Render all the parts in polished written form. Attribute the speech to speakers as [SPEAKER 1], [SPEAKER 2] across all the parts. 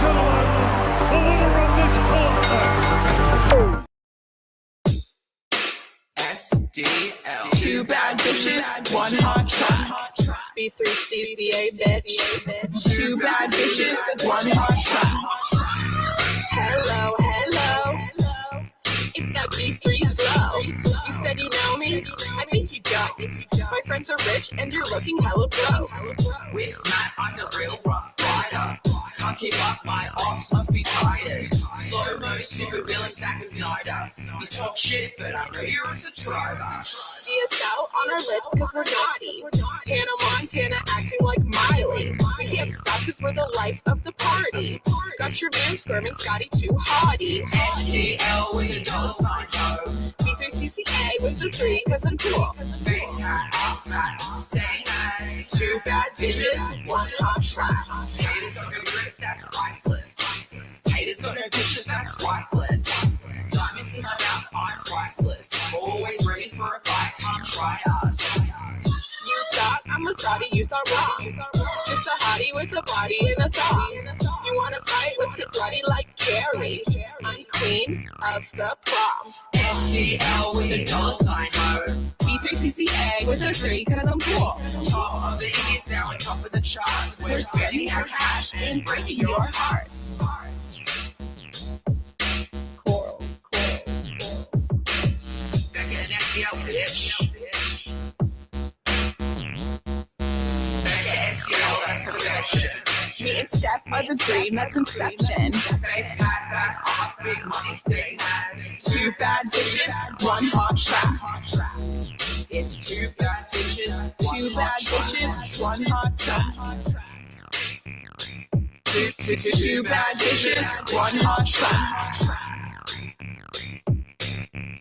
[SPEAKER 1] gentlemen, the winner of this contest.
[SPEAKER 2] SDL. Two bad bitches, one hot track. B3CCA, bitch. Two bad bitches, one hot track. Hello, hello. It's that B3 flow. You said you know me? I think you don't. My friends are rich and you're looking hella bro. With Matt, I'm the real rough rider. Can't keep up, my arms must be tired. Slow-mo, super villain, Zack Snyder. You talk shit, but I know you're a subscriber. DSL on our lips cause we're naughty. Hannah Montana acting like Miley. We can't stop cause we're the life of the party. Got your man squirming, Scotty too haughty. SGL with a $sign, yo. B3CCA with the 3 cause I'm cool. Face hat, ass fat, say that. Two bad bitches, one hot track. Haters on your grip, that's priceless. Haters got no dishes, that's wifeless. Diamonds in my mouth, I'm priceless. Always ready for a fight, can't try us. You thought I'm a thotty, you thought wrong. Just a hottie with a body and a thong. You wanna fight, let's get bloody like Carrie. I'm queen of the prom. SDL with a $sign, ho. B3CCA with a 3 cause I'm cool. Top of the Indies, now on top of the charts. We're spending our cash and breaking your hearts. Cool. Back at SDL, bitch. Back at SDL, that's perfection. Me and Steph are the dream that's inception. Face high, fast, ass, big money, stay high. Two bad bitches, one hot track. It's two bad bitches, one hot track. Two bad bitches, one hot track.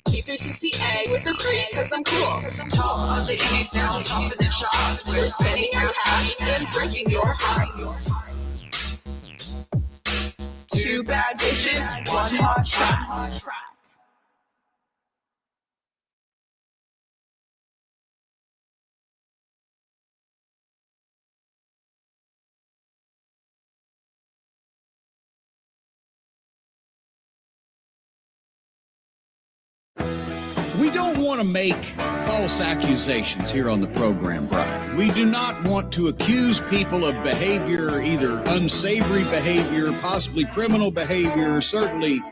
[SPEAKER 2] B3CCA with the 3 cause I'm cool. Top of the Indies, now on top of the charts. We're spending our cash and breaking your heart. Two bad bitches, one hot track.
[SPEAKER 3] We don't want to make false accusations here on the program, Brian. We do not want to accuse people of behavior, either unsavory behavior, possibly criminal behavior, certainly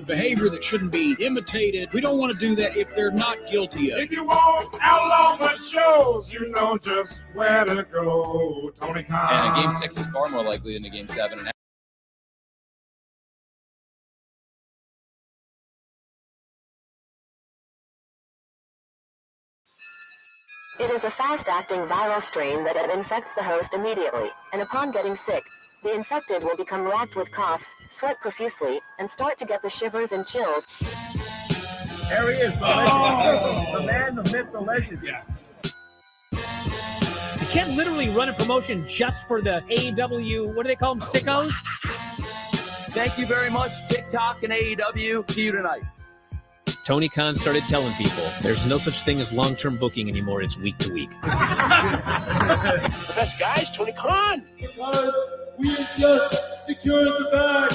[SPEAKER 3] behavior that shouldn't be imitated. We don't want to do that if they're not guilty of it.
[SPEAKER 4] If you want outlaw but shows, you know just where to go. Tony Khan.
[SPEAKER 5] And a Game 6 is far more likely than a Game 7. And
[SPEAKER 6] It is a fast-acting viral strain that infects the host immediately, and upon getting sick, the infected will become racked with coughs, sweat profusely, and start to get the shivers and chills.
[SPEAKER 7] There he is, the legend. The man, the myth, the legend.
[SPEAKER 8] Yeah. You can't literally run a promotion just for the AEW, what do they call them, sickos?
[SPEAKER 7] Thank you very much, TikTok and AEW. See you tonight.
[SPEAKER 8] Tony Khan started telling people there's no such thing as long-term booking anymore. It's week to week.
[SPEAKER 9] The best guys, Tony Khan.
[SPEAKER 10] Because we just secured the bag.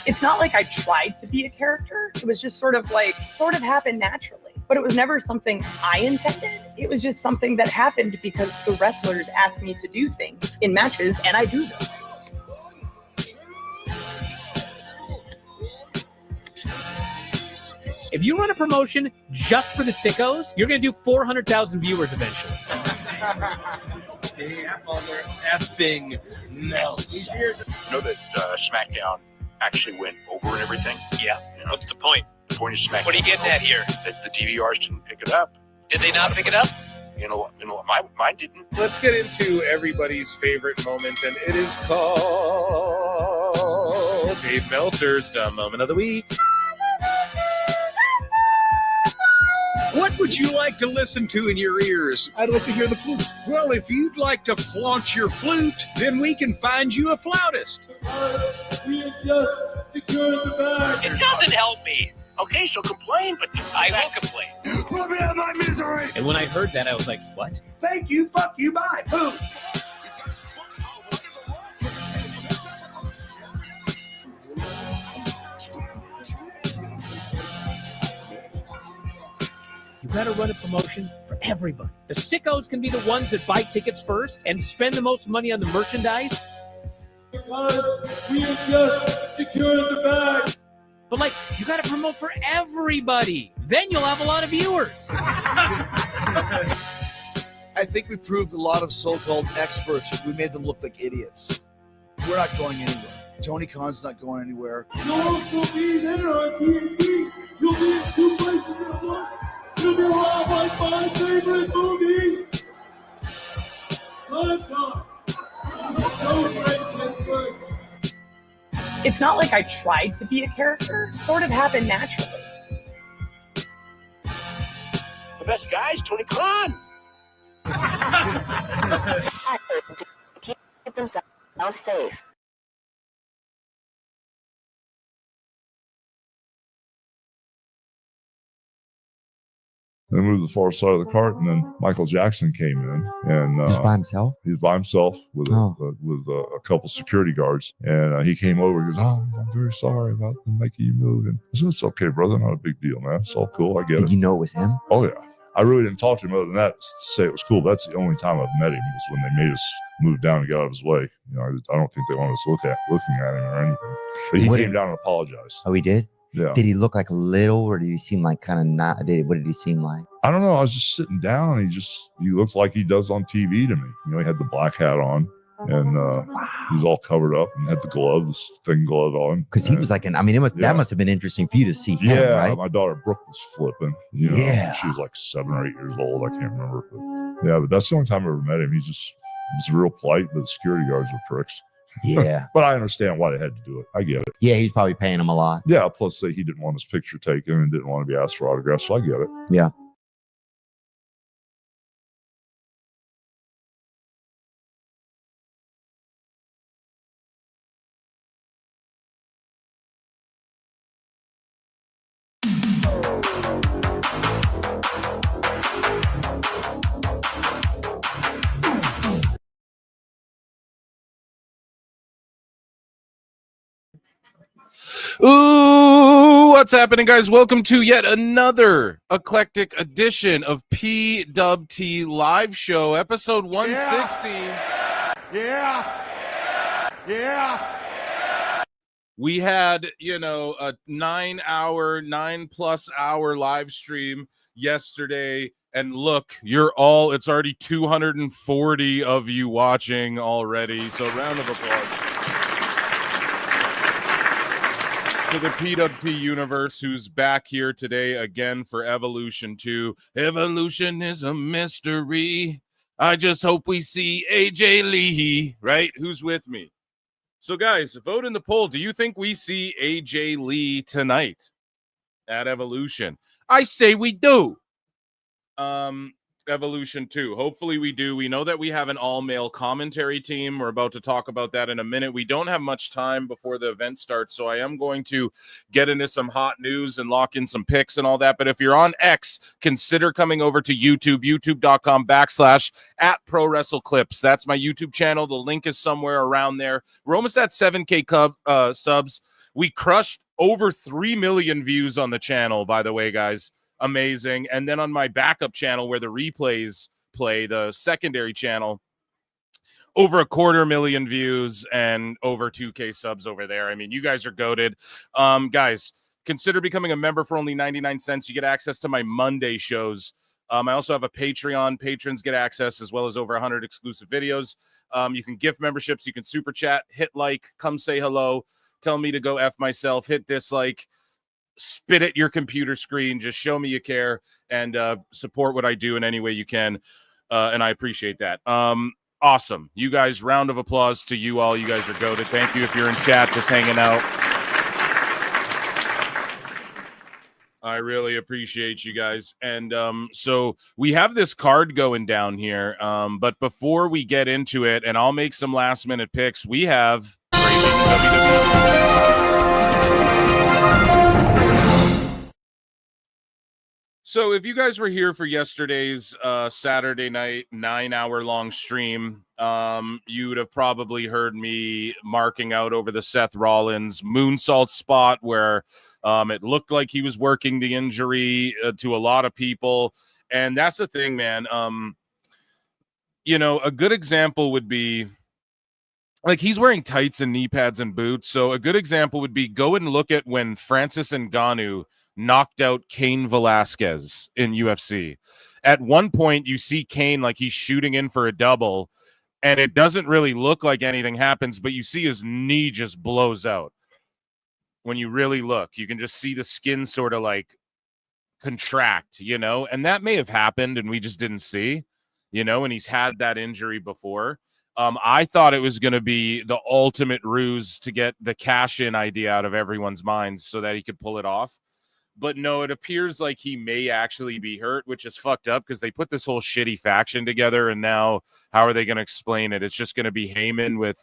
[SPEAKER 11] It's not like I tried to be a character. It was just sort of happened naturally. But it was never something I intended. It was just something that happened because the wrestlers asked me to do things in matches, and I do them.
[SPEAKER 8] If you run a promotion just for the sickos, you're going to do 400,000 viewers eventually.
[SPEAKER 9] Mother effing melts. You know that SmackDown actually went over and everything?
[SPEAKER 12] Yeah.
[SPEAKER 9] You know,
[SPEAKER 12] what's the point?
[SPEAKER 9] The point of SmackDown.
[SPEAKER 12] What are you getting at here?
[SPEAKER 9] That the DVRs didn't pick it up.
[SPEAKER 12] Did they not pick it up?
[SPEAKER 9] You know, mine didn't.
[SPEAKER 13] Let's get into everybody's favorite moment, and it is called Dave Meltzer's Dumb Moment of the Week.
[SPEAKER 3] What would you like to listen to in your ears?
[SPEAKER 4] I'd like to hear the flute.
[SPEAKER 3] Well, if you'd like to flaunt your flute, then we can find you a flautist.
[SPEAKER 10] We have just secured the bag.
[SPEAKER 12] It doesn't help me.
[SPEAKER 9] Okay, so complain, but
[SPEAKER 12] I will complain.
[SPEAKER 4] Let me out of my misery.
[SPEAKER 8] And when I heard that, I was like, what?
[SPEAKER 7] Thank you, fuck you, bye. Boom.
[SPEAKER 8] you got to run a promotion for everybody. The sickos can be the ones that buy tickets first and spend the most money on the merchandise.
[SPEAKER 10] Because we have just secured the bag.
[SPEAKER 8] But, like, you got to promote for everybody. Then you'll have a lot of viewers.
[SPEAKER 14] I think we proved a lot of so-called experts. We made them look like idiots. We're not going anywhere. Tony Khan's not going anywhere.
[SPEAKER 10] You'll also be there on TNT. You'll be in 2 places in a month. You'll be around like my favorite movie. Time God. So great, Pittsburgh.
[SPEAKER 11] It's not like I tried to be a character. Sort of happened naturally.
[SPEAKER 9] The best guy's Tony Khan.
[SPEAKER 6] To keep themselves safe.
[SPEAKER 15] Then moved to the far side of the cart, and then Michael Jackson came in, and
[SPEAKER 16] He's by himself.
[SPEAKER 15] He's by himself with a couple security guards, and he came over. He goes, "Oh, I'm very sorry about making you move." And I said, "It's okay, brother. Not a big deal, man. It's all cool. I get it."
[SPEAKER 16] Did you know it was him?
[SPEAKER 15] Oh yeah. I really didn't talk to him other than that to say it was cool. That's the only time I've met him was when they made us move down and get out of his way. You know, I don't think they wanted us looking at him or anything. But he came down and apologized.
[SPEAKER 16] Oh, he did?
[SPEAKER 15] Yeah.
[SPEAKER 16] Did he look like a little, or did he seem like kind of not? What did he seem like?
[SPEAKER 15] I don't know. I was just sitting down, and he looks like he does on TV to me. You know, he had the black hat on, and he was all covered up and had the glove, this thin glove on.
[SPEAKER 16] Because he was like, that must have been interesting for you to see him,
[SPEAKER 15] yeah,
[SPEAKER 16] right?
[SPEAKER 15] My daughter Brooke was flipping. You know, she was like 7 or 8 years old. I can't remember. But that's the only time I ever met him. He was real polite, but the security guards were pricks.
[SPEAKER 16] Yeah.
[SPEAKER 15] But I understand why they had to do it. I get it.
[SPEAKER 16] Yeah, he's probably paying him a lot.
[SPEAKER 15] Yeah, plus he didn't want his picture taken and didn't want to be asked for autographs, so I get it.
[SPEAKER 16] Yeah.
[SPEAKER 17] Ooh, what's happening, guys? Welcome to yet another eclectic edition of PWT Live Show, episode 160.
[SPEAKER 4] Yeah.
[SPEAKER 17] We had, a 9+ hour live stream yesterday. And look, it's already 240 of you watching already. So round of applause to the PWT universe, who's back here today again for Evolution 2. Evolution is a mystery. I just hope we see AJ Lee, right? Who's with me? So, guys, vote in the poll. Do you think we see AJ Lee tonight at Evolution? I say we do. Evolution 2. Hopefully we do. We know that we have an all-male commentary team. We're about to talk about that in a minute. We don't have much time before the event starts, so I am going to get into some hot news and lock in some picks and all that. But if you're on X, consider coming over to YouTube, youtube.com/@prowrestleclips. That's my YouTube channel. The link is somewhere around there. We're almost at 7K subs. We crushed over 3 million views on the channel, by the way, guys. Amazing. And then on my backup channel where the replays play, the secondary channel, over 250,000 views and over 2K subs over there. I mean, you guys are goated. Guys, consider becoming a member for only 99 cents. You get access to my Monday shows. I also have a Patreon. Patrons get access as well as over 100 exclusive videos. You can gift memberships. You can super chat, hit like, come say hello, tell me to go F myself, hit dislike, spit at your computer screen, just show me you care, and support what I do in any way you can, and I appreciate that. Awesome. You guys, round of applause to you all. You guys are goated. Thank you if you're in chat, just hanging out. I really appreciate you guys. And so we have this card going down here, but before we get into it, and I'll make some last-minute picks, we have WWE. So if you guys were here for yesterday's Saturday night 9-hour-long stream, you would have probably heard me marking out over the Seth Rollins moonsault spot where it looked like he was working the injury to a lot of people. And that's the thing, man. A good example would be, like, he's wearing tights and knee pads and boots. So a good example would be, go and look at when Francis Ngannou knocked out Cain Velasquez in UFC. At one point, you see Cain like he's shooting in for a double, and it doesn't really look like anything happens, but you see his knee just blows out. When you really look, you can just see the skin sort of like contract, and that may have happened and we just didn't see, and he's had that injury before. I thought it was going to be the ultimate ruse to get the cash-in idea out of everyone's minds so that he could pull it off. But no, it appears like he may actually be hurt, which is fucked up because they put this whole shitty faction together, and now how are they going to explain it? It's just going to be Heyman with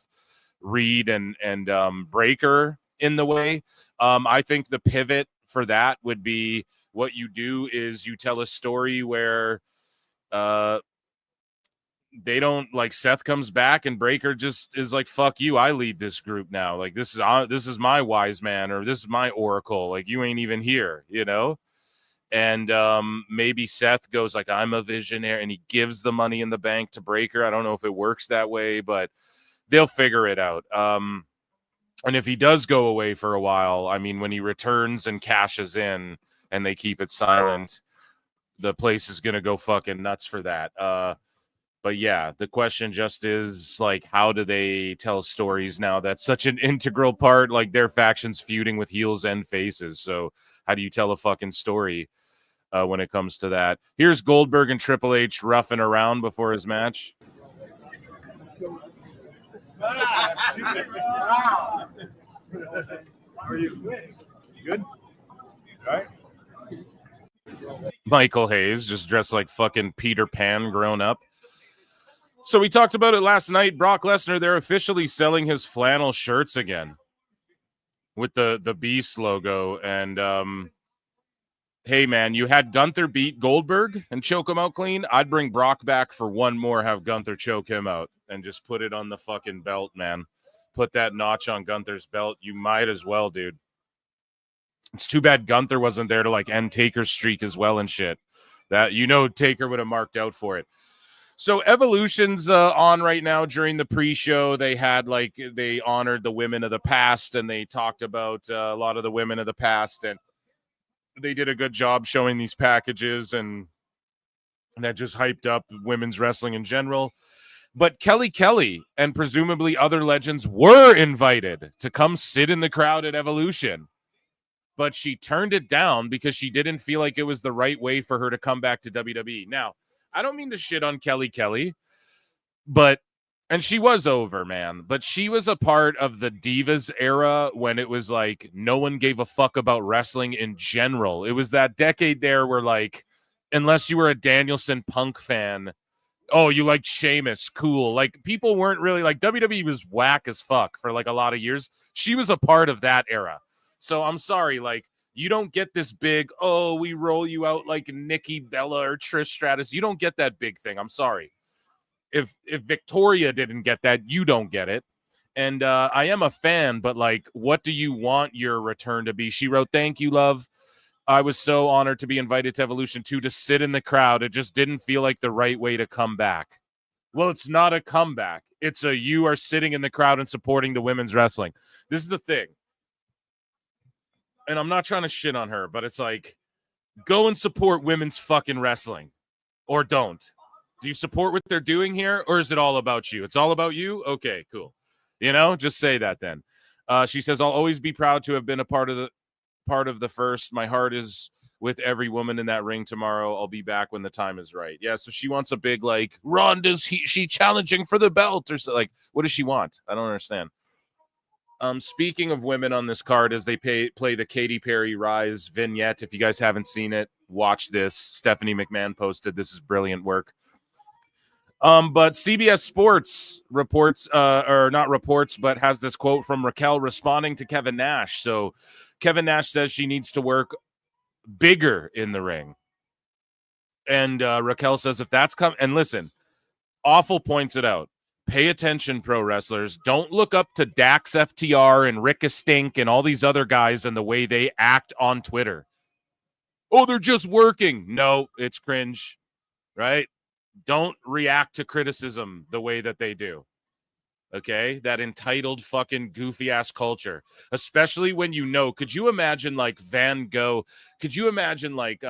[SPEAKER 17] Reed and Breaker in the way. I think the pivot for that would be, what you do is you tell a story where they don't, like, Seth comes back and Breaker just is like, fuck you, I lead this group now. Like, this is my wise man, or this is my oracle. Like, you ain't even here, And maybe Seth goes like, I'm a visionary, and he gives the money in the bank to Breaker. I don't know if it works that way, but they'll figure it out. And if he does go away for a while, I mean, when he returns and cashes in and they keep it silent, the place is going to go fucking nuts for that. But yeah, the question just is, like, how do they tell stories now? That's such an integral part. Like, their faction's feuding with heels and faces. So how do you tell a fucking story when it comes to that? Here's Goldberg and Triple H roughing around before his match.
[SPEAKER 4] How are you? Good? All right.
[SPEAKER 17] Michael Hayes just dressed like fucking Peter Pan grown up. So we talked about it last night. Brock Lesnar, they're officially selling his flannel shirts again with the Beast logo. And hey, man, you had Gunther beat Goldberg and choke him out clean. I'd bring Brock back for one more, have Gunther choke him out, and just put it on the fucking belt, man. Put that notch on Gunther's belt. You might as well, dude. It's too bad Gunther wasn't there to, like, end Taker's streak as well and shit. That, Taker would have marked out for it. So Evolution's on right now. During the pre-show, they honored the women of the past, and they talked about a lot of the women of the past, and they did a good job showing these packages, and that just hyped up women's wrestling in general. But Kelly and presumably other legends were invited to come sit in the crowd at Evolution, but she turned it down because she didn't feel like it was the right way for her to come back to WWE. Now, I don't mean to shit on Kelly, and she was over, man, but she was a part of the Divas era when it was like no one gave a fuck about wrestling in general. It was that decade there where, like, unless you were a Danielson Punk fan, oh, you liked Sheamus, cool. Like, people weren't really, like, WWE was whack as fuck for, like, a lot of years. She was a part of that era. So I'm sorry, like, you don't get this big, oh, we roll you out like Nikki Bella or Trish Stratus. You don't get that big thing. I'm sorry. If Victoria didn't get that, you don't get it. And I am a fan, but, like, what do you want your return to be? She wrote, "Thank you, love. I was so honored to be invited to Evolution 2 to sit in the crowd. It just didn't feel like the right way to come back." Well, it's not a comeback. It's you are sitting in the crowd and supporting the women's wrestling. This is the thing. And I'm not trying to shit on her, but it's like, go and support women's fucking wrestling, or don't. Do you support what they're doing here, or is it all about you? It's all about you? Okay, cool. Just say that then. She says, "I'll always be proud to have been a part of the first. My heart is with every woman in that ring tomorrow. I'll be back when the time is right." Yeah, so she wants a big, like, Ronda's she challenging for the belt, or so, like, what does she want? I don't understand. Speaking of women on this card, as they play the Katy Perry Rise vignette, if you guys haven't seen it, watch this. Stephanie McMahon posted. This is brilliant work. But CBS Sports reports, or not reports, but has this quote from Raquel responding to Kevin Nash. So Kevin Nash says she needs to work bigger in the ring. And Raquel says, if that's and listen, Awful points it out. Pay attention, pro wrestlers. Don't look up to Dax FTR and Rick Stink and all these other guys and the way they act on Twitter. Oh, they're just working. No, it's cringe, right? Don't react to criticism the way that they do. Okay? That entitled fucking goofy ass culture. Especially when you know, could you imagine like Van Gogh? Could you imagine like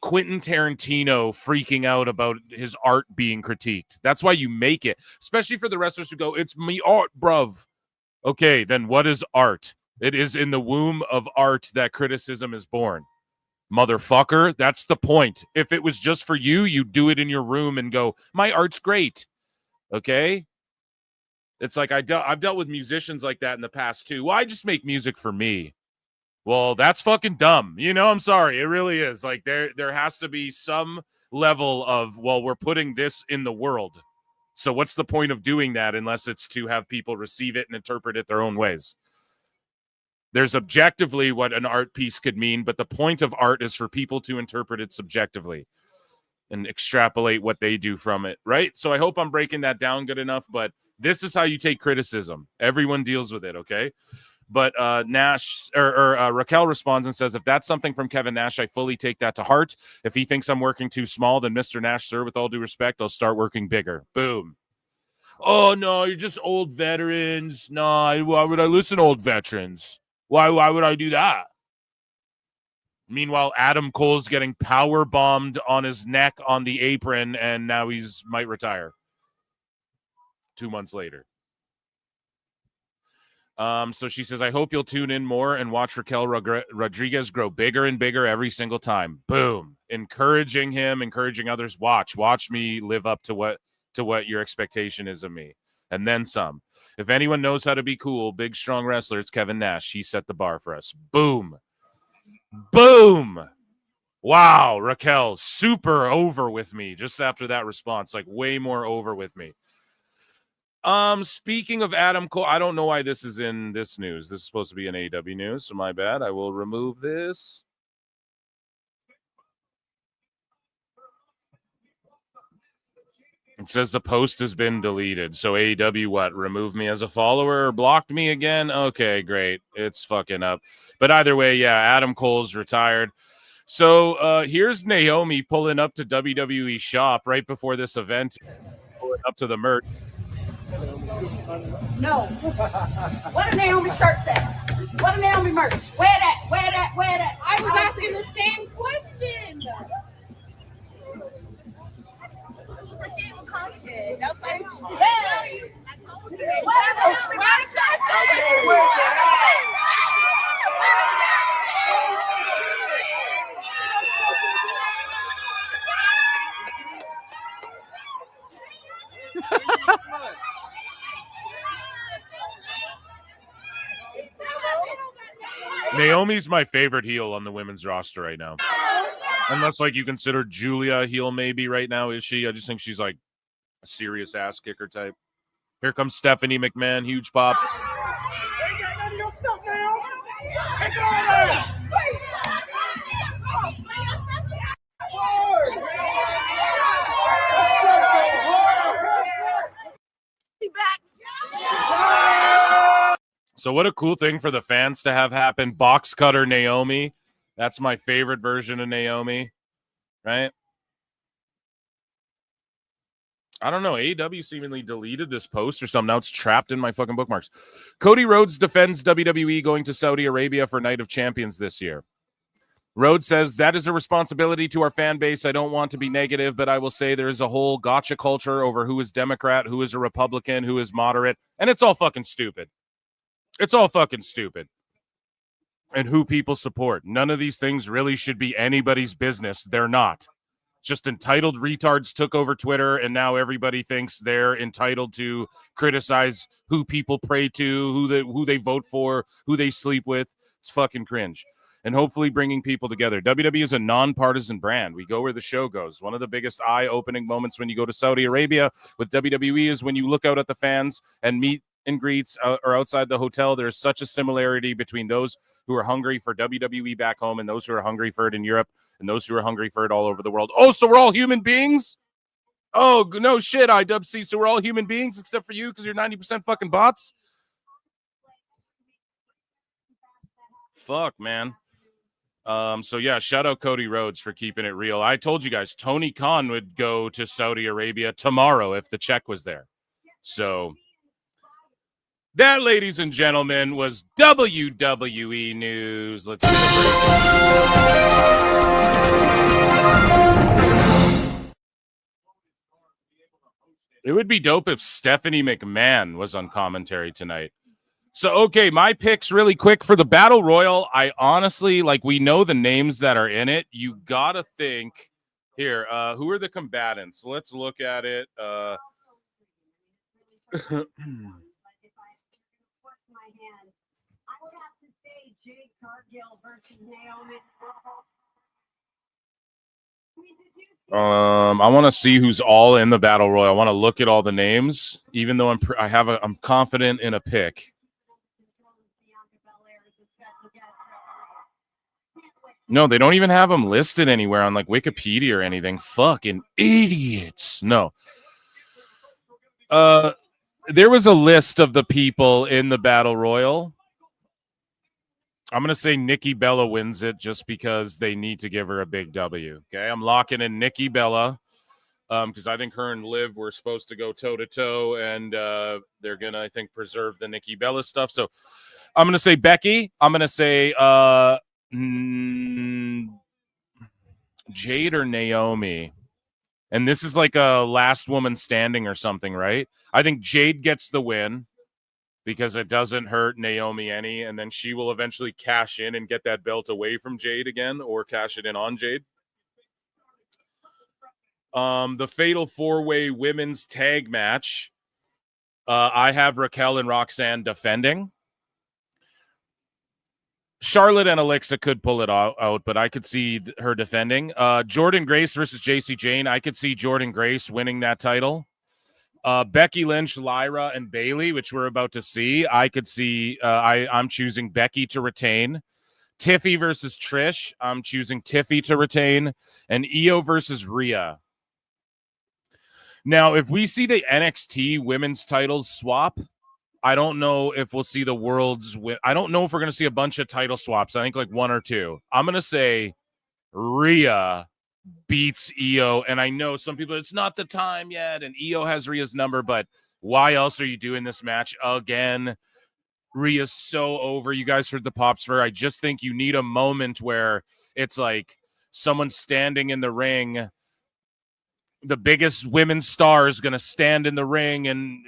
[SPEAKER 17] Quentin Tarantino freaking out about his art being critiqued? That's why you make it, especially for the wrestlers who go, it's me art, bruv. Okay, then what is art? It is in the womb of art that criticism is born. Motherfucker, that's the point. If it was just for you, you'd do it in your room and go, my art's great. Okay? It's like I've dealt with musicians like that in the past too. Well, I just make music for me. Well, that's fucking dumb. You know, I'm sorry. It really is. Like there has to be some level of, well, we're putting this in the world. So what's the point of doing that unless it's to have people receive it and interpret it their own ways? There's objectively what an art piece could mean, but the point of art is for people to interpret it subjectively and extrapolate what they do from it, right? So I hope I'm breaking that down good enough, but this is how you take criticism. Everyone deals with it, okay? But Nash or Raquel responds and says, if that's something from Kevin Nash, I fully take that to heart. If he thinks I'm working too small, then Mr. Nash, sir, with all due respect, I'll start working bigger. Boom. Oh, no, you're just old veterans. No, why would I listen to old veterans? Why would I do that? Meanwhile, Adam Cole's getting power bombed on his neck on the apron, and now he's might retire 2 months later. So she says, I hope you'll tune in more and watch Raquel Rodriguez grow bigger and bigger every single time. Boom. Encouraging him, encouraging others. Watch me live up to what your expectation is of me. And then some. If anyone knows how to be cool, big, strong wrestler, it's Kevin Nash. He set the bar for us. Boom. Boom. Wow, Raquel, super over with me just after that response. Like way more over with me. Speaking of Adam Cole, I don't know why this is in this news. This is supposed to be an AEW news, so my bad. I will remove this. It says the post has been deleted. So AEW, what? Removed me as a follower or blocked me again? Okay, great. It's fucking up. But either way, yeah, Adam Cole's retired. So here's Naomi pulling up to WWE shop right before this event, pulling up to the merch.
[SPEAKER 18] No. What a Naomi shirt say? What a Naomi merch? Where that? Where that? Where that? I was asking the same question. Proceed with caution. No thanks. I told you.
[SPEAKER 17] Naomi's my favorite heel on the women's roster right now. Unless, like, you consider Julia a heel maybe right now, is she? I just think she's, like, a serious ass kicker type. Here comes Stephanie McMahon, huge pops. So what a cool thing for the fans to have happen. Box cutter Naomi. That's my favorite version of Naomi, right? I don't know. AEW seemingly deleted this post or something. Now it's trapped in my fucking bookmarks. Cody Rhodes defends WWE going to Saudi Arabia for Night of Champions this year. Rhodes says, that is a responsibility to our fan base. I don't want to be negative, but I will say there is a whole gotcha culture over who is Democrat, who is a Republican, who is moderate, and it's all fucking stupid. It's all fucking stupid. And who people support. None of these things really should be anybody's business. They're not. Just entitled retards took over Twitter, and now everybody thinks they're entitled to criticize who people pray to, who they vote for, who they sleep with. It's fucking cringe. And hopefully bringing people together. WWE is a nonpartisan brand. We go where the show goes. One of the biggest eye-opening moments when you go to Saudi Arabia with WWE is when you look out at the fans and meet and greets or outside the hotel. There's such a similarity between those who are hungry for WWE back home and those who are hungry for it in Europe and those who are hungry for it all over the world. Oh, so we're all human beings? Oh, no shit, IWC. So we're all human beings except for you because you're 90% fucking bots? Fuck, man. So yeah, shout out Cody Rhodes for keeping it real. I told you guys Tony Khan would go to Saudi Arabia tomorrow if the check was there. So that, ladies and gentlemen, was WWE news. Let's get a break. It would be dope if Stephanie McMahon was on commentary tonight. So, okay, my picks really quick for the Battle Royal. I honestly, like, we know the names that are in it. You got to think here, who are the combatants? Let's look at it. I want to see who's all in the Battle Royal. I want to look at all the names, even though I'm confident in a pick. No, they don't even have them listed anywhere on like Wikipedia or anything. Fucking idiots. No. There was a list of the people in the Battle Royal. I'm going to say Nikki Bella wins it just because they need to give her a big W. Okay, I'm locking in Nikki Bella because I think her and Liv were supposed to go toe-to-toe, and they're going to, I think, preserve the Nikki Bella stuff. So I'm going to say Becky. I'm going to say Jade or Naomi. And this is like a last woman standing or something, right? I think Jade gets the win because it doesn't hurt Naomi any, and then she will eventually cash in and get that belt away from Jade again, or cash it in on Jade. The Fatal 4-Way Women's Tag Match. I have Raquel and Roxanne defending. Charlotte and Alexa could pull it out, but I could see her defending. Jordan Grace versus JC Jane. I could see Jordan Grace winning that title. Becky Lynch, Lyra, and Bayley, which we're about to see. I could see I'm choosing Becky to retain. Tiffy versus Trish. I'm choosing Tiffy to retain. And Io versus Rhea. Now, if we see the NXT women's titles swap, I don't know if we'll see the world's win. I don't know if we're going to see a bunch of title swaps. I think like one or two. I'm going to say Rhea beats Io, and I know some people, it's not the time yet, and Io has Rhea's number, but why else are you doing this match again? Rhea's so over. You guys heard the pops for her. I just think you need a moment where it's like someone standing in the ring, the biggest women's star is going to stand in the ring and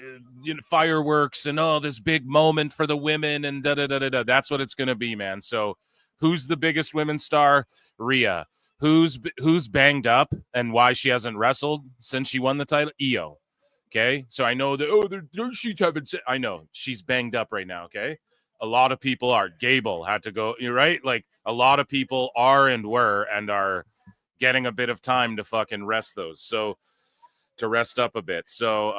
[SPEAKER 17] fireworks and this big moment for the women and da-da-da-da-da. That's what it's going to be, man. So who's the biggest women's star? Rhea. Who's banged up and why she hasn't wrestled since she won the title? Io. Okay, so I know that she's having. I know she's banged up right now. Okay, a lot of people are. Gable had to go. You're right. Like a lot of people are and were and are getting a bit of time to fucking rest those. So to rest up a bit. So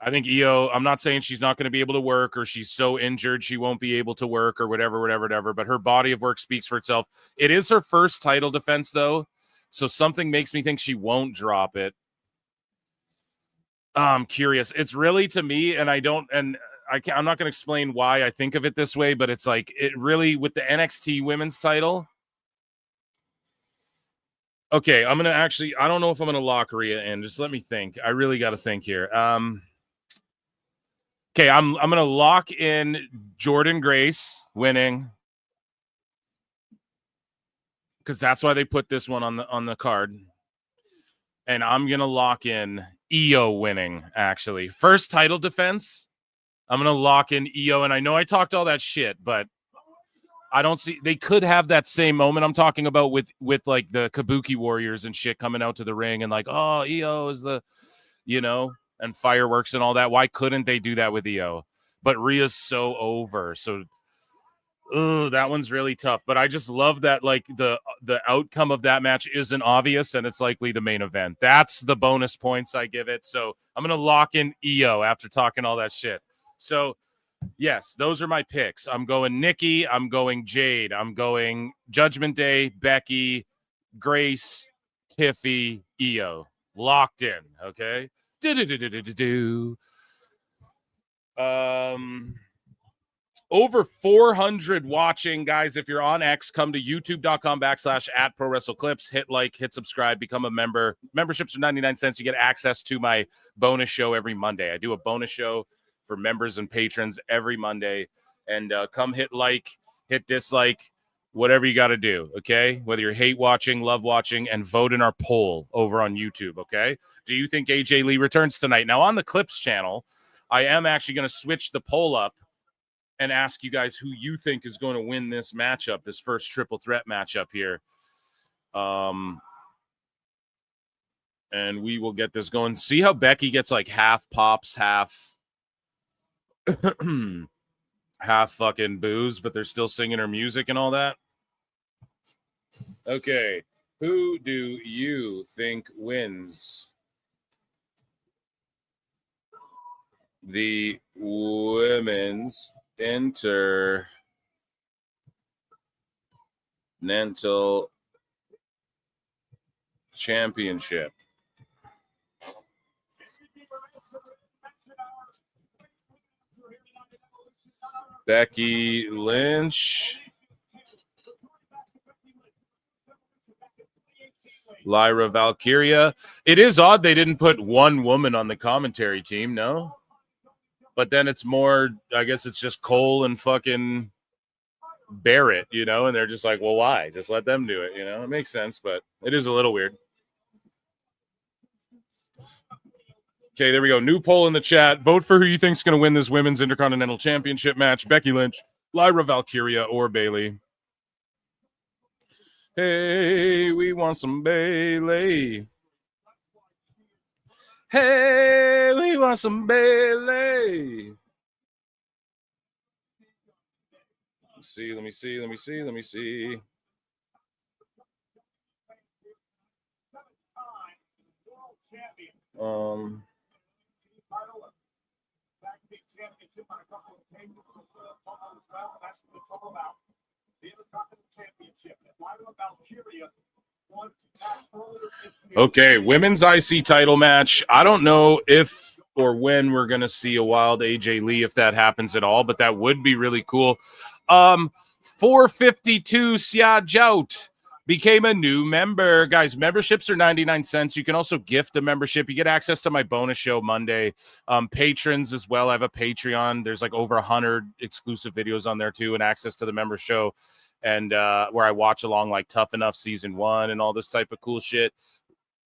[SPEAKER 17] I think Io, I'm not saying she's not going to be able to work or she's so injured she won't be able to work or whatever, but her body of work speaks for itself. It is her first title defense, though, so something makes me think she won't drop it. I'm curious. It's really, to me, and I'm not going to explain why I think of it this way, but it's like it really, with the NXT women's title. Okay, I'm going to actually, I don't know if I'm going to lock Rhea in. Just let me think. I really got to think here. Okay, I'm going to lock in Jordan Grace winning because that's why they put this one on the card. And I'm going to lock in Io winning, actually. First title defense, I'm going to lock in Io. And I know I talked all that shit, but I don't see, they could have that same moment I'm talking about with like the Kabuki Warriors and shit coming out to the ring and like, oh, Io is the, and fireworks and all that. Why couldn't they do that with Io? But Rhea's so over. So that one's really tough. But I just love that like the outcome of that match isn't obvious and it's likely the main event. That's the bonus points I give it. So I'm going to lock in Io after talking all that shit. So, yes, those are my picks. I'm going Nikki. I'm going Jade. I'm going Judgment Day, Becky, Grace, Tiffy, Io. Locked in, okay? Over 400 watching, guys. If you're on X, come to youtube.com/@ProWrestleClips. Hit like, hit subscribe, become a member. Memberships are 99 cents. You get access to my bonus show every Monday. I do a bonus show for members and patrons every Monday. And come hit like, hit dislike, whatever you got to do, okay? Whether you're hate watching, love watching, and vote in our poll over on YouTube, okay? Do you think AJ Lee returns tonight? Now, on the Clips channel, I am actually going to switch the poll up and ask you guys who you think is going to win this matchup, this first triple threat matchup here. And we will get this going. See how Becky gets like half pops, half half fucking booze, but they're still singing her music and all that. Okay, who do you think wins the women's Intercontinental Championship? Becky Lynch, Lyra Valkyria. It is odd they didn't put one woman on the commentary team, no? But then it's more, I guess it's just Cole and fucking Barrett, you know? And they're just like, well, why? Just let them do it, you know? It makes sense, but it is a little weird. Okay, there we go. New poll in the chat. Vote for who you think's going to win this women's Intercontinental Championship match. Becky Lynch, Lyra Valkyria, or Bayley. Hey, we want some Bayley. Hey, we want some Bayley. Let me see. Okay, women's IC title match. I don't know if or when we're going to see a wild AJ Lee, if that happens at all, but that would be really cool. 452 Xia Jout became a new member. Guys, memberships are 99 cents. You can also gift a membership. You get access to my bonus show Monday. Patrons as well. I have a Patreon. There's like over 100 exclusive videos on there too, and access to the member show, and where I watch along like Tough Enough Season 1 and all this type of cool shit.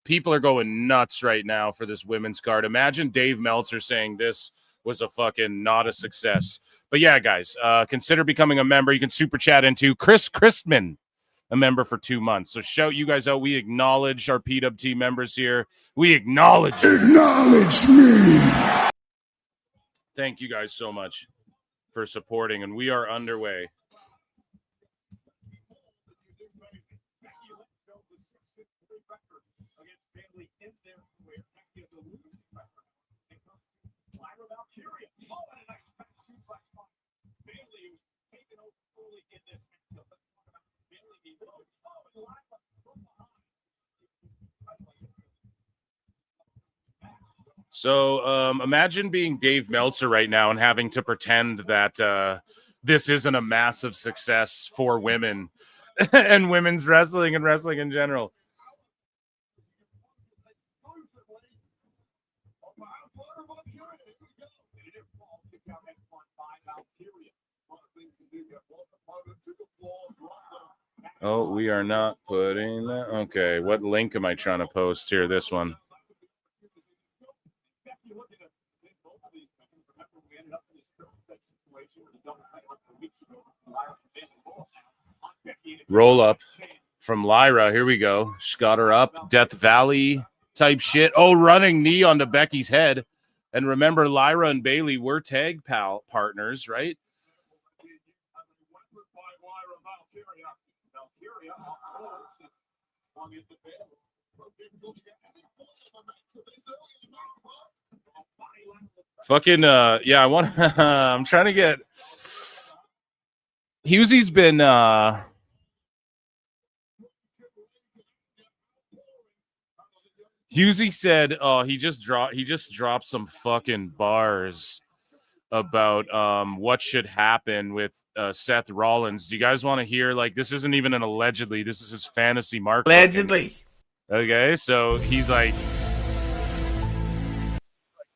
[SPEAKER 17] People are going nuts right now for this women's card. Imagine Dave Meltzer saying this was a fucking not a success. But yeah, guys, consider becoming a member. You can super chat into Chris Christman, a member for 2 months. So shout you guys out. We acknowledge our PWT members here. We acknowledge you.
[SPEAKER 10] Acknowledge me.
[SPEAKER 17] Thank you guys so much for supporting, and we are underway. So imagine being Dave Meltzer right now and having to pretend that this isn't a massive success for women and women's wrestling and wrestling in general. Oh, we are not putting that. Okay, what link am I trying to post here? This one. Roll up from Lyra. Here we go. She got her up. Death Valley type shit. Oh, running knee onto Becky's head. And remember, Lyra and Bayley were tag partners, right? Fucking yeah, I want I'm trying to get Hughesy's been Husey said he just dropped some fucking bars about what should happen with Seth Rollins. Do you guys want to hear? Like, this isn't even an allegedly, this is his fantasy mark.
[SPEAKER 19] Allegedly.
[SPEAKER 17] Okay, so he's like,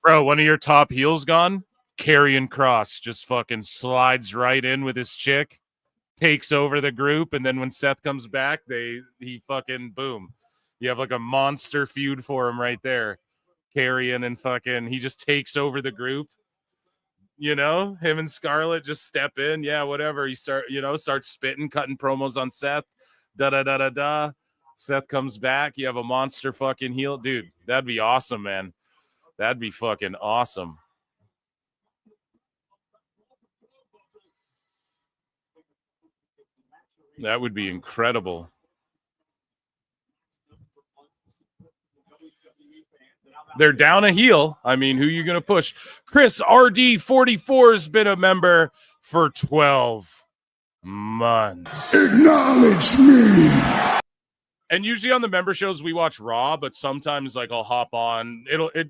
[SPEAKER 17] bro, one of your top heels gone? Karrion Kross just fucking slides right in with his chick, takes over the group, and then when Seth comes back, he fucking boom. You have like a monster feud for him right there. Karrion and fucking, he just takes over the group. You know, him and Scarlett just step in. Yeah, whatever. You start spitting, cutting promos on Seth. Da-da-da-da-da. Seth comes back. You have a monster fucking heel. Dude, that'd be awesome, man. That'd be fucking awesome. That would be incredible. They're down a heel. I mean, who are you going to push? Chris RD44 has been a member for 12 months.
[SPEAKER 10] Acknowledge me.
[SPEAKER 17] And usually on the member shows, we watch Raw, but sometimes like I'll hop on.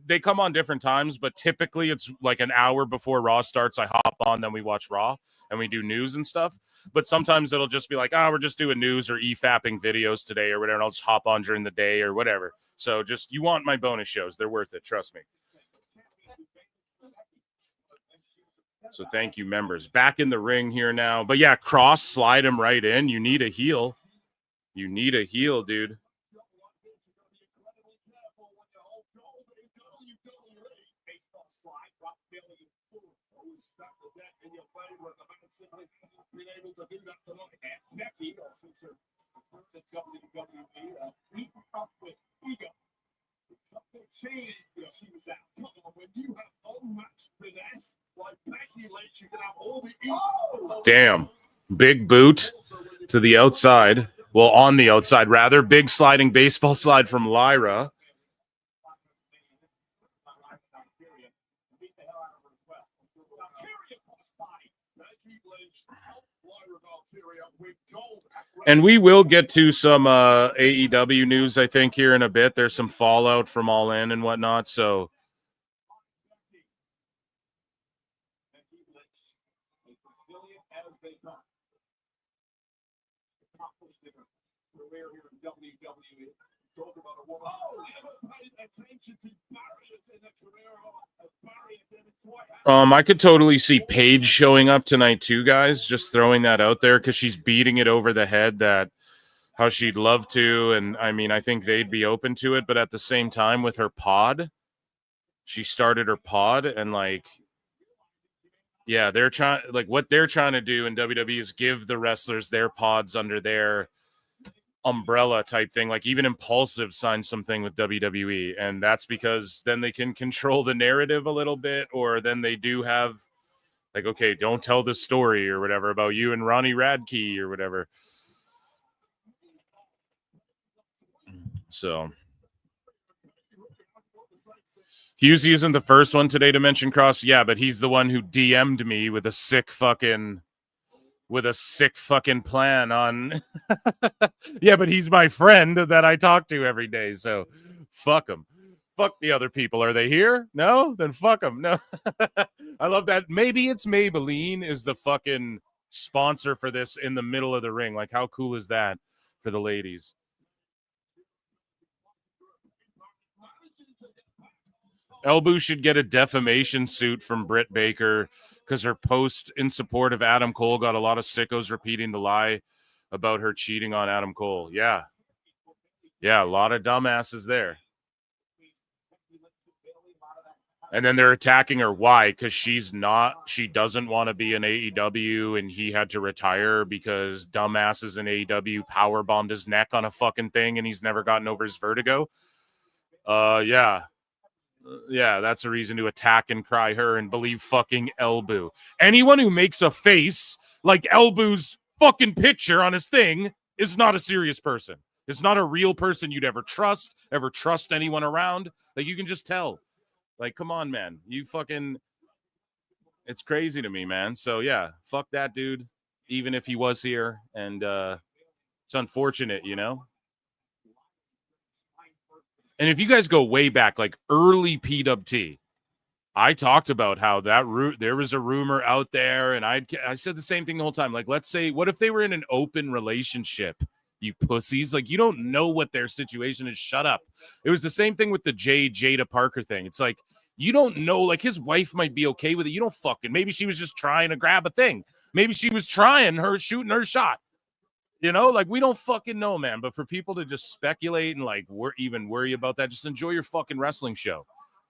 [SPEAKER 17] They come on different times, but typically it's like an hour before Raw starts. I hop on, then we watch Raw and we do news and stuff. But sometimes it'll just be like, we're just doing news or EFAPing videos today or whatever. And I'll just hop on during the day or whatever. So just, you want my bonus shows. They're worth it. Trust me. So thank you, members. Back in the ring here now. But yeah, Cross, slide him right in. You need a heel. You need a heel, dude. Damn. Big boot to the outside. Well, on the outside, rather. Big sliding baseball slide from Lyra. And we will get to some AEW news, I think, here in a bit. There's some fallout from All In and whatnot, so... I could totally see Paige showing up tonight too, guys. Just throwing that out there because she's beating it over the head that how she'd love to, and I mean, I think they'd be open to it. But at the same time, with her pod, she started her pod, and like, yeah, they're trying, like, what they're trying to do in WWE is give the wrestlers their pods under their umbrella type thing. Like even Impulsive signed something with WWE, and that's because then they can control the narrative a little bit, or then they do have like, okay, don't tell the story or whatever about you and Ronnie Radke or whatever. So Husey isn't the first one today to mention Cross. Yeah, but he's the one who DM'd me with a sick fucking plan on. Yeah, but he's my friend that I talk to every day, so fuck him. Fuck the other people. Are they here? No? Then fuck them. No. I love that. Maybe it's Maybelline is the fucking sponsor for this in the middle of the ring. Like, how cool is that for the ladies? Elbow should get a defamation suit from Britt Baker because her post in support of Adam Cole got a lot of sickos repeating the lie about her cheating on Adam Cole. Yeah. Yeah, a lot of dumbasses there. And then they're attacking her. Why? Because she doesn't want to be in AEW, and he had to retire because dumbasses in AEW powerbombed his neck on a fucking thing and he's never gotten over his vertigo. Yeah. Yeah, that's a reason to attack and cry her and believe fucking Elbow. Anyone who makes a face like Elbow's fucking picture on his thing is not a serious person. It's not a real person you'd ever trust anyone around. Like, you can just tell. Like, come on, man. You fucking... It's crazy to me, man. So, yeah, fuck that dude, even if he was here. And it's unfortunate, you know? And if you guys go way back, like early PWT, I talked about how there was a rumor out there, and I said the same thing the whole time. Like, let's say, what if they were in an open relationship, you pussies? Like, you don't know what their situation is. Shut up. It was the same thing with the Jada Parker thing. It's like, you don't know, like, his wife might be okay with it. You don't fucking, maybe she was just trying to grab a thing. Maybe she was shooting her shot. You know, like, we don't fucking know, man. But for people to just speculate and, like, worry about that, just enjoy your fucking wrestling show.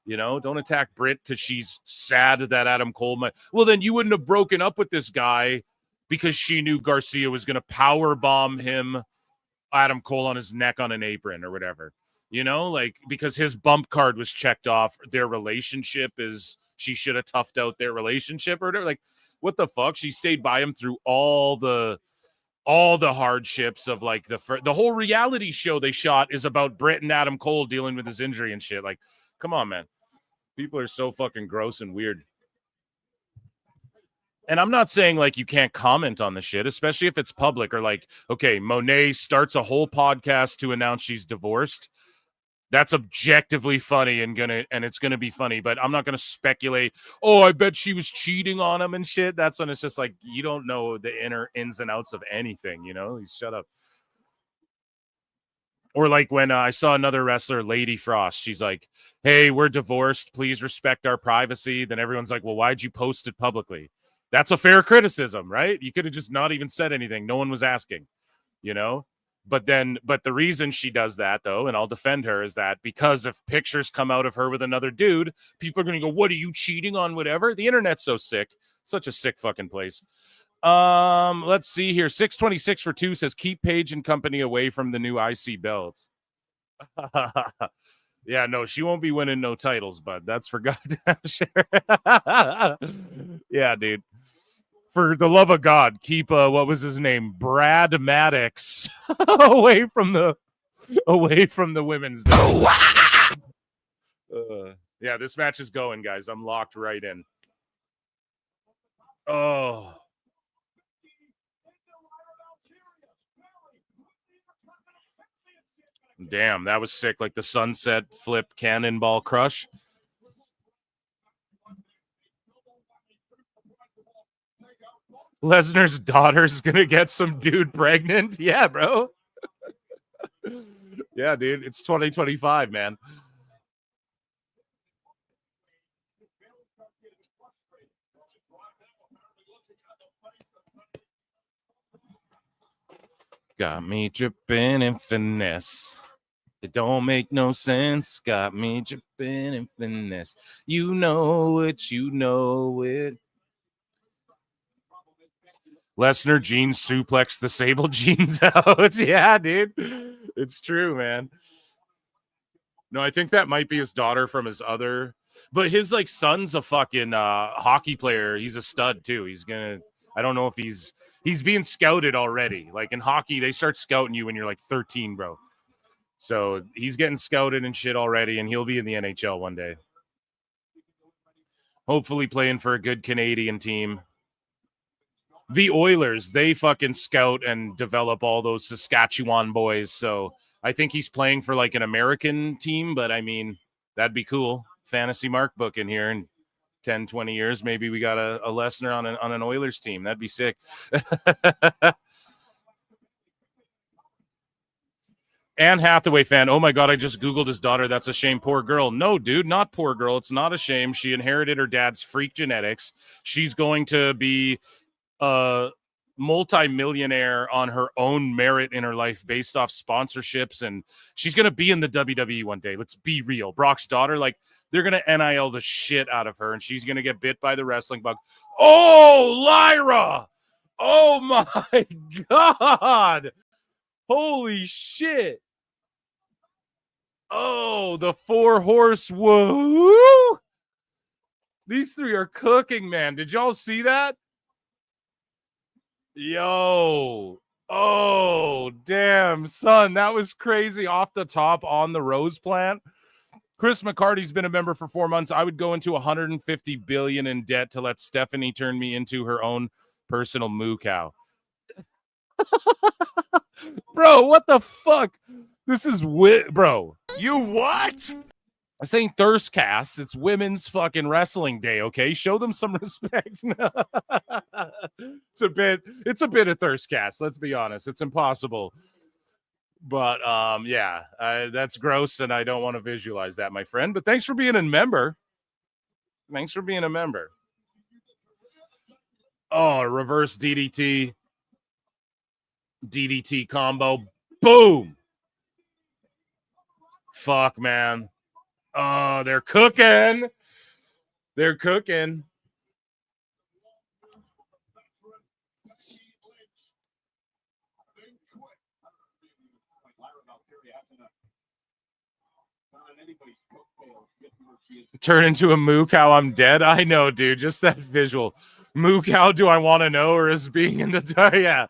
[SPEAKER 17] You know, don't attack Britt because she's sad that Adam Cole might. Well, then you wouldn't have broken up with this guy because she knew Garcia was going to power bomb him, Adam Cole, on his neck on an apron or whatever. You know, like, because his bump card was checked off. Their relationship is, she should have toughed out their relationship or whatever. Like, what the fuck? She stayed by him through all the hardships of, like, the whole reality show they shot is about Britt and Adam Cole dealing with his injury and shit. Like, come on, man. People are so fucking gross and weird. And I'm not saying, like, you can't comment on the shit, especially if it's public, or like, okay, Monet starts a whole podcast to announce she's divorced. That's objectively funny and it's gonna be funny, but I'm not gonna speculate. Oh, I bet she was cheating on him and shit. That's when it's just like, you don't know the inner ins and outs of anything, you know? Shut up. Or like when I saw another wrestler, Lady Frost, she's like, hey, we're divorced. Please respect our privacy. Then everyone's like, well, why'd you post it publicly? That's a fair criticism, right? You could have just not even said anything. No one was asking, you know? But the reason she does that, though, and I'll defend her, is that because if pictures come out of her with another dude, people are going to go, what, are you cheating on whatever? The internet's so sick. Such a sick fucking place. Let's see here. 626 for 2 says, keep Paige and company away from the new IC belts. Yeah, no, she won't be winning no titles, bud. That's for goddamn sure. Yeah, dude. For the love of God, keep what was his name? Brad Maddox away from the women's division. Yeah, this match is going, guys. I'm locked right in. Oh. Damn, that was sick. Like the sunset flip cannonball crush. Lesnar's daughter's gonna get some dude pregnant. Yeah, bro. Yeah, dude. It's 2025, man. Got me dripping in finesse. It don't make no sense. Got me dripping in finesse. You know it. You know it. Lesnar jeans suplex the Sable jeans out. Yeah, dude. It's true, man. No, I think that might be his daughter from his other. But his, like, son's a fucking hockey player. He's a stud, too. He's gonna... I don't know if he's being scouted already. Like, in hockey, they start scouting you when you're, like, 13, bro. So he's getting scouted and shit already, and he'll be in the NHL one day. Hopefully playing for a good Canadian team. The Oilers, they fucking scout and develop all those Saskatchewan boys. So I think he's playing for like an American team, but I mean, that'd be cool. Fantasy Mark book in here in 10, 20 years. Maybe we got a Lesnar on an Oilers team. That'd be sick. Anne Hathaway fan. Oh my God, I just Googled his daughter. That's a shame. Poor girl. No, dude, not poor girl. It's not a shame. She inherited her dad's freak genetics. She's going to be a multi-millionaire on her own merit in her life based off sponsorships, and she's going to be in the WWE one day. Let's be real. Brock's daughter, like, they're going to NIL the shit out of her, and she's going to get bit by the wrestling bug. Oh, Lyra! Oh my God! Holy shit! Oh, the 4-horse woo! These three are cooking, man. Did y'all see that? Yo, Oh, damn, son. That was crazy. Off the top on the rose plant. Chris McCarty's been a member for 4 months. I would go into 150 billion in debt to let Stephanie turn me into her own personal moo cow. Bro, what the fuck? This is bro.
[SPEAKER 1] You what?
[SPEAKER 17] This ain't thirst cast. It's women's fucking wrestling day, okay? Show them some respect. It's a bit of thirst cast, let's be honest. It's impossible. But yeah, that's gross, and I don't want to visualize that, my friend. But thanks for being a member. Thanks for being a member. Oh, reverse DDT. DDT combo. Boom. Fuck, man. Oh, they're cooking. They're cooking. Turn into a moo cow, I'm dead. I know, dude. Just that visual. Moo cow, do I want to know, or is being in the yeah.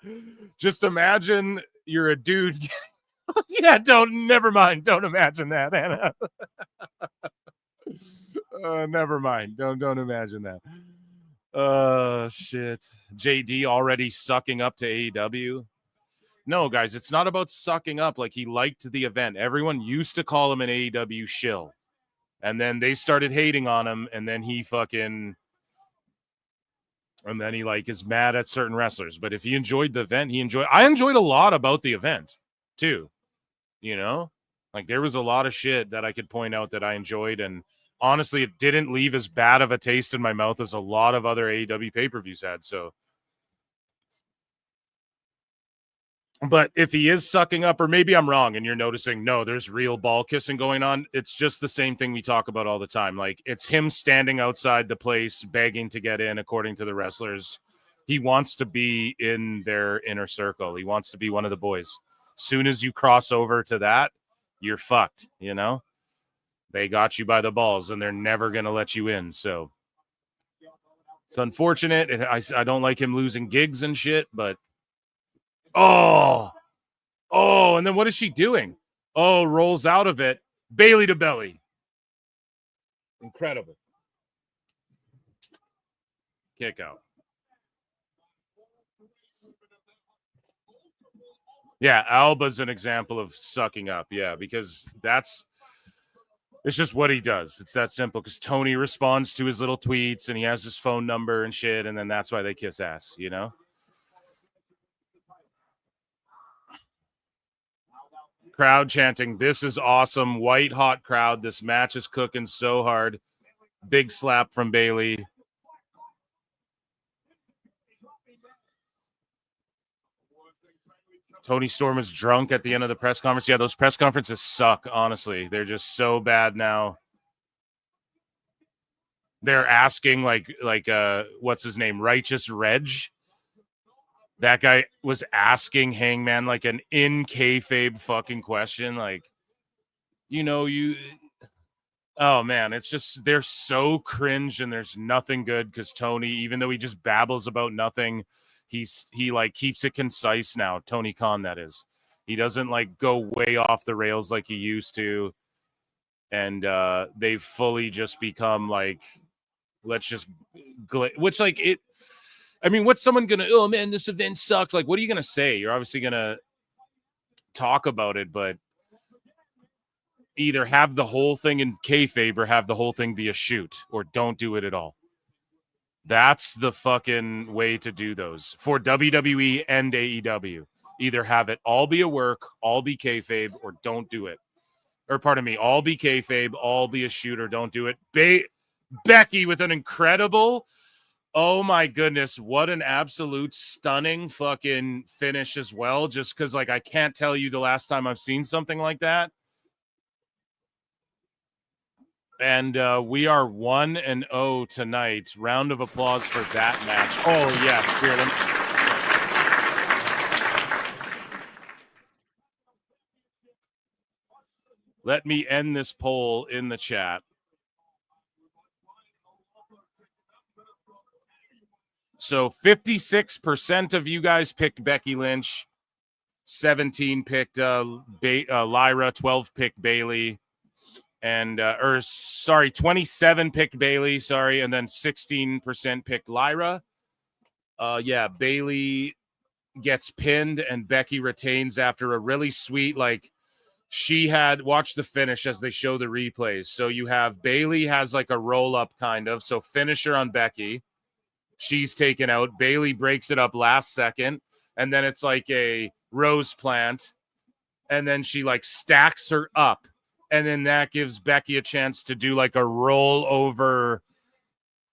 [SPEAKER 17] Just imagine you're a dude. Yeah, never mind. Don't imagine that, Anna. Never mind. Don't imagine that. Shit. JD already sucking up to AEW. No, guys, it's not about sucking up. Like, he liked the event. Everyone used to call him an AEW shill. And then they started hating on him, and then he like is mad at certain wrestlers. But if he enjoyed the event, I enjoyed a lot about the event too. You know, like there was a lot of shit that I could point out that I enjoyed, and honestly, it didn't leave as bad of a taste in my mouth as a lot of other AEW pay-per-views had. So, but if he is sucking up, or maybe I'm wrong and you're noticing, no, there's real ball kissing going on. It's just the same thing we talk about all the time. Like, it's him standing outside the place, begging to get in, according to the wrestlers. He wants to be in their inner circle. He wants to be one of the boys. Soon as you cross over to that, you're fucked, you know? They got you by the balls, and they're never going to let you in. So it's unfortunate. I don't like him losing gigs and shit, but oh, and then what is she doing? Oh, rolls out of it. Bailey to belly. Incredible. Kick out. Yeah, Alba's an example of sucking up. Yeah, because it's just what he does. It's that simple, because Tony responds to his little tweets, and he has his phone number and shit, and then that's why they kiss ass, you know? Crowd chanting, "This is awesome." White hot crowd. This match is cooking so hard. Big slap from Bailey. Tony Storm is drunk at the end of the press conference. Yeah, those press conferences suck, honestly. They're just so bad now. They're asking like what's his name? Righteous Reg. That guy was asking Hangman like an in kayfabe fucking question. Like, oh man, it's just, they're so cringe, and there's nothing good, because Tony, even though he just babbles about nothing, he like keeps it concise now. Tony Khan, that is. He doesn't like go way off the rails like he used to. And they've fully just become like, let's just which like it. I mean, what's someone gonna? Oh man, this event sucked. Like, what are you gonna say? You're obviously gonna talk about it, but either have the whole thing in kayfabe or have the whole thing be a shoot, or don't do it at all. That's the fucking way to do those for WWE and AEW. Either have it all be a work, all be kayfabe, or don't do it. Or pardon me, all be kayfabe, all be a shoot, or don't do it. Becky with an incredible, oh my goodness, what an absolute stunning fucking finish as well. Just because, like, I can't tell you the last time I've seen something like that. And we are 1-0 tonight. Round of applause for that match. Oh, yes, Spirit. Let me end this poll in the chat. So 56% of you guys picked Becky Lynch. 17 picked Lyra, 12 picked Bailey, and 27 picked Bailey, and then 16% picked Lyra. Bailey gets pinned and Becky retains after a really sweet, watch the finish as they show the replays. So you have Bailey has like a roll up kind of, so finisher on Becky. She's taken out. Bailey breaks it up last second, and then it's like a rose plant, and then she like stacks her up, and then that gives Becky a chance to do like a roll over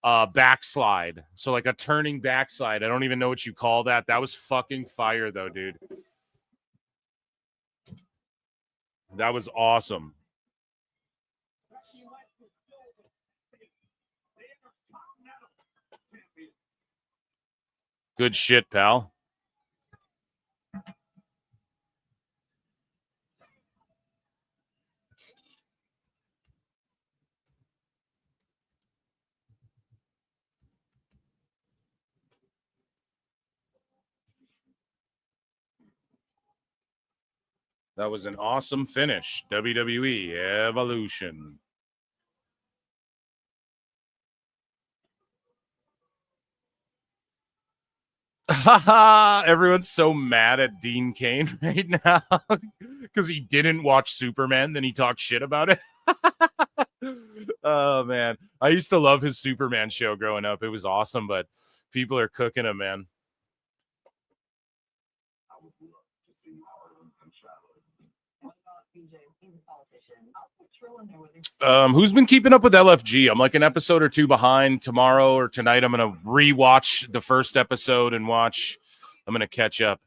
[SPEAKER 17] backslide. So like a turning backslide. I don't even know what you call that. That was fucking fire though, dude. That was awesome. Good shit, pal. That was an awesome finish. WWE Evolution. Everyone's so mad at Dean Cain right now because he didn't watch Superman. Then he talked shit about it. Oh, man. I used to love his Superman show growing up. It was awesome, but people are cooking him, man. Who's been keeping up with LFG? I'm like an episode or two behind. Tomorrow or tonight, I'm going to rewatch the first episode and watch. I'm going to catch up.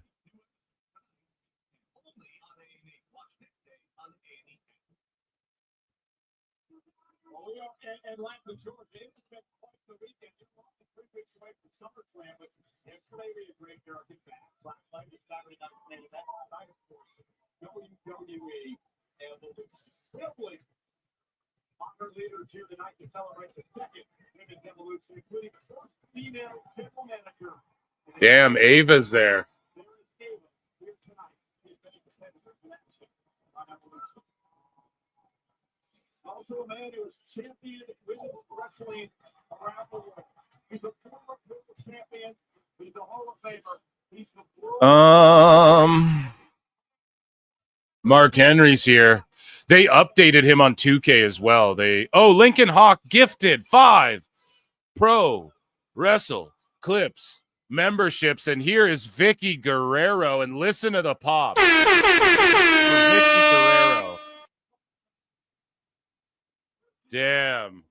[SPEAKER 10] Leaders here tonight to celebrate the second women's evolution, including the first female general manager.
[SPEAKER 17] Damn, Ava's there.
[SPEAKER 10] Also a man who has championed women's wrestling around the world. He's a former world champion. He's a Hall of Famer. He's the world.
[SPEAKER 17] Mark Henry's here. They updated him on 2K as well. Lincoln Hawk gifted 5 Pro Wrestle Clips memberships, and here is Vicky Guerrero, and listen to the pop. For Vicky Guerrero. Damn.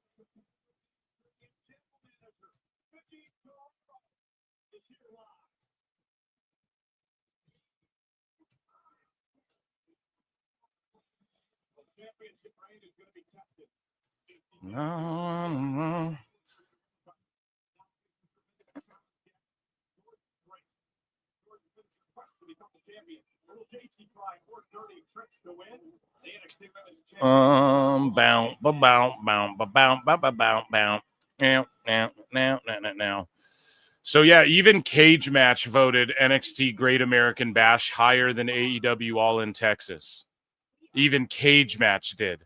[SPEAKER 17] No. Now. So yeah, even Cage Match voted NXT Great American Bash higher than AEW All in Texas. Even Cage Match did.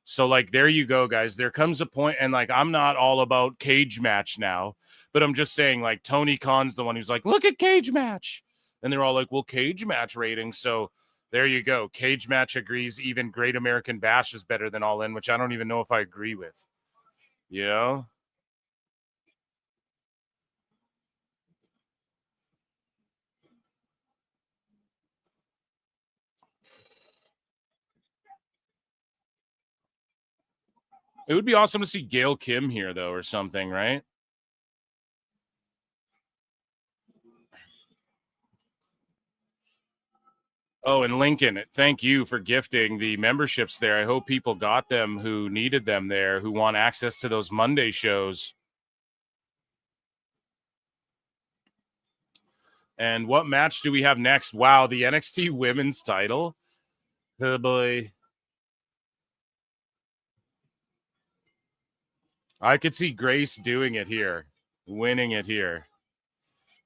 [SPEAKER 17] So, there you go, guys. There comes a point, and, I'm not all about Cage Match now, but I'm just saying, Tony Khan's the one who's like, look at Cage Match. And they're all like, well, Cage Match rating. So, there you go. Cage Match agrees even Great American Bash is better than All In, which I don't even know if I agree with. You know? It would be awesome to see Gail Kim here, though, or something, right? Oh, and Lincoln, thank you for gifting the memberships there. I hope people got them who needed them there, who want access to those Monday shows. And what match do we have next? Wow, the NXT Women's title. Oh, boy. I could see Grace doing it here, winning it here.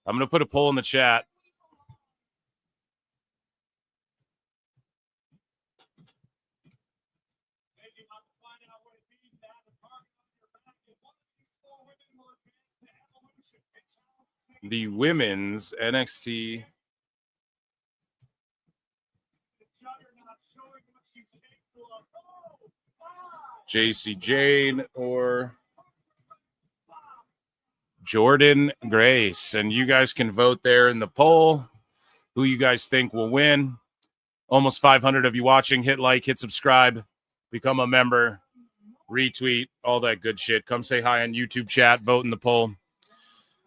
[SPEAKER 17] I'm going to put a poll in the chat. the women's NXT JC Jane or Jordan Grace. And you guys can vote there in the poll who you guys think will win. Almost 500 of you watching. Hit like, hit subscribe, become a member, retweet, all that good shit. Come say hi on YouTube chat, vote in the poll.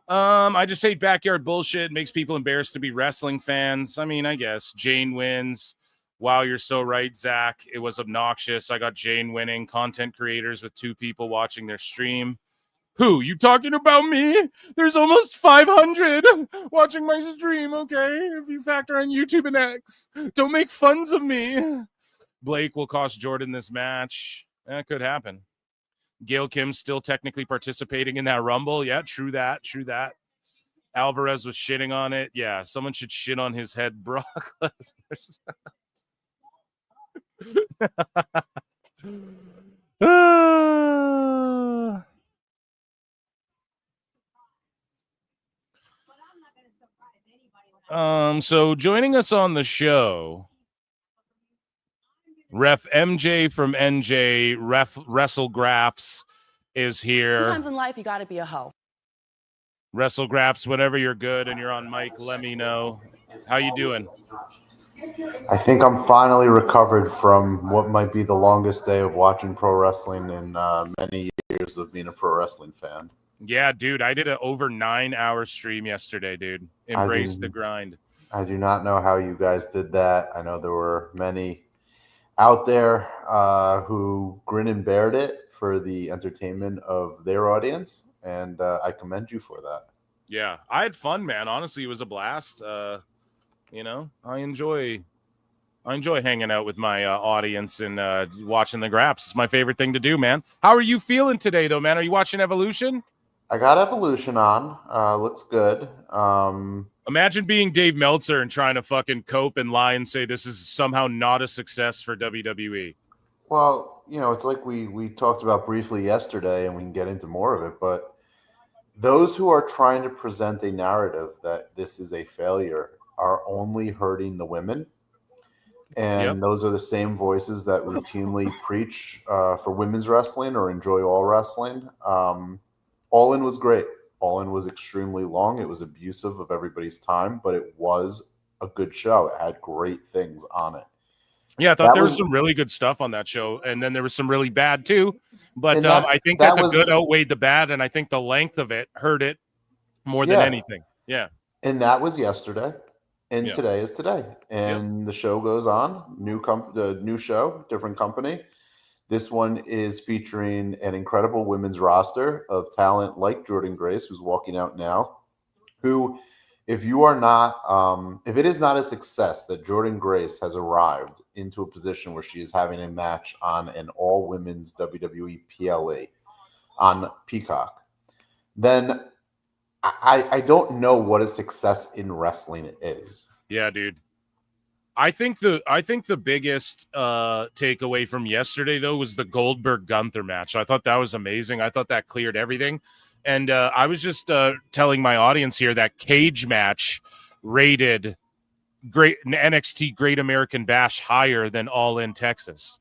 [SPEAKER 17] I just hate backyard bullshit. It makes people embarrassed to be wrestling fans. I mean, I guess Jane wins. Wow, you're so right, Zach. It was obnoxious. I got Jane winning. Content creators with 2 people watching their stream. Who? You talking about me? There's almost 500 watching my stream, okay? If you factor in YouTube and X. Don't make funs of me. Blake will cost Jordan this match. That could happen. Gail Kim's still technically participating in that Rumble. Yeah, true that. Alvarez was shitting on it. Yeah, someone should shit on his head. Brock Lesnar. So joining us on the show, Ref MJ from NJ WrestleGraphs is here.
[SPEAKER 19] Sometimes in life you got to be a hoe.
[SPEAKER 17] WrestleGraphs, whenever you're good and you're on mic, let me know. How you doing?
[SPEAKER 20] I think I'm finally recovered from what might be the longest day of watching pro wrestling in many years of being a pro wrestling fan.
[SPEAKER 17] Yeah, dude, I did an over 9-hour stream yesterday, dude. Embrace the grind.
[SPEAKER 20] I do not know how you guys did that. I know there were many out there who grin and bared it for the entertainment of their audience, and I commend you for that.
[SPEAKER 17] Yeah, I had fun, man. Honestly, it was a blast. You know, I enjoy hanging out with my audience and watching the graphs. It's my favorite thing to do, man. How are you feeling today, though, man? Are you watching Evolution?
[SPEAKER 20] I got Evolution on. Looks good.
[SPEAKER 17] Imagine being Dave Meltzer and trying to fucking cope and lie and say this is somehow not a success for WWE.
[SPEAKER 20] Well, you know, it's like we talked about briefly yesterday, and we can get into more of it, but those who are trying to present a narrative that this is a failure are only hurting the women. And those are the same voices that routinely preach for women's wrestling or enjoy all wrestling. All In was great. All In was extremely long. It was abusive of everybody's time, but it was a good show. It had great things on it.
[SPEAKER 17] Yeah, I thought there was some really good stuff on that show, and then there was some really bad too. But I think that the good outweighed the bad, and I think the length of it hurt it more than anything. Yeah.
[SPEAKER 20] And that was yesterday, and today is today. And the show goes on. New show, different company. This one is featuring an incredible women's roster of talent like Jordan Grace, who's walking out now, who, if you are not, if it is not a success that Jordan Grace has arrived into a position where she is having a match on an all-women's WWE PLE on Peacock, then I don't know what a success in wrestling is.
[SPEAKER 17] Yeah, dude. I think the biggest takeaway from yesterday, though, was the Goldberg-Gunther match. I thought that was amazing. I thought that cleared everything. And I was just telling my audience here that cage match rated NXT Great American Bash higher than All In Texas.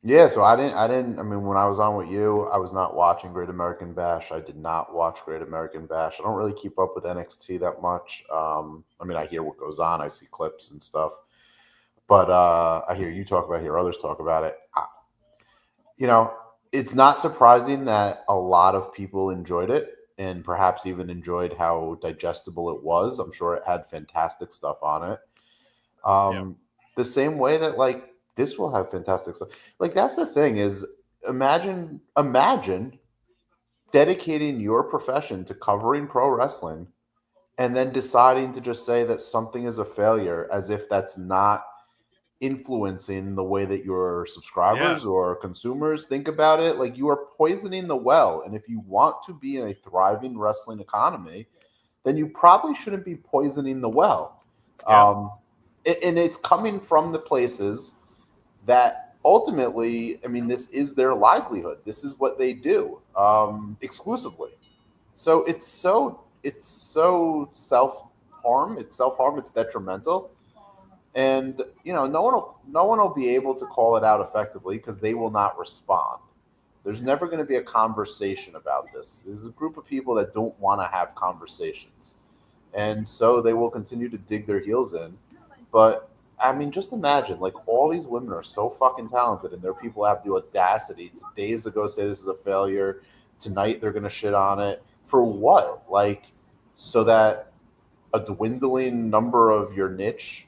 [SPEAKER 20] Yeah, so I didn't. I mean, when I was on with you, I was not watching Great American Bash. I did not watch Great American Bash. I don't really keep up with NXT that much. I mean, I hear what goes on. I see clips and stuff. But I hear you talk about it, hear others talk about it. You know, it's not surprising that a lot of people enjoyed it and perhaps even enjoyed how digestible it was. I'm sure it had fantastic stuff on it. The same way that, like, this will have fantastic stuff. Like, that's the thing is, imagine dedicating your profession to covering pro wrestling and then deciding to just say that something is a failure as if that's not influencing the way that your subscribers or consumers think about it. Like, you are poisoning the well. And if you want to be in a thriving wrestling economy, then you probably shouldn't be poisoning the well. And it's coming from the places that ultimately, I mean, this is their livelihood. This is what they do exclusively. So it's so it's so self-harm. It's self-harm. It's detrimental. And, no one will be able to call it out effectively because they will not respond. There's never going to be a conversation about this. There's a group of people that don't want to have conversations. And so they will continue to dig their heels in. But, I mean, just imagine, like, all these women are so fucking talented, and their people have the audacity to days ago say this is a failure. Tonight they're going to shit on it. For what? Like, so that a dwindling number of your niche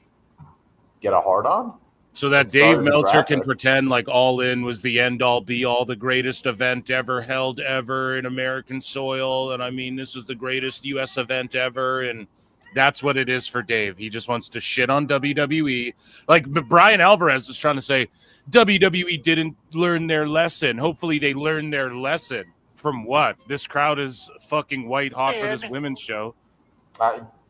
[SPEAKER 20] get a hard-on?
[SPEAKER 17] So that Dave Meltzer can pretend like All In was the end-all, be-all, the greatest event ever held ever in American soil. And, I mean, this is the greatest U.S. event ever. And that's what it is for Dave. He just wants to shit on WWE. Like Brian Alvarez was trying to say, WWE didn't learn their lesson. Hopefully they learned their lesson. From what? This crowd is fucking white hot for this women's show.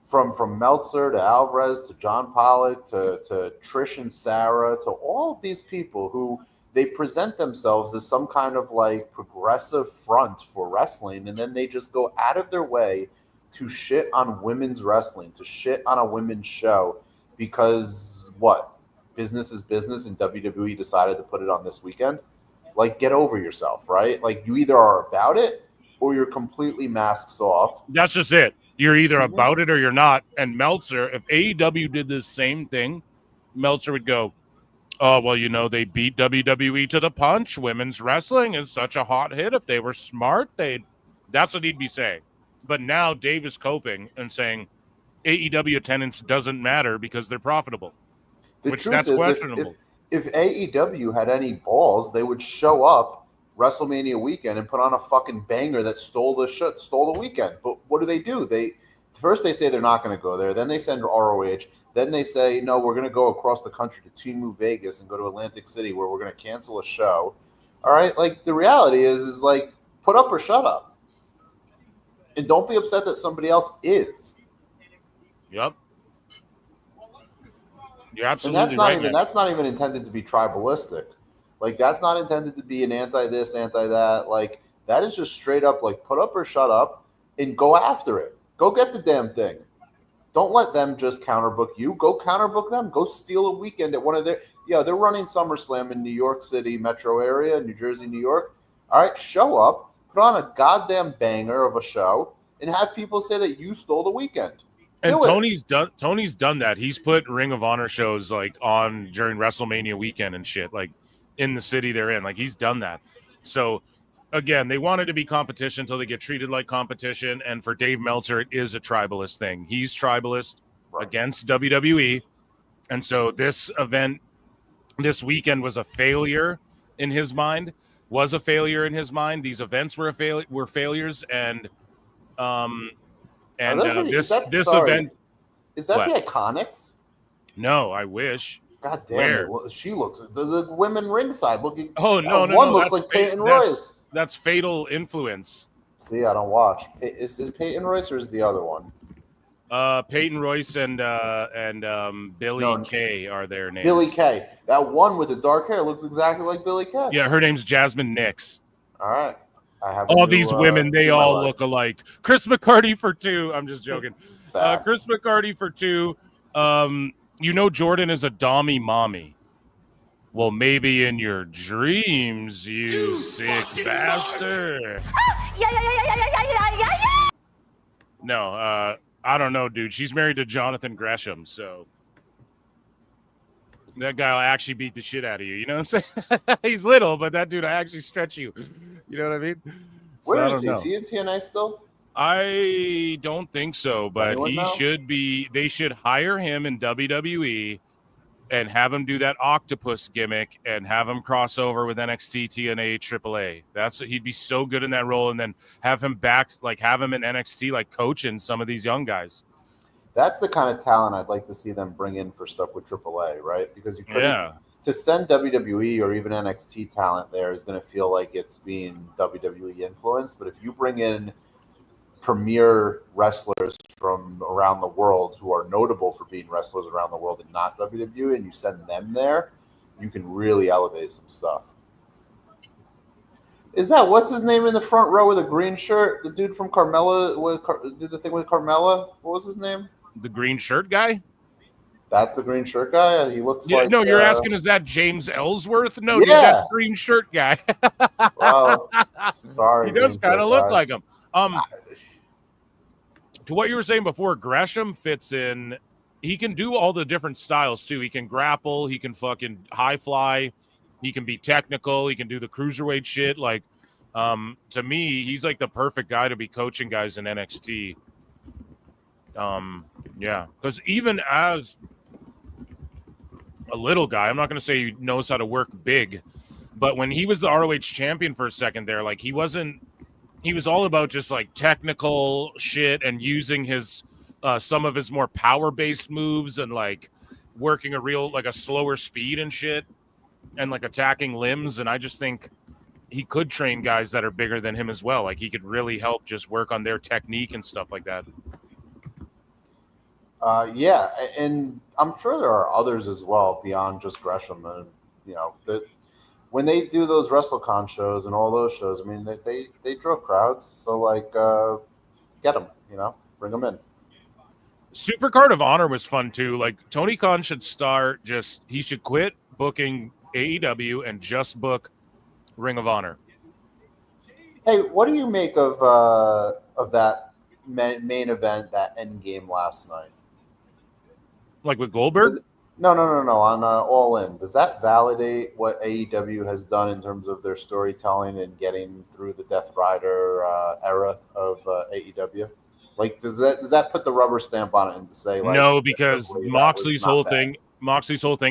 [SPEAKER 20] From Meltzer to Alvarez to John Pollock to Trish and Sarah to all of these people who they present themselves as some kind of like progressive front for wrestling, and then they just go out of their way to shit on women's wrestling, to shit on a women's show because what? Business is business, and WWE decided to put it on this weekend. Like, get over yourself, right? Like, you either are about it or you're completely masks off.
[SPEAKER 17] That's just it. You're either about it or you're not. And Meltzer, if AEW did the same thing, Meltzer would go, oh, well, they beat WWE to the punch. Women's wrestling is such a hot hit. If they were smart, that's what he'd be saying. But now Dave is coping and saying AEW attendance doesn't matter because they're profitable, that's questionable.
[SPEAKER 20] If AEW had any balls, they would show up WrestleMania weekend and put on a fucking banger that stole the weekend. But what do? First they say they're not going to go there. Then they send ROH. Then they say, no, we're going to go across the country to Team Vegas and go to Atlantic City where we're going to cancel a show. All right? Like, the reality is like, put up or shut up. And don't be upset that somebody else is.
[SPEAKER 17] Yep. You're absolutely right.
[SPEAKER 20] That's not even intended to be tribalistic. Like, that's not intended to be an anti-this, anti-that. Like, that is just straight up, like, put up or shut up and go after it. Go get the damn thing. Don't let them just counterbook you. Go counterbook them. Go steal a weekend at one of their – they're running SummerSlam in New York City metro area, New Jersey, New York. All right, show up, put on a goddamn banger of a show, and have people say that you stole the weekend.
[SPEAKER 17] And Tony's done that. He's put Ring of Honor shows like on during WrestleMania weekend and shit, like in the city they're in. Like, he's done that. So again, they want it to be competition until they get treated like competition. And for Dave Meltzer, it is a tribalist thing. He's tribalist against WWE. And so this event this weekend was a failure in his mind. These events were failures, and this event
[SPEAKER 20] is that the Iconics?
[SPEAKER 17] No, I wish.
[SPEAKER 20] God damn it! She looks the women ringside looking.
[SPEAKER 17] Oh no,
[SPEAKER 20] one looks like Peyton Royce.
[SPEAKER 17] That's Fatal Influence.
[SPEAKER 20] See, I don't watch. Is it Peyton Royce or is the other one?
[SPEAKER 17] Peyton Royce and Billy Kay are their names.
[SPEAKER 20] Billy Kay. That one with the dark hair looks exactly like Billy Kay.
[SPEAKER 17] Yeah, her name's Jasmine Nix.
[SPEAKER 20] All right. I have
[SPEAKER 17] all these women, they all look alike. Chris McCarty for 2. I'm just joking. Chris McCarty for 2. Jordan is a dommy mommy. Well, maybe in your dreams, you sick bastard. No, I don't know, dude. She's married to Jonathan Gresham, so that guy will actually beat the shit out of you. You know what I'm saying? He's little, but that dude will actually stretch you. You know what I mean?
[SPEAKER 20] Where is he? Is he in TNA still?
[SPEAKER 17] I don't think so, but he should be. They should hire him in WWE and have him do that octopus gimmick and have him cross over with NXT, TNA, AAA. He'd be so good in that role, and then have him back, like have him in NXT, like coaching some of these young guys.
[SPEAKER 20] That's the kind of talent I'd like to see them bring in for stuff with AAA, right? Because you couldn't to send WWE or even NXT talent there is going to feel like it's being WWE influenced. But if you bring in premier wrestlers from around the world who are notable for being wrestlers around the world and not WWE, and you send them there, you can really elevate some stuff. Is that what's his name in the front row with a green shirt? The dude from Carmella did the thing with Carmella. What was his name?
[SPEAKER 17] The green shirt guy?
[SPEAKER 20] That's the green shirt guy. He looks like.
[SPEAKER 17] No, you're asking, is that James Ellsworth? No, dude,
[SPEAKER 20] Yeah.
[SPEAKER 17] that's green shirt guy.
[SPEAKER 20] Well, sorry.
[SPEAKER 17] He does
[SPEAKER 20] green
[SPEAKER 17] kind of
[SPEAKER 20] shirt
[SPEAKER 17] look
[SPEAKER 20] guy.
[SPEAKER 17] like him. To what you were saying before, Gresham fits in. He can do all the different styles too. He can grapple. He can fucking high fly. He can be technical. He can do the cruiserweight shit. Like, to me, he's like the perfect guy to be coaching guys in NXT. Yeah, because even as a little guy, I'm not going to say he knows how to work big, but when he was the ROH champion for a second there, like he was all about just like technical shit and using his some of his more power-based moves and like working a slower speed and shit and like attacking limbs. And I just think he could train guys that are bigger than him as well. Like he could really help just work on their technique and stuff like that.
[SPEAKER 20] Yeah, and I'm sure there are others as well beyond just Gresham. And when they do those WrestleCon shows and all those shows, I mean, they draw crowds. So like, get them, bring them in.
[SPEAKER 17] Supercard of Honor was fun too. Like Tony Khan should he should quit booking AEW and just book Ring of Honor.
[SPEAKER 20] Hey, what do you make of that main event, that end game last night?
[SPEAKER 17] Like with Goldberg?
[SPEAKER 20] No. On All In, does that validate what AEW has done in terms of their storytelling and getting through the Death Rider era of AEW? Like, does that put the rubber stamp on it and say like
[SPEAKER 17] no? Because Moxley's whole thing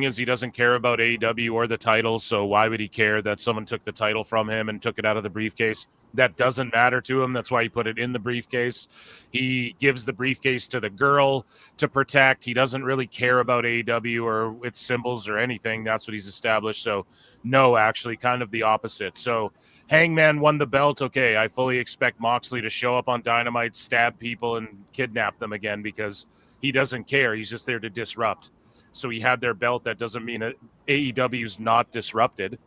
[SPEAKER 17] is he doesn't care about AEW or the title. So why would he care that someone took the title from him and took it out of the briefcase? That doesn't matter to him. That's why he put it in the briefcase. He gives the briefcase to the girl to protect. He doesn't really care about AEW or its symbols or anything. That's what he's established. So no, actually kind of the opposite. So Hangman won the belt. Okay, I fully expect Moxley to show up on Dynamite, stab people, and kidnap them again because he doesn't care. He's just there to disrupt. So he had their belt. That doesn't mean that AEW's not disrupted.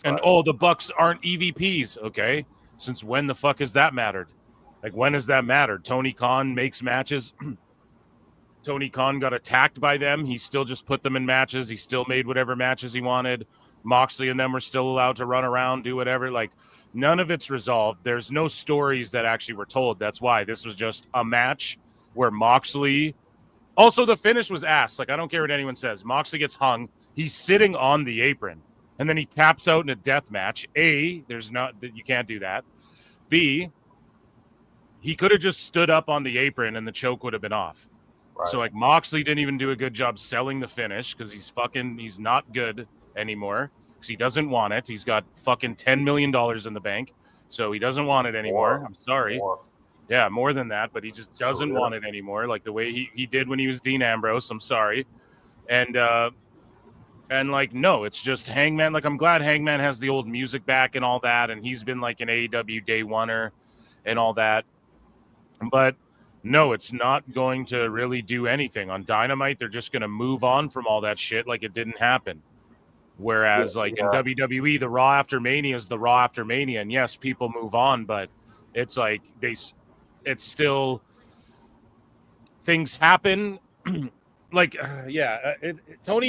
[SPEAKER 17] And, the Bucks aren't EVPs, okay? Since when the fuck has that mattered? Like, when has that mattered? Tony Khan makes matches. Tony Khan got attacked by them. He still just put them in matches. He still made whatever matches he wanted. Moxley and them were still allowed to run around, do whatever. Like, none of it's resolved. There's no stories that actually were told. That's why this was just a match where Moxley... Also, the finish was ass. Like, I don't care what anyone says. Moxley gets hung. He's sitting on the apron. And then he taps out in a death match. A, you can't do that. B, he could have just stood up on the apron and the choke would have been off. Right. So, like, Moxley didn't even do a good job selling the finish because he's not good anymore because he doesn't want it. He's got fucking $10 million in the bank. So he doesn't want it anymore. I'm sorry. Yeah, more than that, but he just doesn't want it anymore, like the way he did when he was Dean Ambrose. I'm sorry. And like, no, it's just Hangman. Like, I'm glad Hangman has the old music back and all that, and he's been like an AEW day oneer and all that. But no, it's not going to really do anything. On Dynamite, they're just going to move on from all that shit like it didn't happen. Whereas, in WWE, the Raw after Mania is the Raw after Mania. And yes, people move on, but it's like it's still things happen. Tony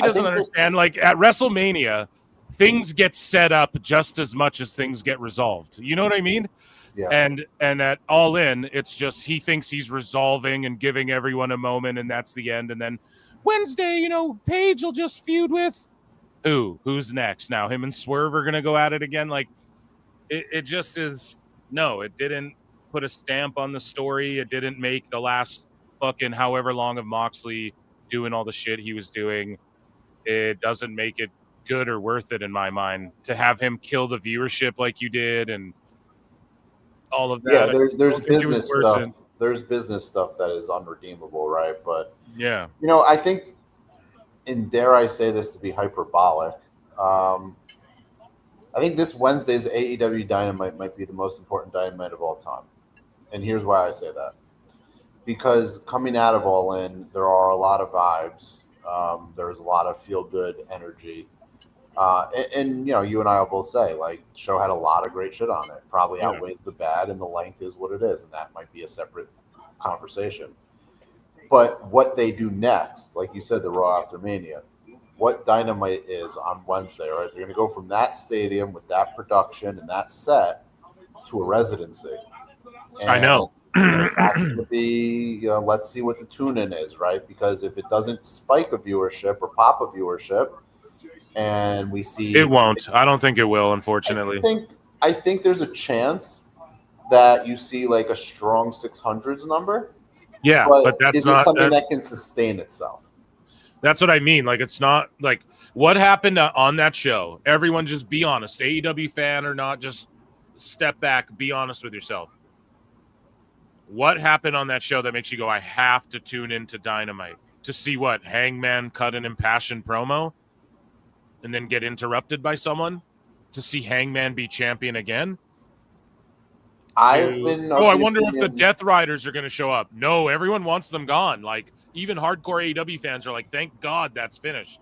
[SPEAKER 17] doesn't understand. Like at WrestleMania, things get set up just as much as things get resolved. You know what I mean? Yeah. And at All In, it's just he thinks he's resolving and giving everyone a moment, and that's the end. And then Wednesday, Paige will just feud with who's next? Now him and Swerve are gonna go at it again. Like it just is. No, it didn't put a stamp on the story. It didn't make the last fucking however long of Moxley doing all the shit he was doing. It doesn't make it good or worth it in my mind to have him kill the viewership like you did and all of that.
[SPEAKER 20] Yeah, there's business stuff. There's business stuff that is unredeemable, right? But
[SPEAKER 17] yeah,
[SPEAKER 20] I think, and dare I say this to be hyperbolic, I think this Wednesday's AEW Dynamite might be the most important Dynamite of all time. And here's why I say that. Because coming out of All In, there are a lot of vibes. There's a lot of feel-good energy. And you know, you and I will both say, like, the show had a lot of great shit on it. Probably
[SPEAKER 17] Yeah.
[SPEAKER 20] outweighs the bad, and the length is what it is, and that might be a separate conversation. But what they do next, like you said, the Raw after Mania, what Dynamite is on Wednesday, right? They're going to go from that stadium with that production and that set to a residency. And
[SPEAKER 17] I know.
[SPEAKER 20] That's going to be, you know, let's see what the tune-in is, right? Because if it doesn't spike a viewership or pop a viewership, and we see
[SPEAKER 17] It won't. I don't think it will, unfortunately.
[SPEAKER 20] I think there's a chance that you see like a strong 600s number.
[SPEAKER 17] Yeah, but that's
[SPEAKER 20] is
[SPEAKER 17] not
[SPEAKER 20] it something that can sustain itself?
[SPEAKER 17] That's what I mean. Like, it's not like what happened on that show. Everyone just be honest. AEW fan or not, just step back, be honest with yourself. What happened on that show that makes you go, I have to tune into Dynamite to see what Hangman cut an impassioned promo and then get interrupted by someone to see Hangman be champion again? I wonder if the Death Riders are going to show up. No, everyone wants them gone. Like, even hardcore AEW fans are like, thank God that's finished.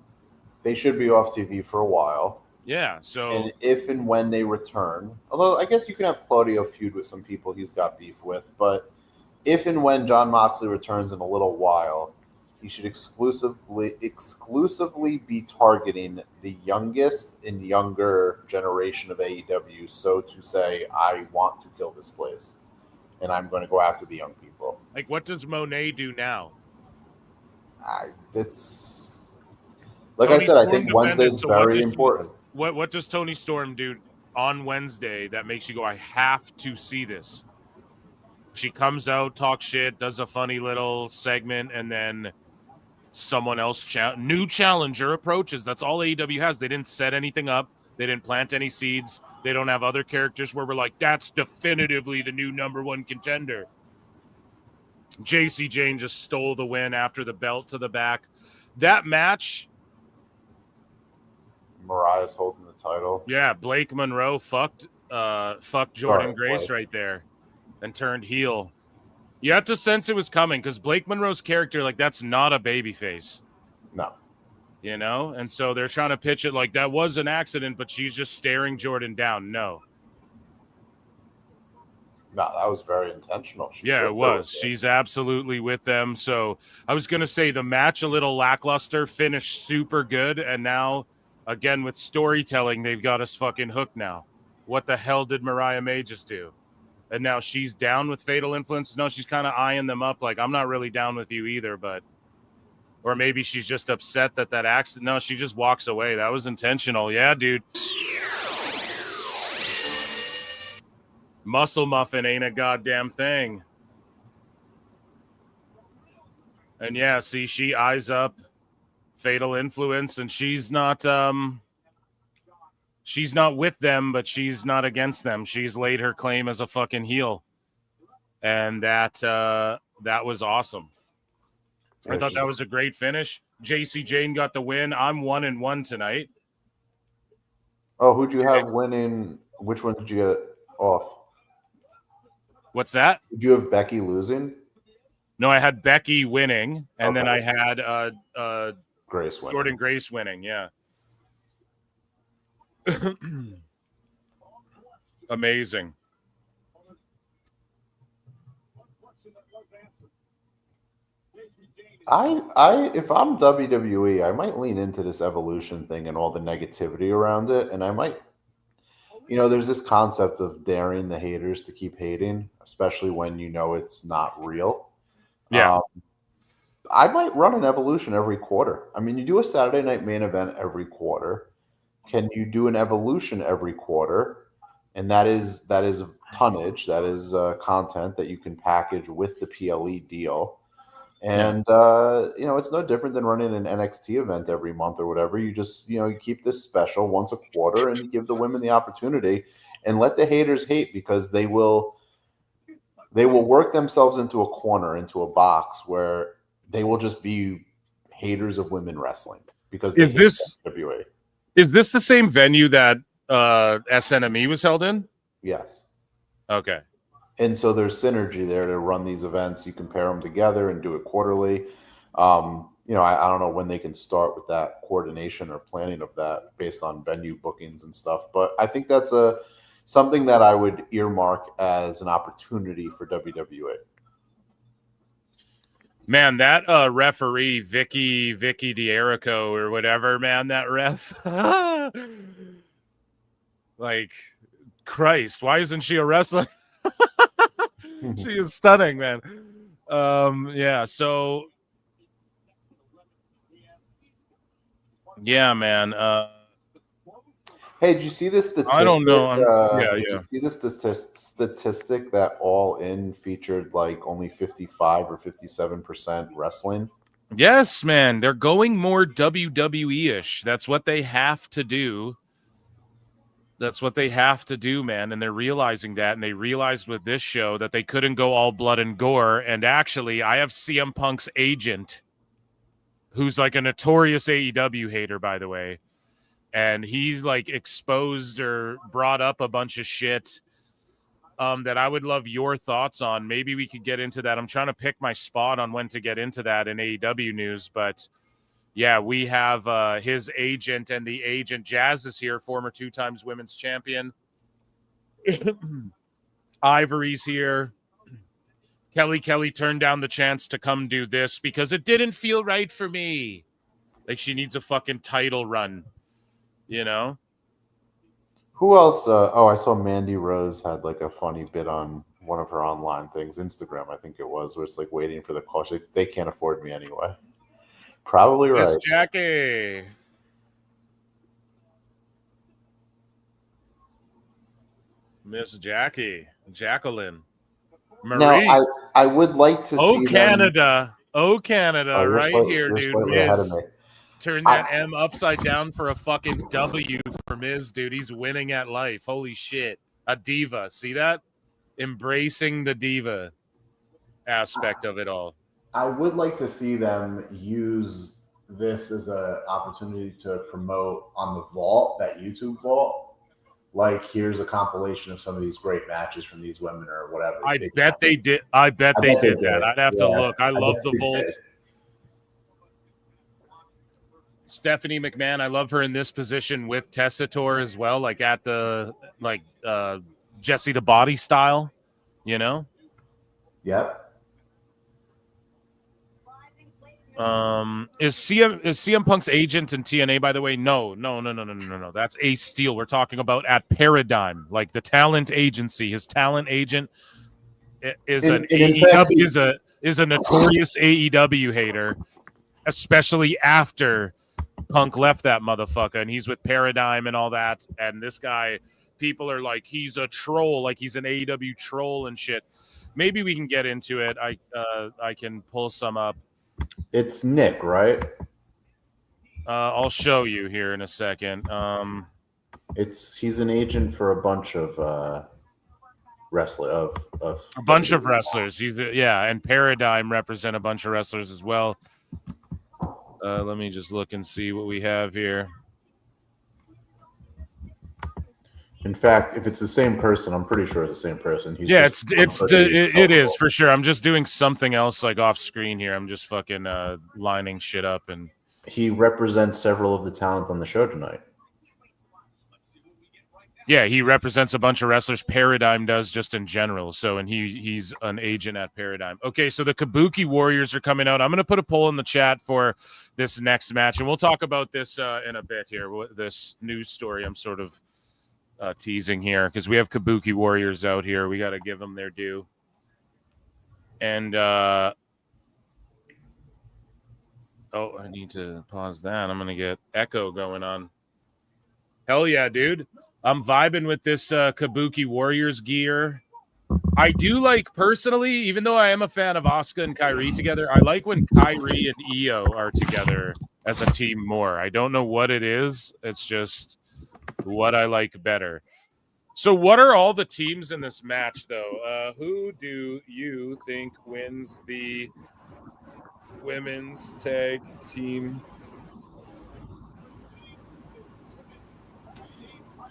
[SPEAKER 20] They should be off TV for a while.
[SPEAKER 17] Yeah, so...
[SPEAKER 20] And if and when they return, although I guess you can have Claudio feud with some people he's got beef with, but if and when Jon Moxley returns in a little while, he should exclusively be targeting the youngest and younger generation of AEW, so to say, I want to kill this place, and I'm going to go after the young people.
[SPEAKER 17] Like, what does Monet do now?
[SPEAKER 20] It's like Tony I said, Storm I think Wednesday is very important.
[SPEAKER 17] What does Tony Storm do on Wednesday that makes you go, I have to see this? She comes out, talks shit, does a funny little segment, and then someone else, new challenger approaches. That's all AEW has. They didn't set anything up. They didn't plant any seeds. They don't have other characters where we're like, that's definitively the new number one contender. JC Jane just stole the win after the belt to the back. That match.
[SPEAKER 20] Mariah's holding the title.
[SPEAKER 17] Yeah, Blake Monroe fucked Jordan Grace right there and turned heel. You have to sense it was coming because Blake Monroe's character, like, that's not a babyface.
[SPEAKER 20] No.
[SPEAKER 17] You know? And so they're trying to pitch it like that was an accident, but she's just staring Jordan down. No,
[SPEAKER 20] that was very intentional.
[SPEAKER 17] It was. She's absolutely with them. So I was going to say the match a little lackluster, finished super good, and now, again, with storytelling, they've got us fucking hooked now. What the hell did Mariah May just do? And now she's down with Fatal Influence. No, she's kind of eyeing them up like, I'm not really down with you either, but... Or maybe she's just upset that accident... No, she just walks away. That was intentional. Yeah, dude. Muscle Muffin ain't a goddamn thing. And yeah, see, she eyes up Fatal Influence, and she's not... She's not with them, but she's not against them. She's laid her claim as a fucking heel. And that was awesome. I thought that was a great finish. JC Jane got the win. I'm 1-1 tonight.
[SPEAKER 20] Oh, who'd you have winning? Which one did you get off?
[SPEAKER 17] What's that?
[SPEAKER 20] Did you have Becky losing?
[SPEAKER 17] No, I had Becky winning, and then I had
[SPEAKER 20] Grace winning.
[SPEAKER 17] Jordan Grace winning, yeah. Amazing.
[SPEAKER 20] If I'm WWE, I might lean into this evolution thing and all the negativity around it, and I might, there's this concept of daring the haters to keep hating, especially when you know it's not real.
[SPEAKER 17] Yeah.
[SPEAKER 20] I might run an evolution every quarter. I mean, you do a Saturday night main event every quarter. Can you do an evolution every quarter? And that is tonnage. That is content that you can package with the PLE deal. And, it's no different than running an NXT event every month or whatever. You just, you keep this special once a quarter and you give the women the opportunity and let the haters hate, because they will work themselves into a corner, into a box where they will just be haters of women wrestling because they hate WWE.
[SPEAKER 17] Is this the same venue that SNME was held in?
[SPEAKER 20] Yes.
[SPEAKER 17] Okay.
[SPEAKER 20] And so there's synergy there to run these events. You can pair them together and do it quarterly. I don't know when they can start with that coordination or planning of that based on venue bookings and stuff. But I think that's something that I would earmark as an opportunity for WWE.
[SPEAKER 17] Man, that referee, Vicky D'Erico or whatever, man, that ref. Like, Christ, why isn't she a wrestler? She is stunning, man. Yeah, so yeah, man.
[SPEAKER 20] Hey, did you see this statistic?
[SPEAKER 17] I don't know.
[SPEAKER 20] Did you see this statistic that All In featured like only 55 or 57% wrestling?
[SPEAKER 17] Yes, man. They're going more WWE-ish. That's what they have to do. That's what they have to do, man. And they're realizing that. And they realized with this show that they couldn't go all blood and gore. And actually, I have CM Punk's agent, who's like a notorious AEW hater, by the way. And he's like exposed or brought up a bunch of shit that I would love your thoughts on. Maybe we could get into that. I'm trying to pick my spot on when to get into that in AEW news. But yeah, we have his agent and the agent. Jazz is here, former 2-time women's champion. Ivory's here. Kelly turned down the chance to come do this because it didn't feel right for me. Like she needs a fucking title run. You know,
[SPEAKER 20] who else? I saw Mandy Rose had like a funny bit on one of her online things, Instagram, I think it was, where it's like waiting for the call. They can't afford me anyway. Probably right.
[SPEAKER 17] Miss Jackie. Miss Jackie. Jacqueline. Maurice.
[SPEAKER 20] Now, I would like to see
[SPEAKER 17] Canada. Canada,
[SPEAKER 20] oh,
[SPEAKER 17] right here, dude.
[SPEAKER 20] Ahead of me.
[SPEAKER 17] Turn that M upside down for a fucking W for Miz, dude. He's winning at life. Holy shit. A diva. See that? Embracing the diva aspect of it all.
[SPEAKER 20] I would like to see them use this as an opportunity to promote on the Vault, that YouTube Vault. Like, here's a compilation of some of these great matches from these women or whatever.
[SPEAKER 17] I bet they did. I bet they did that. I'd have to look. I love the Vault. Stephanie McMahon, I love her in this position with Tessitore as well, like at the Jesse the Body style, you know?
[SPEAKER 20] Yep.
[SPEAKER 17] Is CM Punk's agent in TNA, by the way? No. That's Ace Steel. We're talking about at Paradigm, like the talent agency. His talent agent is a notorious AEW hater, especially after Punk left that motherfucker, and he's with Paradigm and all that. And this guy, people are like, he's a troll, like he's an AEW troll and shit. Maybe we can get into it. I can pull some up.
[SPEAKER 20] It's Nick, right?
[SPEAKER 17] I'll show you here in a second.
[SPEAKER 20] He's an agent for a bunch of wrestlers.
[SPEAKER 17] A bunch of wrestlers. And Paradigm represent a bunch of wrestlers as well. Let me just look and see what we have here.
[SPEAKER 20] In fact, if it's the same person, I'm pretty sure it's the same person.
[SPEAKER 17] It is for sure. I'm just doing something else like off screen here. I'm just fucking lining shit up, and
[SPEAKER 20] he represents several of the talent on the show tonight.
[SPEAKER 17] Yeah, he represents a bunch of wrestlers. Paradigm does just in general. So, and he's an agent at Paradigm. Okay, so the Kabuki Warriors are coming out. I'm going to put a poll in the chat for this next match, and we'll talk about this in a bit here. This news story I'm sort of teasing here because we have Kabuki Warriors out here. We got to give them their due. And I need to pause that. I'm going to get echo going on. Hell yeah, dude. I'm vibing with this Kabuki Warriors gear. I do like, personally, even though I am a fan of Asuka and Kairi together, I like when Kairi and Io are together as a team more. I don't know what it is. It's just what I like better. So what are all the teams in this match, though? Who do you think wins the women's tag team?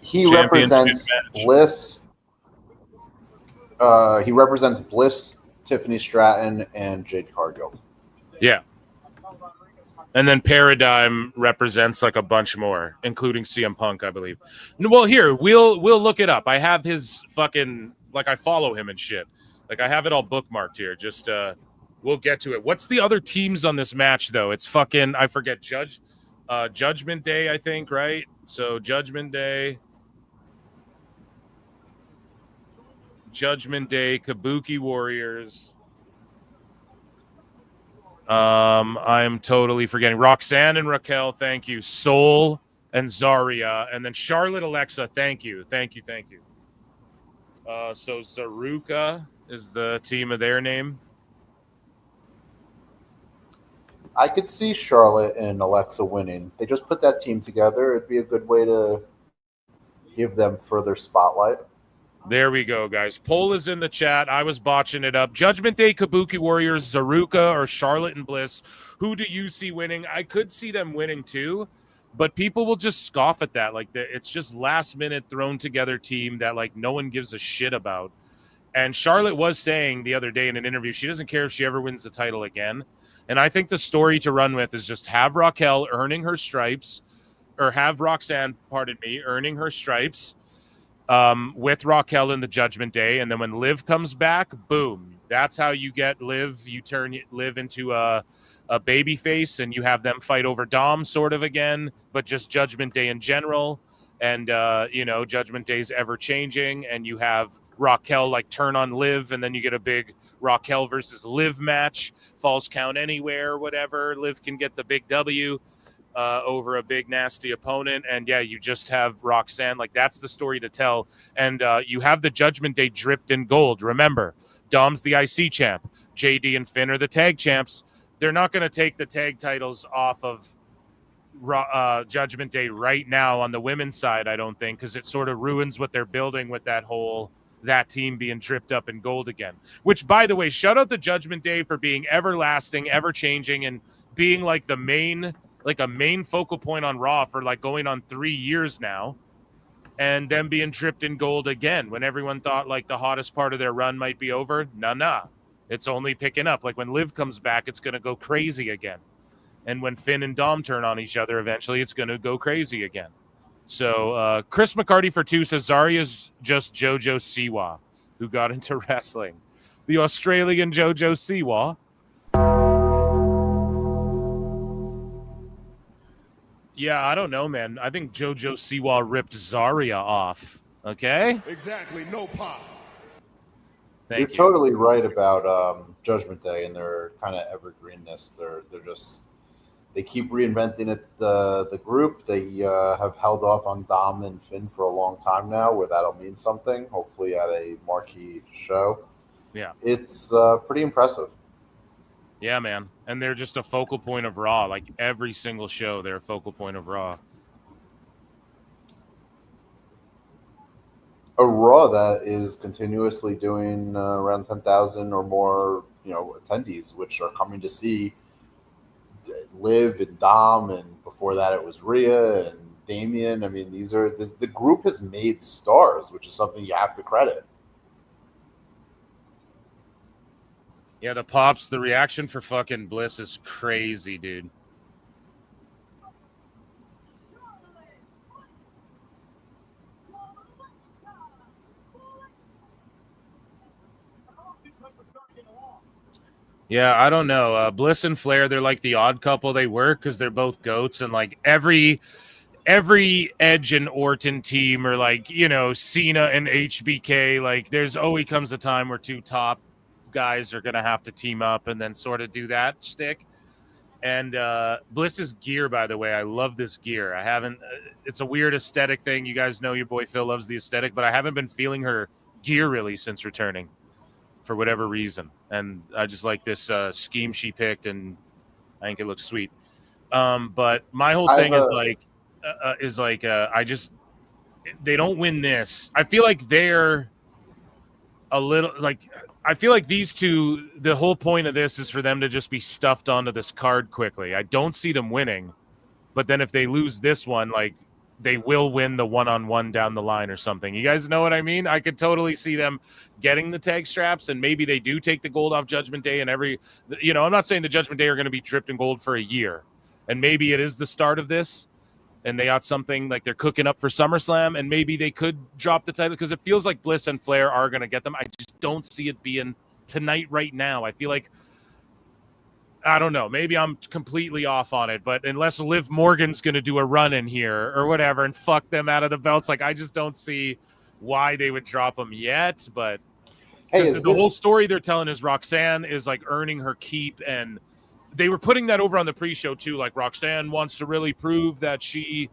[SPEAKER 20] He represents Bliss. He represents Bliss, Tiffany Stratton, and Jade Cargill.
[SPEAKER 17] Yeah. And then Paradigm represents like a bunch more, including CM Punk, I believe. Well, here, we'll look it up. I have his fucking, like, I follow him and shit. Like, I have it all bookmarked here. Just we'll get to it. What's the other teams on this match, though? It's fucking, I forget, Judgment Day, I think, right? So Judgment Day, Kabuki Warriors. I'm totally forgetting. Roxanne and Raquel, thank you. Soul and Zarya, and then Charlotte Alexa, thank you. So Zaruka is the team of their name.
[SPEAKER 20] I could see Charlotte and Alexa winning. They just put that team together. It'd be a good way to give them further spotlight.
[SPEAKER 17] There we go, guys. Poll is in the chat. I was botching it up. Judgment Day, Kabuki Warriors, Zaruka, or Charlotte and Bliss. Who do you see winning? I could see them winning too, but people will just scoff at that. Like, it's just last minute thrown together team that like no one gives a shit about. And Charlotte was saying the other day in an interview, she doesn't care if she ever wins the title again. And I think the story to run with is just have Raquel earning her stripes, or have Roxanne, earning her stripes. With Raquel in the Judgment Day, and then when Liv comes back, boom, that's how you get Liv. You turn Liv into a baby face, and you have them fight over Dom sort of again, but just Judgment Day in general. And Judgment Day's ever changing, and you have Raquel like turn on Liv, and then you get a big Raquel versus Liv match, falls count anywhere, whatever. Liv can get the big W over a big nasty opponent, and yeah, you just have Roxanne. Like, that's the story to tell. And you have the Judgment Day dripped in gold. Remember, Dom's the IC champ, JD and Finn are the tag champs. They're not going to take the tag titles off of Judgment Day right now on the women's side, I don't think, because it sort of ruins what they're building with that team being dripped up in gold again. Which, by the way, shout out to Judgment Day for being everlasting, ever changing, and being like a main focal point on Raw for like going on 3 years now, and them being dripped in gold again when everyone thought like the hottest part of their run might be over. Nah. It's only picking up. Like, when Liv comes back, it's going to go crazy again. And when Finn and Dom turn on each other, eventually it's going to go crazy again. So Chris McCarty for 2 says Zarya's just JoJo Siwa, who got into wrestling. The Australian JoJo Siwa. Yeah, I don't know, man. I think JoJo Siwa ripped Zarya off. Okay?
[SPEAKER 4] Exactly. No pop.
[SPEAKER 20] You're totally right about Judgment Day and their kind of evergreenness. They keep reinventing it. The group, they have held off on Dom and Finn for a long time now, where that'll mean something, hopefully at a marquee show.
[SPEAKER 17] Yeah.
[SPEAKER 20] It's pretty impressive.
[SPEAKER 17] Yeah, man. And they're just a focal point of Raw. Like, every single show, they're a focal point of Raw.
[SPEAKER 20] A Raw that is continuously doing around 10,000 or more, attendees, which are coming to see Liv and Dom, and before that it was Rhea and Damian. I mean, these are the group has made stars, which is something you have to credit.
[SPEAKER 17] Yeah, the reaction for fucking Bliss is crazy, dude. Yeah, I don't know. Bliss and Flair, they're like the odd couple. They work because they're both goats, and like every Edge and Orton team, or like, Cena and HBK, like there's always comes a time where 2 top guys are gonna have to team up and then sort of do that shtick. And Bliss's gear, by the way, I love this gear. I haven't. It's a weird aesthetic thing. You guys know your boy Phil loves the aesthetic, but I haven't been feeling her gear really since returning, for whatever reason. And I just like this scheme she picked, and I think it looks sweet. But my whole thing is they don't win this. I feel like they're a little like. I feel like these two, the whole point of this is for them to just be stuffed onto this card quickly. I don't see them winning, but then if they lose this one, like, they will win the one-on-one down the line or something. You guys know what I mean? I could totally see them getting the tag straps, and maybe they do take the gold off Judgment Day, and I'm not saying the Judgment Day are going to be dripped in gold for a year, and maybe it is the start of this, and they got something like they're cooking up for SummerSlam, and maybe they could drop the title because it feels like Bliss and Flair are going to get them. I just don't see it being tonight right now. I feel like, I don't know, maybe I'm completely off on it, but unless Liv Morgan's going to do a run in here or whatever and fuck them out of the belts, like I just don't see why they would drop them yet. But
[SPEAKER 20] Hey,
[SPEAKER 17] the whole story they're telling is Roxanne is like earning her keep, and they were putting that over on the pre-show too. Like Roxanne wants to really prove that she's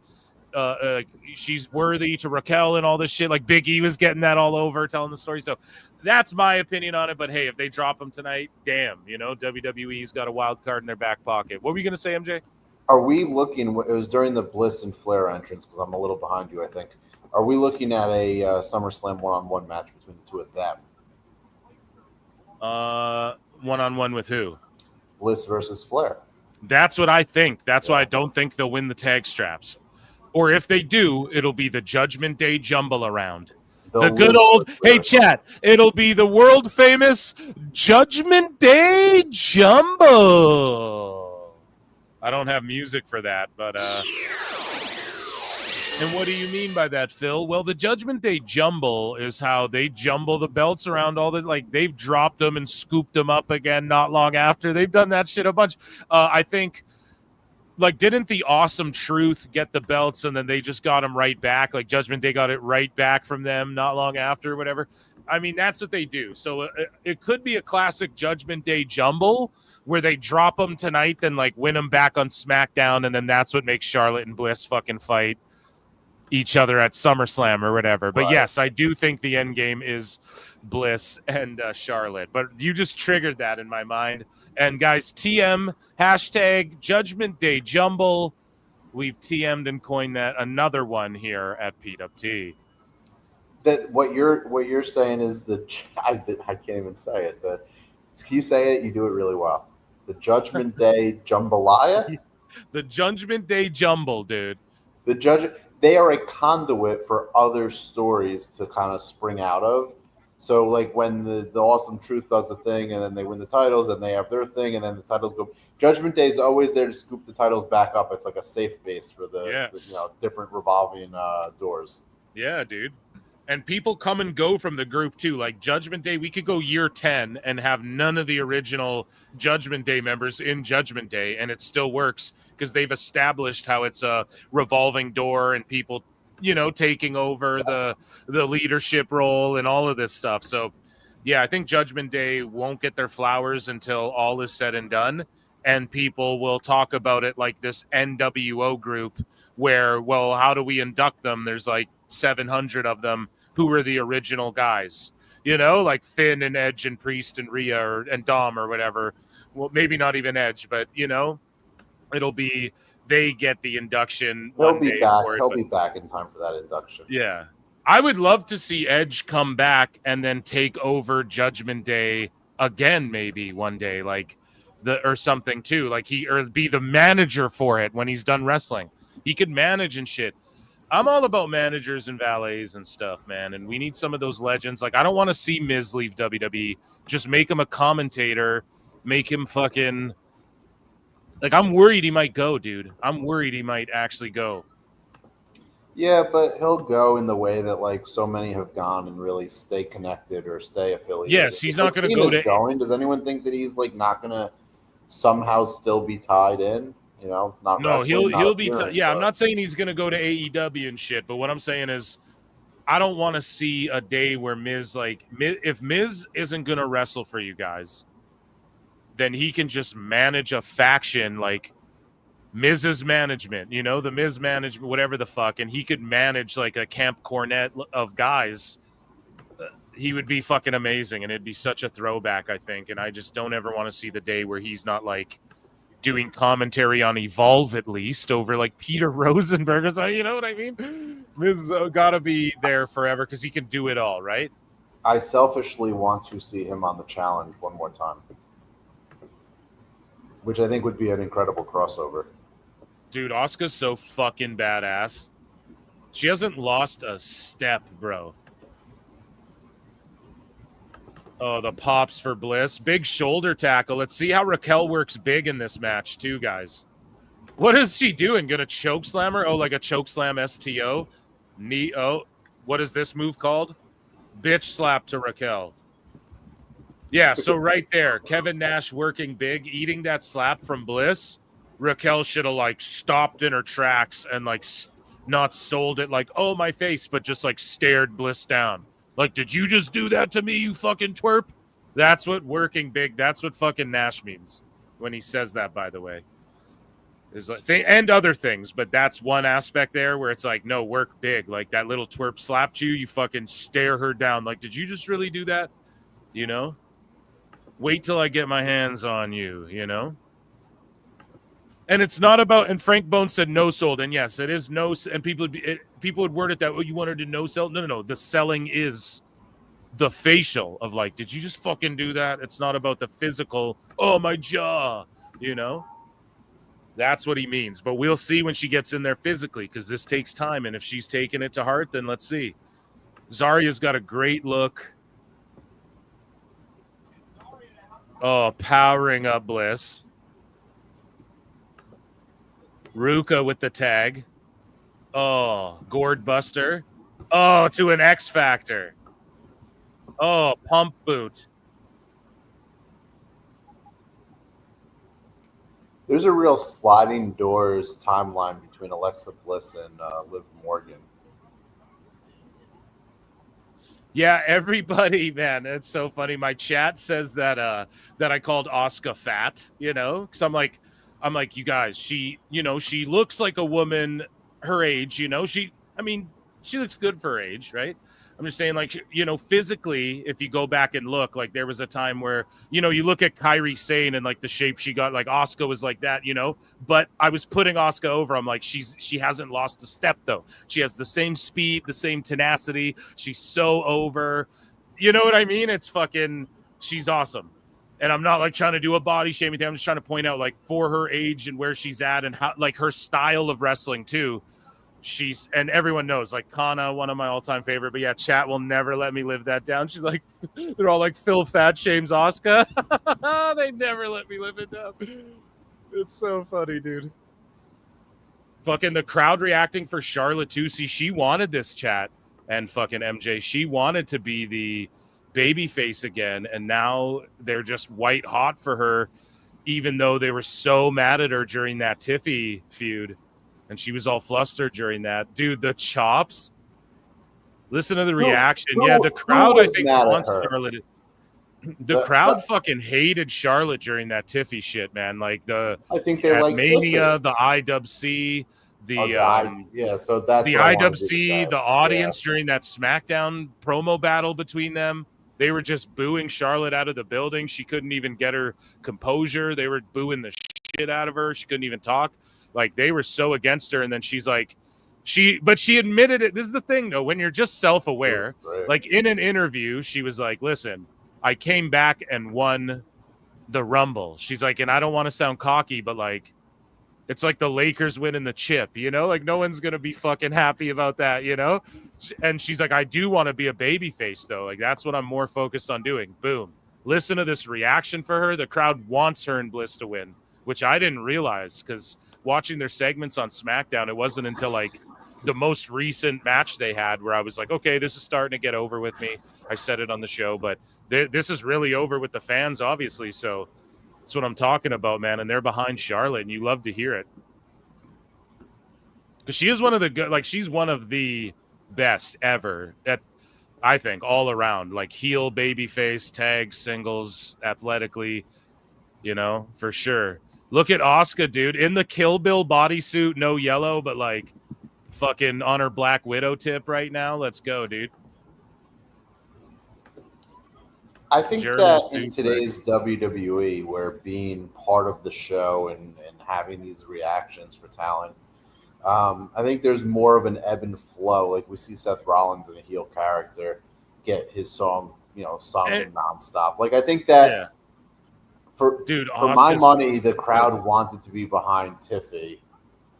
[SPEAKER 17] worthy to Raquel and all this shit. Like Big E was getting that all over, telling the story. So that's my opinion on it. But hey, if they drop them tonight, damn, WWE's got a wild card in their back pocket. What were you gonna say, MJ?
[SPEAKER 20] Are we looking? It was during the Bliss and Flair entrance because I'm a little behind you, I think. Are we looking at a SummerSlam one-on-one match between the two of them?
[SPEAKER 17] One-on-one with who?
[SPEAKER 20] Bliss versus Flair.
[SPEAKER 17] That's what I think. That's why I don't think they'll win the tag straps. Or if they do, it'll be the Judgment Day Jumble around. The good old, hey, chat, it'll be the world famous Judgment Day Jumble. I don't have music for that, but and what do you mean by that, Phil? Well, the Judgment Day Jumble is how they jumble the belts around all the, like, they've dropped them and scooped them up again not long after. They've done that shit a bunch. I think, like, didn't the Awesome Truth get the belts and then they just got them right back? Like, Judgment Day got it right back from them not long after, whatever. I mean, that's what they do. So it could be a classic Judgment Day Jumble where they drop them tonight, then, like, win them back on SmackDown, and then that's what makes Charlotte and Bliss fucking fight each other at SummerSlam or whatever. But yes, I do think the end game is Bliss and Charlotte. But you just triggered that in my mind. And guys, TM hashtag Judgment Day Jumble. We've TM'd and coined that, another one here at PWT.
[SPEAKER 20] That what you're saying is I can't even say it. Can you say it? You do it really well. The Judgment Day Jambalaya.
[SPEAKER 17] The Judgment Day Jumble, dude.
[SPEAKER 20] They are a conduit for other stories to kind of spring out of. So, like, when the Awesome Truth does the thing, and then they win the titles, and they have their thing, and then the titles go. Judgment Day is always there to scoop the titles back up. It's like a safe base for the different revolving doors.
[SPEAKER 17] Yeah, dude. And people come and go from the group too. Like Judgment Day, we could go year 10 and have none of the original Judgment Day members in Judgment Day, and it still works because they've established how it's a revolving door and people, taking over the leadership role and all of this stuff. So, yeah, I think Judgment Day won't get their flowers until all is said and done. And people will talk about it like this NWO group where, well, how do we induct them? There's like 700 of them who were the original guys, like Finn and Edge and Priest and Rhea and Dom or whatever. Well, maybe not even Edge, but, it'll be they get the induction.
[SPEAKER 20] He'll be back in time for that induction.
[SPEAKER 17] Yeah. I would love to see Edge come back and then take over Judgment Day again, maybe one day, like or something too. Like or be the manager for it when he's done wrestling. He could manage and shit. I'm all about managers and valets and stuff, man. And we need some of those legends. Like, I don't want to see Miz leave WWE. Just make him a commentator. Make him fucking... Like, I'm worried he might go, dude. I'm worried he might actually go.
[SPEAKER 20] Yeah, but he'll go in the way that, like, so many have gone and really stay connected or stay affiliated.
[SPEAKER 17] Yes, he's not going to go to...
[SPEAKER 20] Does anyone think that he's, like, not going to somehow still be tied in? Not
[SPEAKER 17] no, he'll be. I'm not saying he's going to go to AEW and shit, but what I'm saying is, I don't want to see a day where if Miz isn't going to wrestle for you guys, then he can just manage a faction like Miz's management, the Miz management, whatever the fuck, and he could manage like a Camp Cornette of guys. He would be fucking amazing, and it'd be such a throwback, I think. And I just don't ever want to see the day where he's not like doing commentary on Evolve, at least over like Peter Rosenberg or something. You know what I mean? Miz gotta be there forever because he can do it all, right?
[SPEAKER 20] I selfishly want to see him on the challenge one more time, which I think would be an incredible crossover.
[SPEAKER 17] Dude, Asuka's so fucking badass. She hasn't lost a step, bro. Oh, the pops for Bliss. Big shoulder tackle. Let's see how Raquel works big in this match, too, guys. What is she doing? Gonna choke slam her? Oh, like a choke slam STO? Knee. Oh, what is this move called? Bitch slap to Raquel. Yeah, so right there, Kevin Nash working big, eating that slap from Bliss. Raquel should have like stopped in her tracks and like not sold it like, oh, my face, but just like stared Bliss down. Like, did you just do that to me, you fucking twerp? That's what working big, that's what fucking Nash means when he says that, by the way. Is like and other things, but that's one aspect there where it's like, no, work big. Like that little twerp slapped you, you fucking stare her down. Like, did you just really do that? You know? Wait till I get my hands on you, you know? And it's not about, and Frank Bone said no sold, and yes, it is no, and people would word it that, oh, you wanted to no sell? No. The selling is the facial of like, did you just fucking do that? It's not about the physical, oh, my jaw, you know? That's what he means. But we'll see when she gets in there physically, because this takes time, and if she's taking it to heart, then let's see. Zarya's got a great look. Oh, powering up Bliss. Ruka with the tag. Oh, gourd buster. Oh, to an X Factor. Oh, pump boot.
[SPEAKER 20] There's a real sliding doors timeline between Alexa Bliss and Liv Morgan.
[SPEAKER 17] Yeah, everybody, man, it's so funny. My chat says that that I called Asuka fat, you know, because I'm like, you guys, she looks like a woman her age, you know, she looks good for her age, right? I'm just saying, like, physically, if you go back and look, like, there was a time where, you look at Kairi Sane and like the shape she got, like Asuka was like that, but I was putting Asuka over. I'm like, she hasn't lost a step though. She has the same speed, the same tenacity. She's so over, you know what I mean? It's fucking, she's awesome. And I'm not like trying to do a body shaming thing. I'm just trying to point out, like, for her age and where she's at and how, like, her style of wrestling too. And everyone knows, like, Kana, one of my all-time favorite, but yeah, chat will never let me live that down. She's like, they're all like, Phil fat shames Asuka. They never let me live it down. It's so funny, dude. Fucking the crowd reacting for Charlotte too. See, she wanted this, chat, and fucking MJ, she wanted to be the baby face again, and now they're just white hot for her, even though they were so mad at her during that Tiffy feud. And she was all flustered during that. Dude, the chops. Listen to the reaction. Yeah, the crowd, I think, wants Charlotte. The crowd fucking hated Charlotte during that Tiffy shit, man. Like
[SPEAKER 20] I think they like
[SPEAKER 17] Mania,
[SPEAKER 20] Tiffy.
[SPEAKER 17] the IWC,
[SPEAKER 20] so that's
[SPEAKER 17] the IWC, the audience during that SmackDown promo battle between them. They were just booing Charlotte out of the building. She couldn't even get her composure. They were booing the shit out of her. She couldn't even talk. Like, they were so against her. And then she's like, but she admitted it. This is the thing, though, when you're just self-aware, like in an interview, she was like, listen, I came back and won the Rumble. She's like, and I don't want to sound cocky, but like, it's like the Lakers winning the chip, like no one's going to be fucking happy about that, And she's like, I do want to be a baby face, though. Like, that's what I'm more focused on doing. Boom. Listen to this reaction for her. The crowd wants her and Bliss to win, which I didn't realize, because watching their segments on SmackDown, it wasn't until like the most recent match they had where I was like, okay, this is starting to get over with me. I said it on the show, but this is really over with the fans, obviously. So that's what I'm talking about, man. And they're behind Charlotte, and you love to hear it. Because she is one of the good, like, she's one of the best ever at, I think, all around, like heel, babyface, tag, singles, athletically, for sure. Look at Asuka, dude, in the Kill Bill bodysuit, no yellow, but like fucking on her Black Widow tip right now. Let's go, dude.
[SPEAKER 20] I think that in today's WWE, where being part of the show and having these reactions for talent, I think there's more of an ebb and flow. Like, we see Seth Rollins in a heel character get his song, sung nonstop. Like, I think that for my money, the crowd wanted to be behind Tiffy,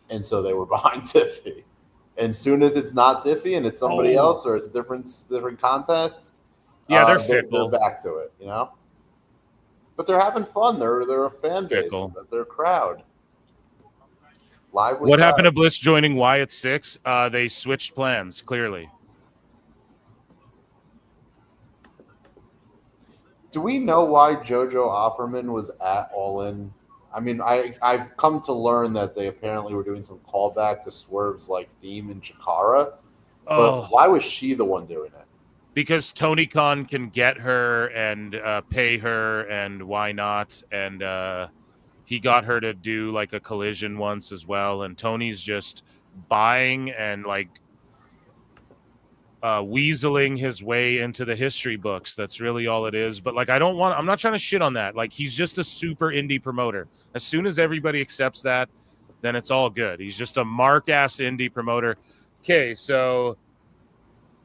[SPEAKER 20] and so they were behind Tiffy. And soon as it's not Tiffy and it's somebody else, or it's a different context,
[SPEAKER 17] they're
[SPEAKER 20] fickle. They're back to it, But they're having fun. They're a fan base. They're a crowd. live with
[SPEAKER 17] What happened to Bliss joining Wyatt 6? They switched plans, clearly.
[SPEAKER 20] Do we know why JoJo Offerman was at All In? I mean, I've come to learn that they apparently were doing some callback to Swerve's like theme in Chikara. But why was she the one doing it?
[SPEAKER 17] Because Tony Khan can get her and pay her, and why not? And he got her to do like a collision once as well. And Tony's just buying and like weaseling his way into the history books. That's really all it is. But like, I'm not trying to shit on that. Like, he's just a super indie promoter. As soon as everybody accepts that, then it's all good. He's just a mark-ass indie promoter. Okay, so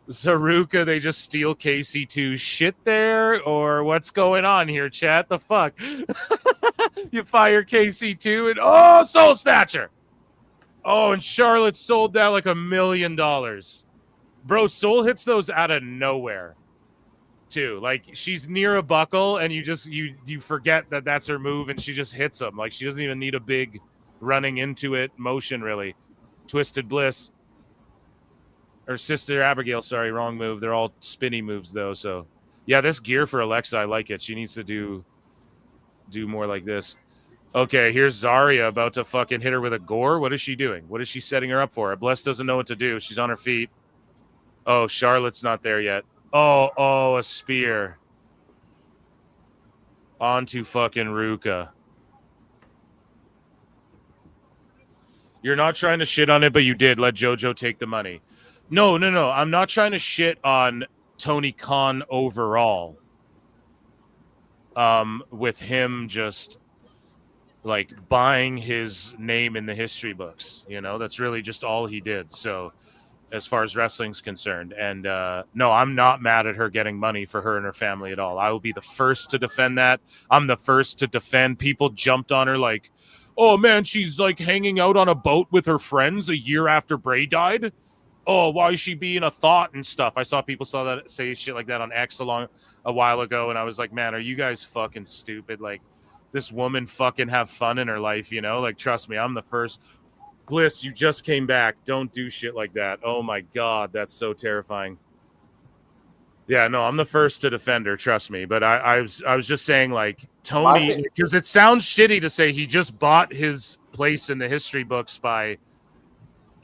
[SPEAKER 17] Zaruka, they just steal KC2 shit there, or what's going on here, chat? The fuck? You fire KC2 and Soul Snatcher. Oh, and Charlotte sold that like $1 million. Bro, Soul hits those out of nowhere, too. Like, she's near a buckle, and you forget that that's her move, and she just hits them. Like, she doesn't even need a big running into it motion, really. Twisted Bliss. Or Sister Abigail, sorry, wrong move. They're all spinny moves, though, so. Yeah, this gear for Alexa, I like it. She needs to do more like this. Okay, here's Zarya about to fucking hit her with a gore. What is she doing? What is she setting her up for? Bless doesn't know what to do. She's on her feet. Oh, Charlotte's not there yet. Oh, a spear. Onto fucking Ruka. You're not trying to shit on it, but you did let JoJo take the money. No. I'm not trying to shit on Tony Khan overall. With him just like buying his name in the history books, that's really just all he did. So as far as wrestling's concerned, and no, I'm not mad at her getting money for her and her family at all. I will be the first to defend that. I'm the first to defend. People jumped on her like, oh man, she's like hanging out on a boat with her friends a year after Bray died. Oh, why is she being a thought and stuff? I saw people say shit like that on X a while ago, and I was like, man, are you guys fucking stupid? Like, this woman fucking have fun in her life, Like, trust me, I'm the first. Bliss, you just came back. Don't do shit like that. Oh my God, that's so terrifying. Yeah, no, I'm the first to defend her, trust me. But I was just saying, like, Tony, because it sounds shitty to say he just bought his place in the history books by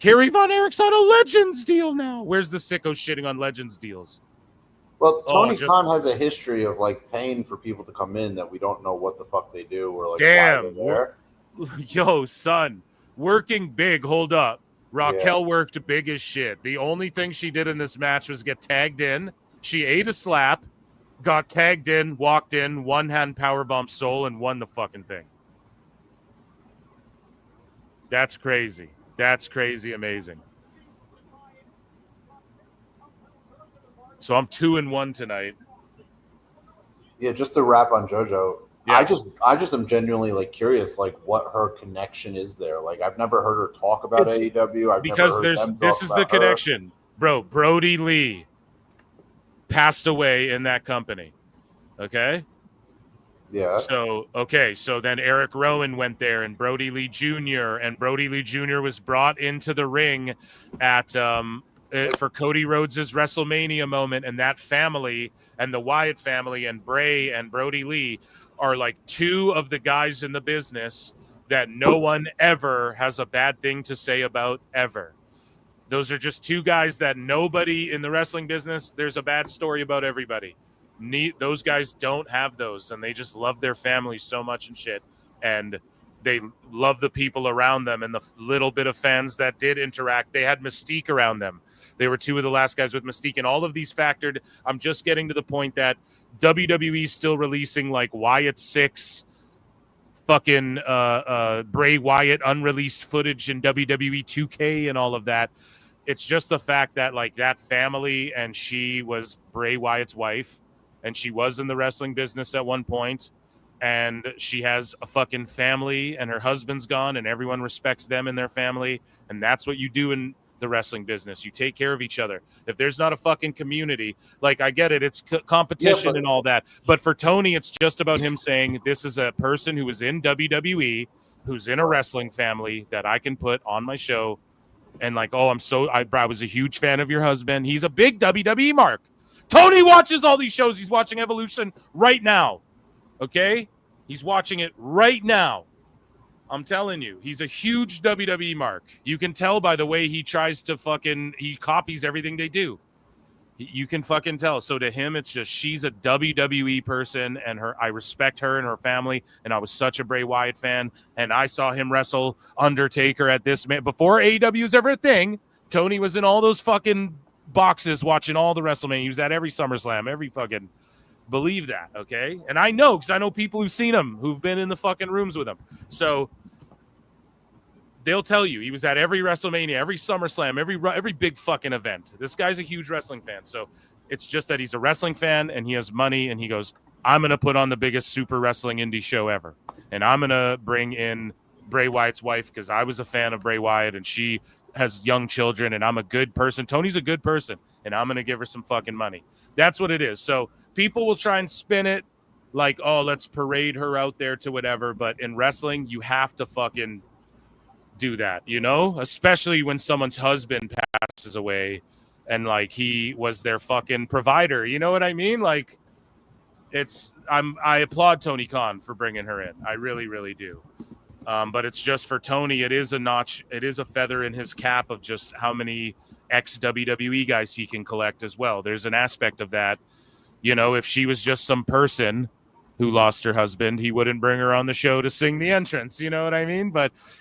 [SPEAKER 17] Kerry Von Erich's on a Legends deal now. Where's the sicko shitting on Legends deals?
[SPEAKER 20] Well, Tony Khan has a history of like paying for people to come in that we don't know what the fuck they do or like why they're there.
[SPEAKER 17] Yo, son, working big. Hold up. Raquel worked big as shit. The only thing she did in this match was get tagged in. She ate a slap, got tagged in, walked in, one-hand powerbomb Soul, and won the fucking thing. That's crazy. That's crazy amazing. So I'm 2-1 tonight.
[SPEAKER 20] Yeah, just to wrap on JoJo.
[SPEAKER 17] Yeah.
[SPEAKER 20] I just am genuinely like curious, like what her connection is there. Like I've never heard her talk about AEW.
[SPEAKER 17] This is the connection, bro. Brody Lee passed away in that company. Okay.
[SPEAKER 20] Yeah.
[SPEAKER 17] So then Eric Rowan went there, and Brody Lee Jr. And Brody Lee Jr. was brought into the ring at for Cody Rhodes' WrestleMania moment, and that family and the Wyatt family and Bray and Brody Lee are like two of the guys in the business that no one ever has a bad thing to say about ever. Those are just two guys that nobody in the wrestling business, there's a bad story about everybody. Those guys don't have those, and they just love their families so much and shit, and they love the people around them and the little bit of fans that did interact. They had Mystique around them. They were two of the last guys with Mystique, and all of these factored. I'm just getting to the point that WWE's still releasing like Wyatt 6, fucking Bray Wyatt unreleased footage in WWE 2K and all of that. It's just the fact that like that family, and she was Bray Wyatt's wife, and she was in the wrestling business at one point, and she has a fucking family, and her husband's gone, and everyone respects them and their family, and that's what you do in the wrestling business. You take care of each other. If there's not a fucking community, like I get it, it's competition and all that, but for Tony, it's just about him saying this is a person who was in WWE, who's in a wrestling family that I can put on my show and like, oh, I was a huge fan of your husband. He's a big WWE mark. Tony watches all these shows. He's watching Evolution right now. Okay? He's watching it right now. I'm telling you, he's a huge WWE mark. You can tell by the way he tries to he copies everything they do. You can fucking tell. So to him, it's just she's a WWE person, and I respect her and her family. And I was such a Bray Wyatt fan, and I saw him wrestle Undertaker at this man before AEW was ever a thing. Tony was in all those fucking boxes watching all the WrestleMania. He was at every SummerSlam, every fucking. Believe that, okay? And I know because I know people who've seen him, who've been in the fucking rooms with him. So they'll tell you he was at every WrestleMania, every SummerSlam, every big fucking event. This guy's a huge wrestling fan. So it's just that he's a wrestling fan and he has money and he goes, I'm going to put on the biggest super wrestling indie show ever. And I'm going to bring in Bray Wyatt's wife because I was a fan of Bray Wyatt and she has young children and I'm a good person. Tony's a good person and I'm going to give her some fucking money. That's what it is. So people will try and spin it like, oh, let's parade her out there to whatever. But in wrestling, you have to fucking do that, you know, especially when someone's husband passes away and like he was their fucking provider. You know what I mean? Like I applaud Tony Khan for bringing her in. I really, really do. But it's just for Tony, it is a notch. It is a feather in his cap of just how many ex-WWE guys he can collect as well. There's an aspect of that. You know, if she was just some person who lost her husband, he wouldn't bring her on the show to sing the entrance. You know what I mean?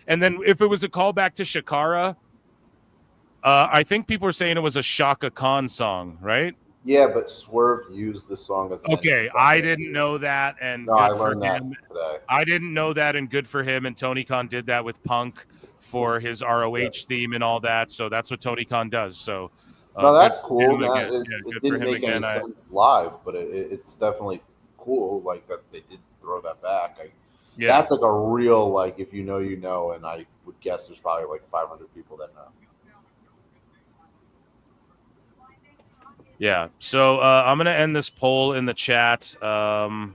[SPEAKER 17] And then if it was a callback to Shakara, I think people are saying it was a Shaka Khan song, right?
[SPEAKER 20] Yeah, but Swerve used the song as an
[SPEAKER 17] okay. I didn't know that, and
[SPEAKER 20] no, I learned that today.
[SPEAKER 17] I didn't know that, and good for him. And Tony Khan did that with Punk for his ROH theme and all that. So that's what Tony Khan does. So
[SPEAKER 20] no, that's cool.
[SPEAKER 17] It
[SPEAKER 20] didn't make any sense live, but it's definitely cool. Like that they did throw that back. That's like a real like if you know, you know, and I would guess there's probably like 500 people that know.
[SPEAKER 17] Yeah, so I'm going to end this poll in the chat.
[SPEAKER 20] All right,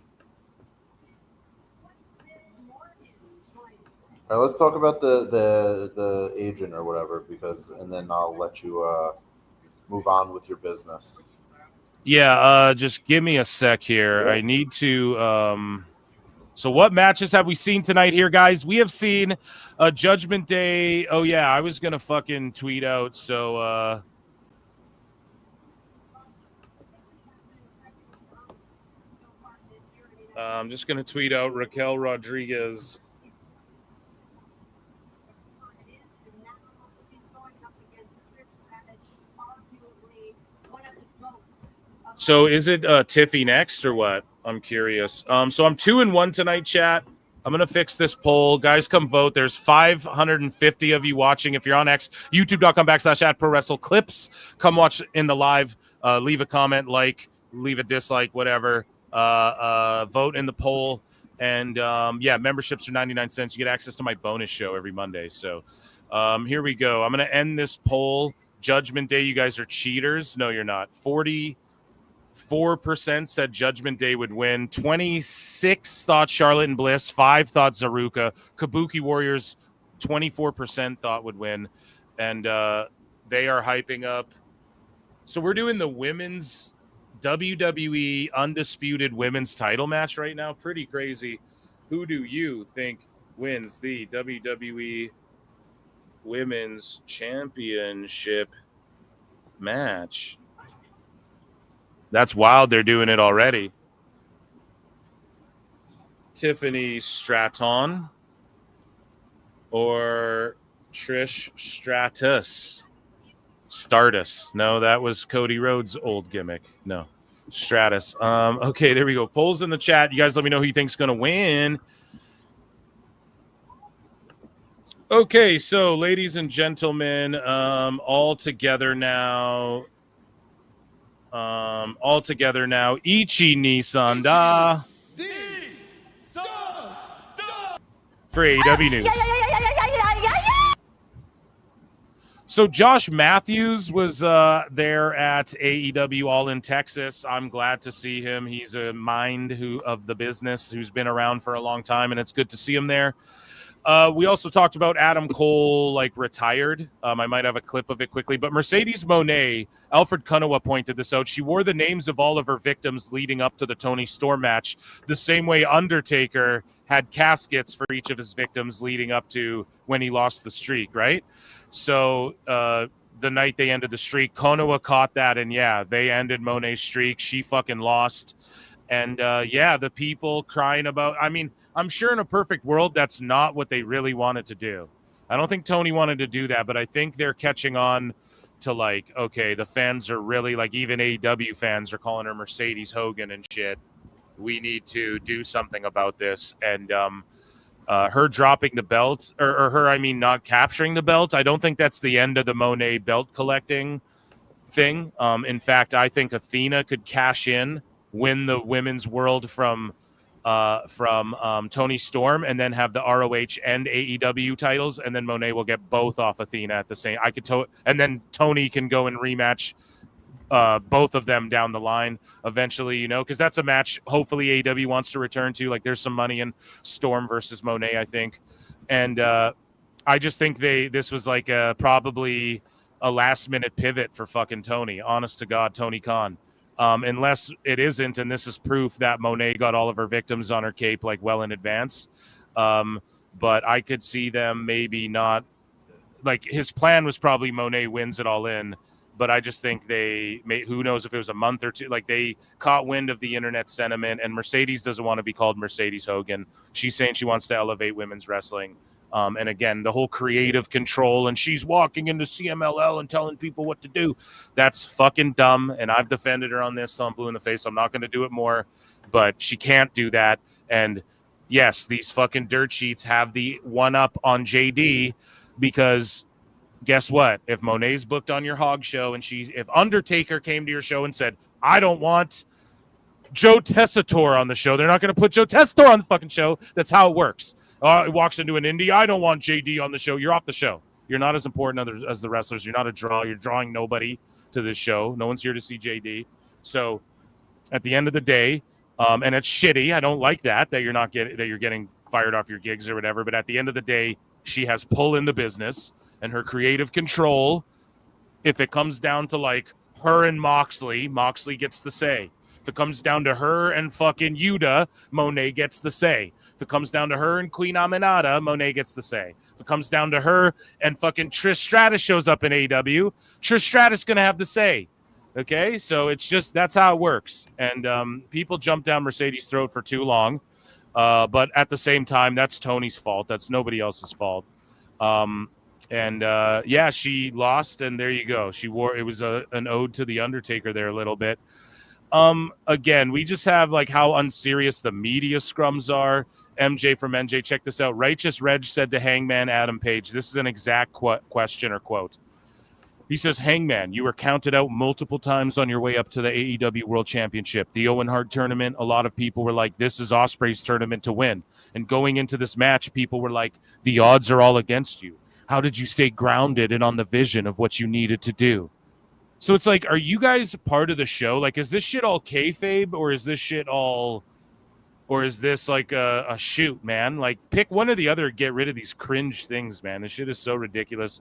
[SPEAKER 20] let's talk about the agent or whatever, and then I'll let you move on with your business.
[SPEAKER 17] Yeah, just give me a sec here. I need to. So what matches have we seen tonight here, guys? We have seen a Judgment Day. Oh yeah, I was gonna fucking tweet out. So. I'm just going to tweet out Raquel Rodriguez. So is it Tiffy next or what? I'm curious. So I'm 2-1 tonight, chat. I'm going to fix this poll. Guys, come vote. There's 550 of you watching. If you're on X, youtube.com/@ProWrestleClips. Come watch in the live. Leave a comment, leave a dislike, whatever. Vote in the poll, and memberships are 99 cents. You get access to my bonus show every Monday. So here we go. I'm gonna end this poll. Judgment Day, you guys are cheaters. No, you're not. 44% said Judgment Day would win. 26 thought Charlotte and Bliss. 5 thought Zaruka. Kabuki Warriors, 24% thought would win, and they are hyping up. So we're doing the women's WWE Undisputed Women's title match right now. Pretty crazy. Who do you think wins the WWE Women's Championship match? That's wild. They're doing it already. Tiffany Stratton or Trish Stratus? Stardust. No, that was Cody Rhodes' old gimmick. No, Stratus. Okay, there we go. Polls in the chat. You guys let me know who you think's going to win. Okay, so ladies and gentlemen, all together now. Ichi Nissan Da. For AEW News. So Josh Matthews was there at AEW All in Texas. I'm glad to see him. He's a mind of the business who's been around for a long time, and it's good to see him there. We also talked about Adam Cole, like, retired. I might have a clip of it quickly, but Mercedes Moné, Alfred Kunowa pointed this out. She wore the names of all of her victims leading up to the Toni Storm match, the same way Undertaker had caskets for each of his victims leading up to when he lost the streak, right? So the night they ended the streak, Kunowa caught that, and yeah, they ended Moné's streak. She fucking lost. And yeah, the people crying about, I mean, I'm sure in a perfect world, that's not what they really wanted to do. I don't think Tony wanted to do that, but I think they're catching on to, like, okay, the fans are really, like, even AEW fans are calling her Mercedes Hogan and shit. We need to do something about this. And her dropping the belt, or her, I mean, not capturing the belt, I don't think that's the end of the Moné belt collecting thing. In fact, I think Athena could cash in, win the women's world from Toni Storm, and then have the ROH and AEW titles, and then Moné will get both off Athena at the same. And then Toni can go and rematch both of them down the line eventually, you know, because that's a match hopefully AEW wants to return to. Like, there's some money in Storm versus Moné, I think, and I just think this was like probably a last minute pivot for fucking Tony. Honest to God, Tony Khan. Unless it isn't, and this is proof that Moné got all of her victims on her cape, like, well in advance. But I could see them maybe not, like, his plan was probably Moné wins it all in, but I just think who knows if it was a month or two, like, they caught wind of the internet sentiment, and Mercedes doesn't want to be called Mercedes Hogan. She's saying she wants to elevate women's wrestling. And again, the whole creative control, and she's walking into CMLL and telling people what to do. That's fucking dumb. And I've defended her on this, so I'm blue in the face. I'm not going to do it more, but she can't do that. And yes, these fucking dirt sheets have the one up on JD, because guess what? If Moné's booked on your Hog show, and if Undertaker came to your show and said, I don't want Joe Tessitore on the show, they're not going to put Joe Tessitore on the fucking show. That's how it works. It walks into an indie. I don't want JD on the show. You're off the show. You're not as important as the wrestlers. You're not a draw. You're drawing nobody to this show. No one's here to see JD. So at the end of the day, and it's shitty. I don't like that you're not getting fired off your gigs or whatever. But at the end of the day, she has pull in the business, and her creative control. If it comes down to, like, her and Moxley gets the say. If it comes down to her and fucking Yuta, Moné gets the say. If it comes down to her and Queen Aminata, Moné gets the say. If it comes down to her and fucking Trish Stratus shows up in AEW, Trish Stratus going to have the say. Okay? So it's just, that's how it works. And people jump down Mercedes' throat for too long. But at the same time, that's Tony's fault. That's nobody else's fault. Yeah, she lost, and there you go. It was an ode to the Undertaker there a little bit. Again, we just have, like, how unserious the media scrums are. MJ from NJ, check this out. Righteous Reg said to Hangman Adam Page, this is an exact question or quote. He says, Hangman, you were counted out multiple times on your way up to the AEW World Championship. The Owen Hart tournament, a lot of people were like, this is Ospreay's tournament to win. And going into this match, people were like, the odds are all against you. How did you stay grounded and on the vision of what you needed to do? So it's like, are you guys part of the show? Like, is this shit all kayfabe, or is this shit all, or is this like a shoot, man? Like, pick one or the other. Get rid of these cringe things, man. This shit is so ridiculous.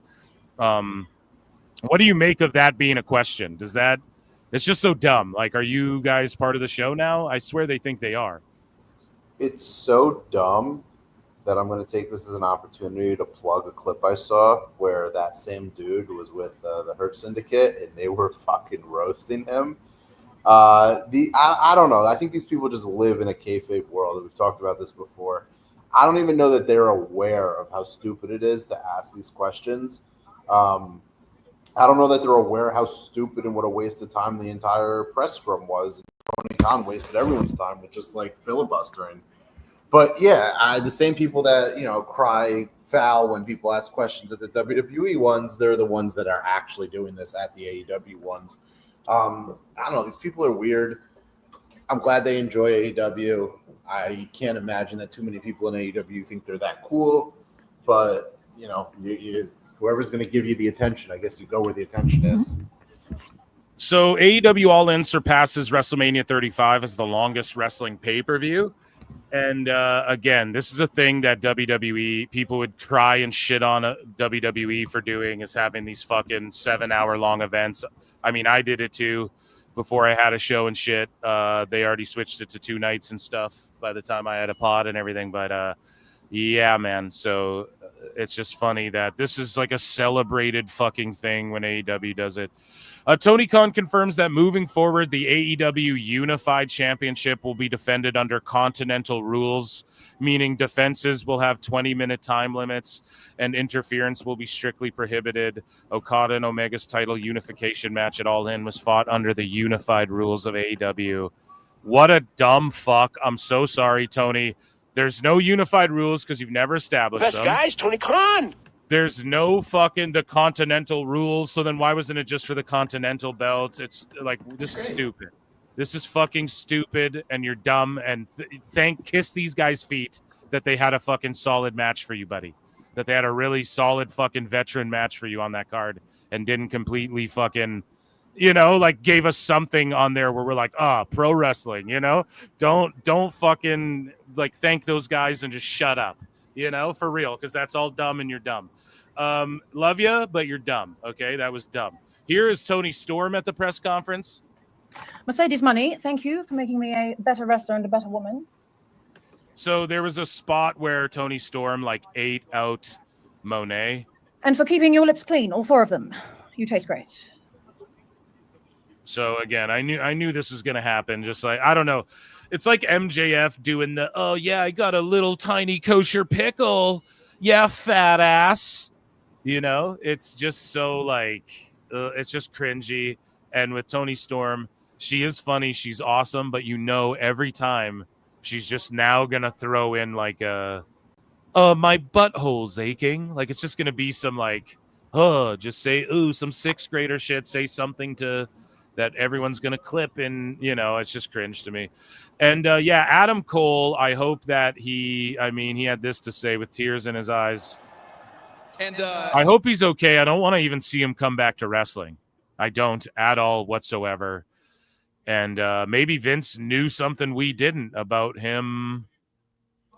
[SPEAKER 17] What do you make of that being a question? It's just so dumb. Like, are you guys part of the show now? I swear they think they are.
[SPEAKER 20] It's so dumb that I'm going to take this as an opportunity to plug a clip I saw where that same dude was with the Hurt Syndicate, and they were fucking roasting him. I don't know. I think these people just live in a kayfabe world. We've talked about this before. I don't even know that they're aware of how stupid it is to ask these questions. I don't know that they're aware how stupid and what a waste of time the entire press scrum was. Tony Khan wasted everyone's time with just, like, filibustering. But yeah, the same people that, you know, cry foul when people ask questions at the WWE ones, they're the ones that are actually doing this at the AEW ones. I don't know. These people are weird. I'm glad they enjoy AEW. I can't imagine that too many people in AEW think they're that cool. But, you know, whoever's going to give you the attention, I guess you go where the attention is.
[SPEAKER 17] So AEW All In surpasses WrestleMania 35 as the longest wrestling pay-per-view. And again, this is a thing that WWE people would try and shit on WWE for doing, is having these fucking 7-hour long events. I mean, I did it too before I had a show and shit. They already switched it to 2 nights and stuff by the time I had a pod and everything. But yeah, man. So it's just funny that this is like a celebrated fucking thing when AEW does it. Tony Khan confirms that moving forward, the AEW Unified Championship will be defended under continental rules, meaning defenses will have 20-minute time limits and interference will be strictly prohibited. Okada and Omega's title unification match at All In was fought under the unified rules of AEW. What a dumb fuck. I'm so sorry, Tony. There's no unified rules because you've never established them.
[SPEAKER 9] Guys, Tony Khan.
[SPEAKER 17] There's no fucking the continental rules. So then why wasn't it just for the continental belts? It's like, this is stupid. This is fucking stupid, and you're dumb. And kiss these guys' feet that they had a fucking solid match for you, buddy. That they had a really solid fucking veteran match for you on that card and didn't completely fucking, like gave us something on there where we're like, pro wrestling, don't fucking like thank those guys and just shut up, for real. Cause that's all dumb and you're dumb. Love you, but you're dumb. Okay. That was dumb. Here is Tony Storm at the press conference.
[SPEAKER 19] Mercedes Money, thank you for making me a better wrestler and a better woman.
[SPEAKER 17] So there was a spot where Tony Storm like ate out Monet.
[SPEAKER 19] And for keeping your lips clean, all 4 of them. You taste great.
[SPEAKER 17] So again, I knew this was going to happen. Just like, I don't know. It's like MJF doing the, oh yeah, I got a little tiny kosher pickle. Yeah, fat ass. It's just so like, it's just cringy. And with Tony Storm, she is funny. She's awesome. But every time she's just now going to throw in like my butthole's aching. Like, it's just going to be some like, just say, some 6th grader shit. Say something that everyone's going to clip. And, it's just cringe to me. And Adam Cole, I hope that he had this to say with tears in his eyes.
[SPEAKER 21] And
[SPEAKER 17] I hope he's okay. I don't want to even see him come back to wrestling. I don't at all whatsoever. And maybe Vince knew something we didn't about him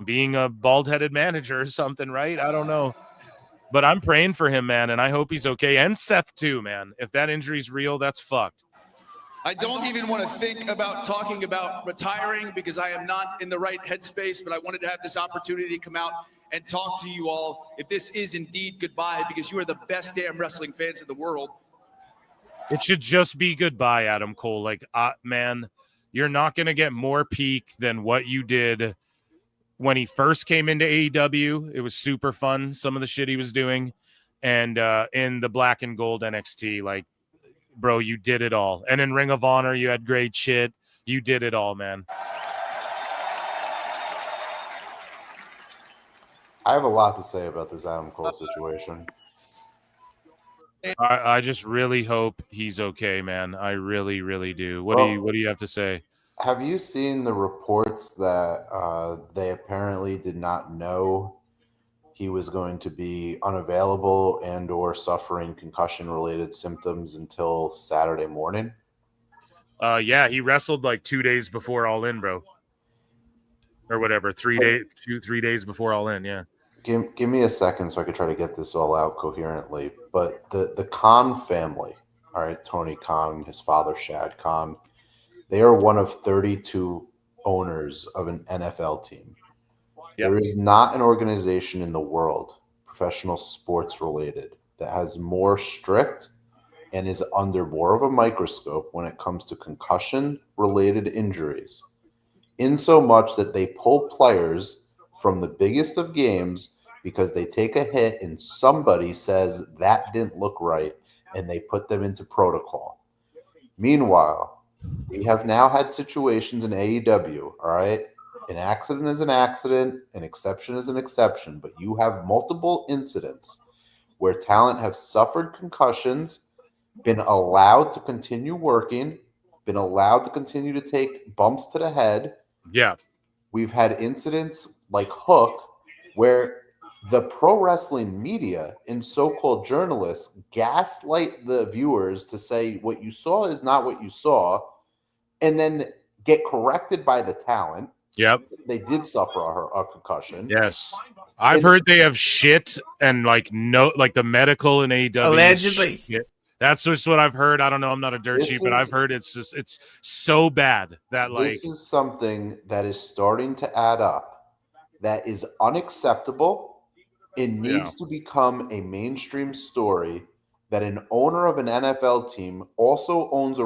[SPEAKER 17] being a bald-headed manager or something, right? I don't know. But I'm praying for him, man, and I hope he's okay. And Seth, too, man. If that injury's real, that's fucked.
[SPEAKER 21] I don't even want to think about talking about retiring because I am not in the right headspace, but I wanted to have this opportunity to come out and talk to you all if this is indeed goodbye, because you are the best damn wrestling fans in the world.
[SPEAKER 17] It should just be goodbye, Adam Cole. Like, man, you're not going to get more peak than what you did when he first came into AEW. It was super fun, some of the shit he was doing. And in the black and gold NXT, like, bro, you did it all. And in Ring of Honor, you had great shit. You did it all, man.
[SPEAKER 20] I have a lot to say about this Adam Cole situation.
[SPEAKER 17] I just really hope he's okay, man. I really, really do. What do you have to say?
[SPEAKER 20] Have you seen the reports that they apparently did not know he was going to be unavailable and or suffering concussion-related symptoms until Saturday morning?
[SPEAKER 17] Yeah, he wrestled like 2 days before All In, bro. Or whatever, 3 days before All In, yeah.
[SPEAKER 20] Give me a second so I could try to get this all out coherently. But the Khan family, all right, Tony Khan, his father Shad Khan, they are one of 32 owners of an NFL team. Yep. There is not an organization in the world, professional sports related, that has more strict and is under more of a microscope when it comes to concussion related injuries, in so much that they pull players from the biggest of games because they take a hit and somebody says that didn't look right and they put them into protocol. Meanwhile, we have now had situations in AEW, all right? An accident is an accident, an exception is an exception, but you have multiple incidents where talent have suffered concussions, been allowed to continue working, been allowed to continue to take bumps to the head.
[SPEAKER 17] Yeah.
[SPEAKER 20] We've had incidents like Hook where the pro wrestling media and so-called journalists gaslight the viewers to say what you saw is not what you saw, and then get corrected by the talent.
[SPEAKER 17] Yep.
[SPEAKER 20] They did suffer a concussion.
[SPEAKER 17] Yes. I've heard they have shit and like the medical in AEW.
[SPEAKER 2] Allegedly.
[SPEAKER 17] Shit. That's just what I've heard. I don't know. I'm not a dirt
[SPEAKER 20] This
[SPEAKER 17] sheet, but
[SPEAKER 20] is-
[SPEAKER 17] I've heard it's so bad that like
[SPEAKER 20] This is something that is starting to add up that is unacceptable. It needs to become a mainstream story that an owner of an NFL team also owns a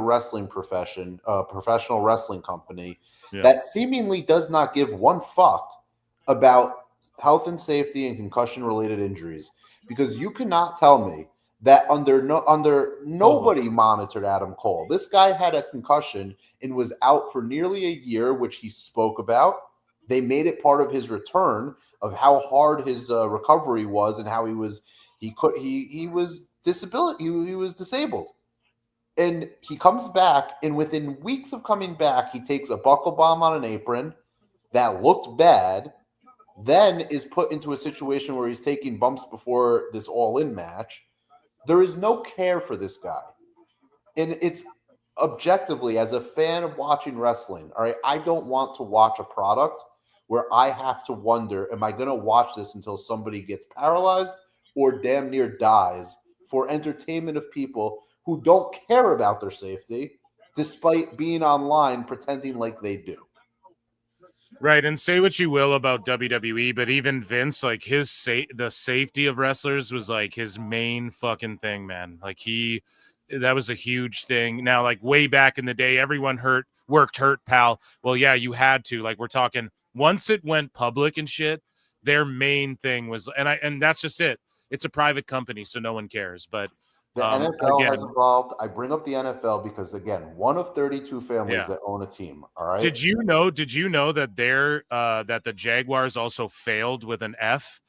[SPEAKER 20] professional wrestling company that seemingly does not give one fuck about health and safety and concussion related injuries. Because you cannot tell me that nobody monitored Adam Cole. This guy had a concussion and was out for nearly a year, which he spoke about. They made it part of his return of how hard his recovery was and how he was disabled. And he comes back, and within weeks of coming back, he takes a buckle bomb on an apron that looked bad, then is put into a situation where he's taking bumps before this all-in match. There is no care for this guy. And it's objectively, as a fan of watching wrestling, all right, I don't want to watch a product where I have to wonder, am I going to watch this until somebody gets paralyzed or damn near dies for entertainment of people who don't care about their safety, despite being online pretending like they do.
[SPEAKER 17] Right, and say what you will about WWE, but even Vince, like the safety of wrestlers was like his main fucking thing, man. Like that was a huge thing. Now, like way back in the day, everyone worked hurt, pal. Well, yeah, you had to. Like we're talking once it went public and shit, their main thing was, and that's just it. It's a private company, so no one cares. But
[SPEAKER 20] the NFL has evolved. I bring up the NFL because, again, one of 32 families that own a team. All right.
[SPEAKER 17] Did you know that that the Jaguars also failed with an F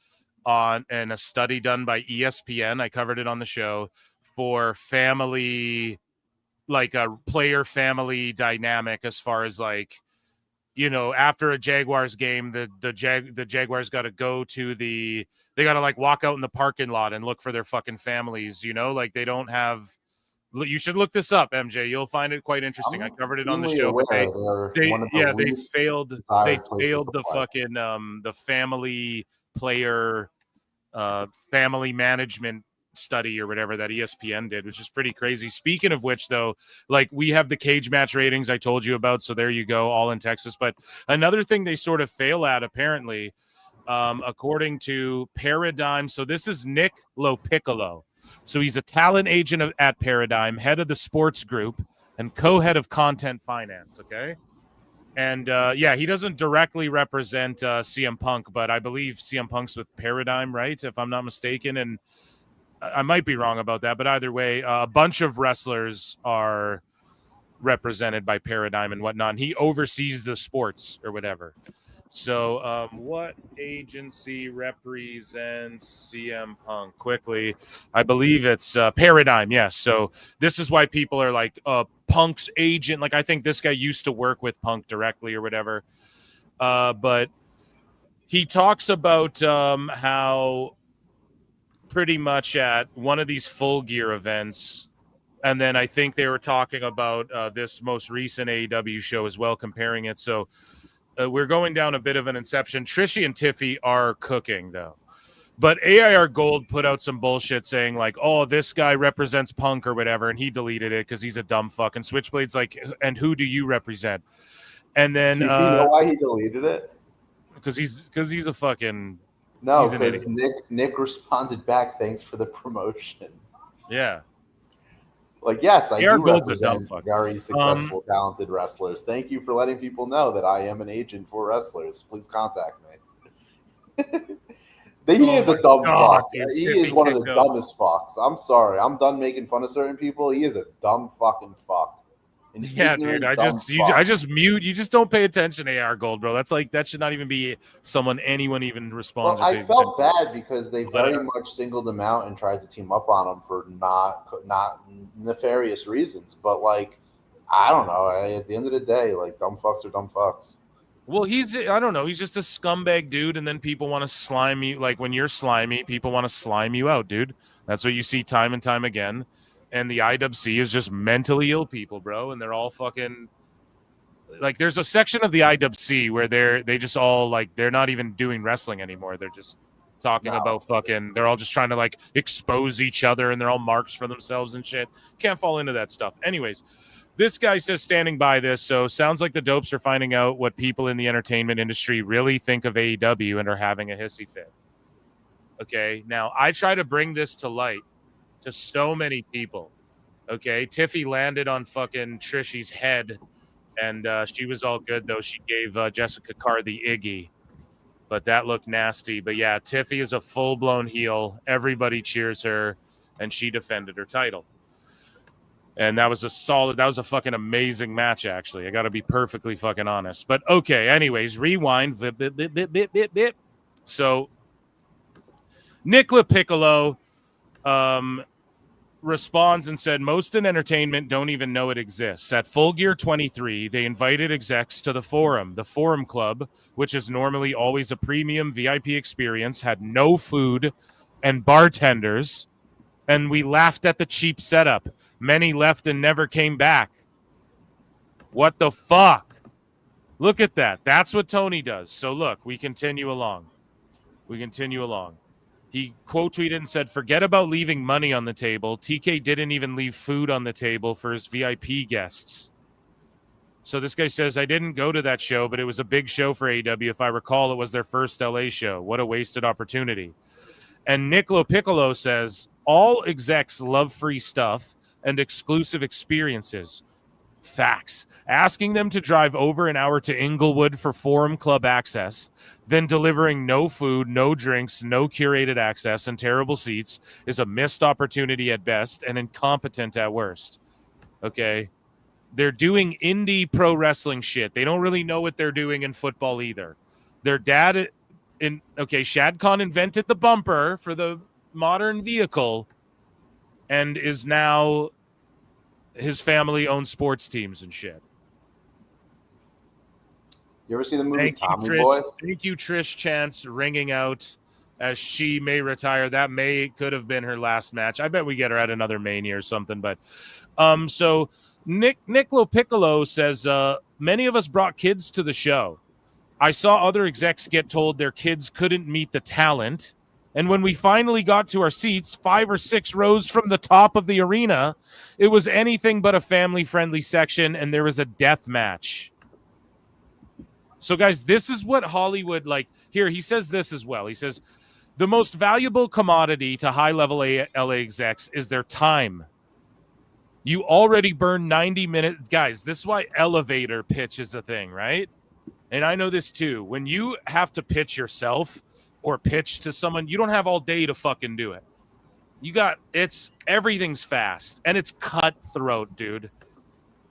[SPEAKER 17] in a study done by ESPN? I covered it on the show for family, like a player family dynamic, as far as like, you know, after a Jaguars game, the Jaguars got to go to they got to like walk out in the parking lot and look for their fucking families, you know, like they don't have. You should look this up, MJ. You'll find it quite interesting. I covered it on the show. But they failed. They failed the fucking the family player family management study or whatever that ESPN did, which is pretty crazy. Speaking of which, though, like we have the cage match ratings I told you about, so there you go, all in Texas. But another thing they sort of fail at, apparently, according to Paradigm. So this is Nick Lopiccolo. So he's a talent agent at Paradigm, head of the sports group, and co-head of content finance. Okay. And he doesn't directly represent CM Punk, but I believe CM Punk's with Paradigm, right? If I'm not mistaken. And I might be wrong about that, but either way, a bunch of wrestlers are represented by Paradigm and whatnot. And he oversees the sports or whatever. So what agency represents CM Punk? Quickly, I believe it's Paradigm. Yes. So this is why people are like Punk's agent. Like I think this guy used to work with Punk directly or whatever. But he talks about how pretty much at one of these Full Gear events, and then I think they were talking about this most recent AEW show as well, comparing it. So we're going down a bit of an inception. Trishy and Tiffy are cooking, though. But AIR Gold put out some bullshit saying, like, oh, this guy represents Punk or whatever, and he deleted it because he's a dumb fuck. And Switchblade's like, and who do you represent? And then...
[SPEAKER 20] you know why he deleted it?
[SPEAKER 17] Because he's a fucking...
[SPEAKER 20] No, because Nick responded back, thanks for the promotion.
[SPEAKER 17] Yeah.
[SPEAKER 20] Like, yes, I
[SPEAKER 17] AR
[SPEAKER 20] do
[SPEAKER 17] Gold's
[SPEAKER 20] represent very successful, talented wrestlers. Thank you for letting people know that I am an agent for wrestlers. Please contact me. He is a dumb fuck. Dude, he is one of the dumbest fucks. I'm sorry. I'm done making fun of certain people. He is a dumb fucking fuck.
[SPEAKER 17] Yeah, dude. I just mute. You just don't pay attention to AR Gold, bro. That's like that should not even be anyone even responds.
[SPEAKER 20] Well, I felt bad because they very much singled him out and tried to team up on him for not nefarious reasons. But like, I don't know. At the end of the day, like dumb fucks are dumb fucks.
[SPEAKER 17] Well, I don't know. He's just a scumbag dude, and then people want to slime you. Like when you're slimy, people want to slime you out, dude. That's what you see time and time again. And the IWC is just mentally ill people, bro. And they're all fucking like there's a section of the IWC where they just all like they're not even doing wrestling anymore. They're just talking about fucking. They're all just trying to like expose each other, and they're all marks for themselves and shit. Can't fall into that stuff. Anyways, this guy says standing by this. So sounds like the dopes are finding out what people in the entertainment industry really think of AEW and are having a hissy fit. Okay, now I try to bring this to light to so many people. Okay, Tiffy landed on fucking Trishy's head. And she was all good, though. She gave Jessica Carr the Iggy. But that looked nasty. But, yeah, Tiffy is a full-blown heel. Everybody cheers her. And she defended her title. And that was a fucking amazing match, actually. I got to be perfectly fucking honest. But, okay, anyways, rewind. So, Nicola Piccolo responds and said, most in entertainment don't even know it exists. At Full Gear 23, they invited execs to the Forum. The Forum Club, which is normally always a premium VIP experience, had no food and bartenders, and we laughed at the cheap setup. Many left and never came back. What the fuck? Look at that. That's what Tony does. So look, we continue along. He quote tweeted and said, forget about leaving money on the table. TK didn't even leave food on the table for his VIP guests. So this guy says, I didn't go to that show, but it was a big show for AEW. If I recall, it was their first LA show. What a wasted opportunity. And Nicola Piccolo says, all execs love free stuff and exclusive experiences. Facts. Asking them to drive over an hour to Inglewood for Forum Club access, then delivering no food, no drinks, no curated access, and terrible seats is a missed opportunity at best and incompetent at worst. Okay? They're doing indie pro wrestling shit. They don't really know what they're doing in football either. Their dad Shad Khan invented the bumper for the modern vehicle and is now his family owns sports teams and shit.
[SPEAKER 20] You ever see the movie Tommy Boy?
[SPEAKER 17] Thank you, Trish Chance, ringing out as she may retire. That could have been her last match. I bet we get her at another Mania or something. But so Nicola Piccolo says, many of us brought kids to the show. I saw other execs get told their kids couldn't meet the talent. And when we finally got to our seats, 5 or 6 rows from the top of the arena, it was anything but a family-friendly section, and there was a death match. So, guys, this is what Hollywood, like, here, he says this as well. He says, the most valuable commodity to high-level LA execs is their time. You already burn 90 minutes. Guys, this is why elevator pitch is a thing, right? And I know this, too. When you have to pitch yourself or pitch to someone, you don't have all day to fucking do it. Everything's fast, and it's cutthroat, dude.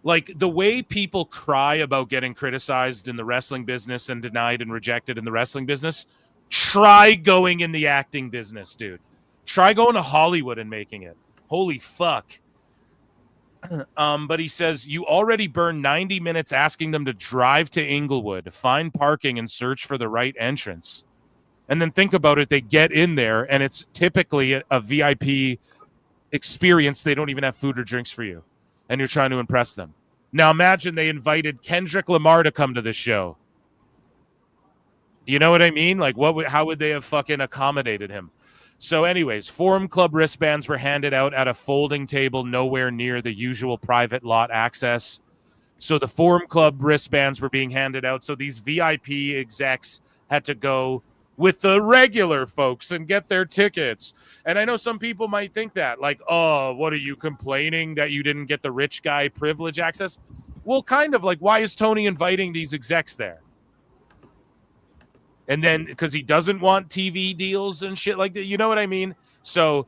[SPEAKER 17] Like, the way people cry about getting criticized in the wrestling business and denied and rejected in the wrestling business, try going in the acting business, dude. Try going to Hollywood and making it. Holy fuck. But he says, you already burned 90 minutes asking them to drive to Inglewood, find parking, and search for the right entrance. And then think about it. They get in there, and it's typically a VIP experience. They don't even have food or drinks for you, and you're trying to impress them. Now imagine they invited Kendrick Lamar to come to the show. You know what I mean? Like, how would they have fucking accommodated him? So anyways, Forum Club wristbands were handed out at a folding table nowhere near the usual private lot access. So the Forum Club wristbands were being handed out. So these VIP execs had to go with the regular folks and get their tickets. And I know some people might think that, like, oh, what are you complaining that you didn't get the rich guy privilege access? Well, kind of, like, why is Tony inviting these execs there? And then, because he doesn't want TV deals and shit like that, you know what I mean? So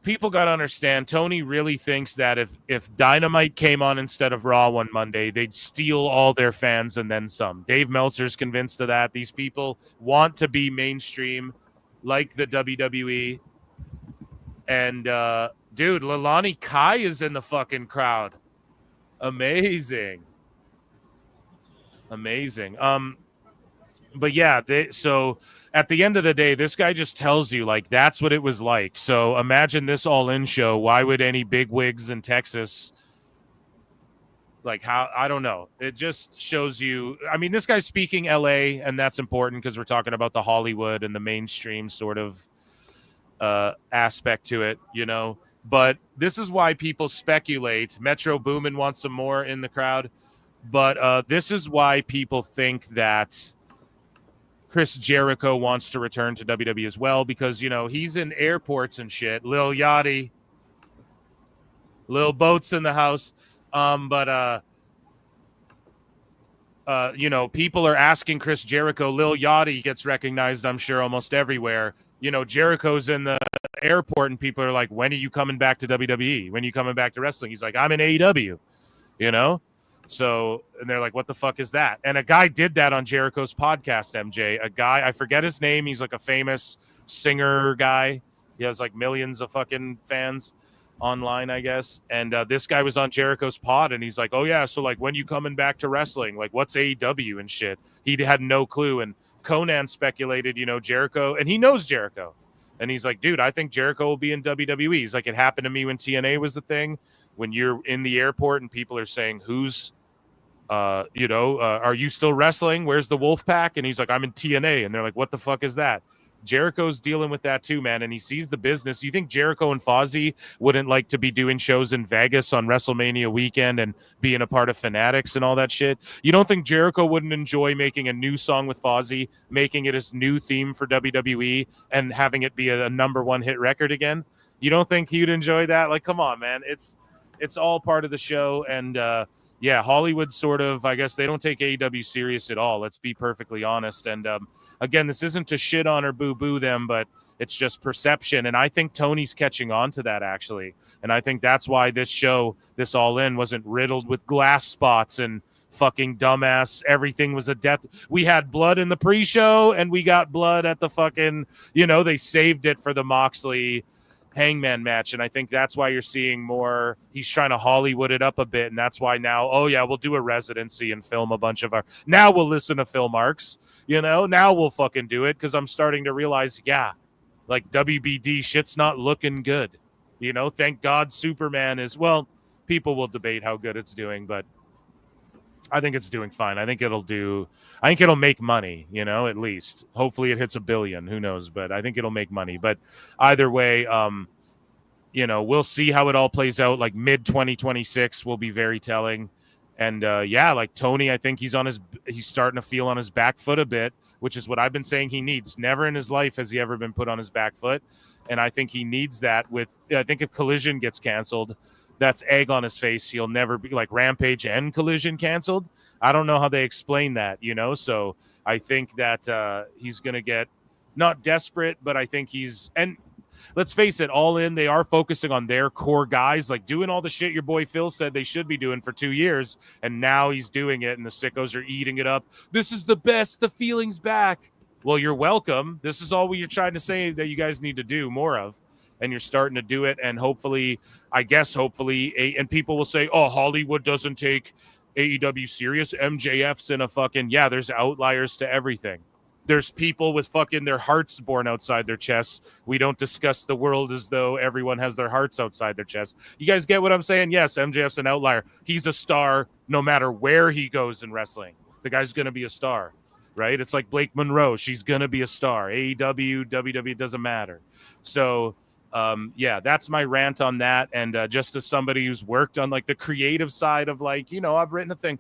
[SPEAKER 17] people got to understand, Tony really thinks that if Dynamite came on instead of Raw one Monday, they'd steal all their fans and then some. Dave Meltzer's convinced of that. These people want to be mainstream like the WWE. And, dude, Leilani Kai is in the fucking crowd. Amazing. But yeah, so at the end of the day, this guy just tells you, like, that's what it was like. So imagine this all-in show. Why would any bigwigs in Texas Like how, I don't know. It just shows you, I mean, this guy's speaking LA, and that's important because we're talking about the Hollywood and the mainstream sort of aspect to it, you know. But this is why people speculate. Metro Boomin wants some more in the crowd. But this is why people think that Chris Jericho wants to return to WWE as well, because, you know, he's in airports and shit. Lil Yachty, Lil Boats in the house. You know, people are asking Chris Jericho. Lil Yachty gets recognized, I'm sure, almost everywhere. You know, Jericho's in the airport and people are like, when are you coming back to WWE? When are you coming back to wrestling? He's like, I'm in AEW, you know? So, and they're like, what the fuck is that? And a guy did that on Jericho's podcast, MJ. A guy, I forget his name. He's like a famous singer guy. He has like millions of fucking fans online, I guess. And this guy was on Jericho's pod and he's like, oh yeah, so like when you coming back to wrestling? Like what's AEW and shit? He had no clue. And Conan speculated, you know, Jericho, and he knows Jericho. And he's like, dude, I think Jericho will be in WWE. He's like, it happened to me when TNA was the thing. When you're in the airport and people are saying, who's, are you still wrestling? Where's the Wolfpack? And he's like, I'm in TNA. And they're like, what the fuck is that? Jericho's dealing with that too, man. And he sees the business. You think Jericho and Fozzy wouldn't like to be doing shows in Vegas on WrestleMania weekend and being a part of Fanatics and all that shit? You don't think Jericho wouldn't enjoy making a new song with Fozzy, making it his new theme for WWE and having it be a number one hit record again? You don't think he'd enjoy that? Like, come on, man. It's all part of the show. And, yeah, Hollywood sort of, I guess they don't take AEW serious at all. Let's be perfectly honest. And again, this isn't to shit on or boo-boo them, but it's just perception. And I think Tony's catching on to that, actually. And I think that's why this show, this All In, wasn't riddled with glass spots and fucking dumbass. Everything was a death. We had blood in the pre-show, and we got blood at the fucking, you know, they saved it for the Moxley Hangman match, and I think that's why you're seeing more. He's trying to Hollywood it up a bit, and that's why now, oh yeah, we'll do a residency and film a bunch of our. Now we'll listen to Phil Marks, you know. Now we'll fucking do it because I'm starting to realize, yeah, like WBD shit's not looking good, you know. Thank God Superman is. Well, people will debate how good it's doing, but I think it's doing fine. I think it'll make money, you know, at least. Hopefully it hits $1 billion. Who knows? But I think it'll make money. But either way, you know, we'll see how it all plays out. Like mid-2026 will be very telling. And yeah, like Tony, I think he's starting to feel on his back foot a bit, which is what I've been saying he needs. Never in his life has he ever been put on his back foot. And I think he needs that I think if Collision gets canceled, that's egg on his face. He'll never be like Rampage and Collision canceled. I don't know how they explain that, you know? So I think that he's going to get not desperate, but I think and let's face it, All In, they are focusing on their core guys, like doing all the shit your boy Phil said they should be doing for 2 years. And now he's doing it and the sickos are eating it up. This is the best. The feeling's back. Well, you're welcome. This is all you're trying to say that you guys need to do more of. And you're starting to do it. And hopefully, and people will say, oh, Hollywood doesn't take AEW serious. MJF's in a fucking, yeah, there's outliers to everything. There's people with fucking their hearts born outside their chests. We don't discuss the world as though everyone has their hearts outside their chest. You guys get what I'm saying? Yes, MJF's an outlier. He's a star no matter where he goes in wrestling. The guy's going to be a star, right? It's like Blake Monroe. She's going to be a star. AEW, WWE, doesn't matter. So, yeah, that's my rant on that. And just as somebody who's worked on like the creative side of like, you know, I've written a thing,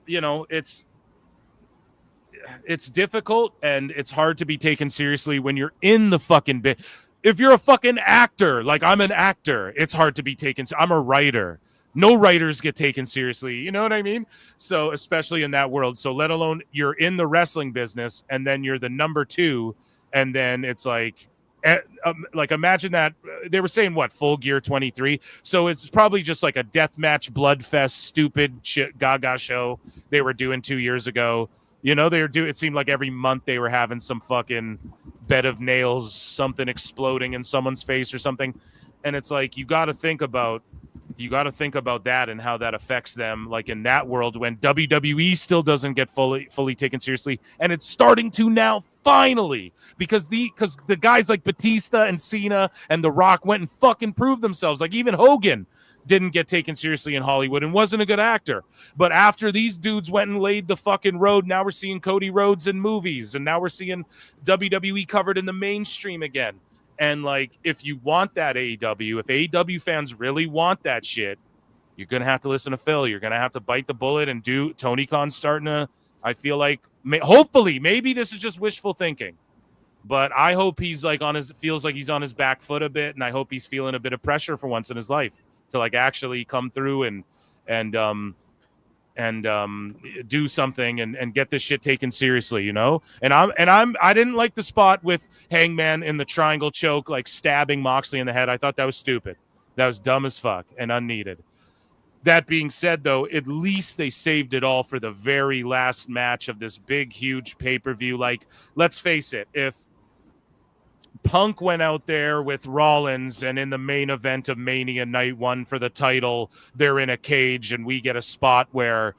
[SPEAKER 17] you know, it's difficult and it's hard to be taken seriously when you're in the fucking bit. If you're a fucking actor, like I'm an actor, it's hard to be taken. I'm a writer. No writers get taken seriously. You know what I mean? So especially in that world. So let alone you're in the wrestling business and then you're the number 2. And then it's like imagine that they were saying what, Full Gear 23. So it's probably just like a deathmatch, bloodfest, stupid shit, gaga show they were doing 2 years ago. You know, it seemed like every month they were having some fucking bed of nails, something exploding in someone's face or something. And it's like, you got to think about that and how that affects them. Like in that world when WWE still doesn't get fully taken seriously. And it's starting to now, finally, because the guys like Batista and Cena and The Rock went and fucking proved themselves. Like even Hogan didn't get taken seriously in Hollywood and wasn't a good actor. But after these dudes went and laid the fucking road, now we're seeing Cody Rhodes in movies, and now we're seeing WWE covered in the mainstream again. And like, if you want that AEW, if AEW fans really want that shit, you're going to have to listen to Phil. You're going to have to bite the bullet and do. Tony Khan's starting to, I feel like, hopefully, maybe this is just wishful thinking, but I hope he's like feels like he's on his back foot a bit. And I hope he's feeling a bit of pressure for once in his life to like actually come through and do something and get this shit taken seriously, you know? I didn't like the spot with Hangman in the triangle choke, like stabbing Moxley in the head. I thought that was stupid. That was dumb as fuck and unneeded. That being said, though, at least they saved it all for the very last match of this big, huge pay-per-view. Like, let's face it, if Punk went out there with Rollins and in the main event of Mania Night 1 for the title, they're in a cage and we get a spot where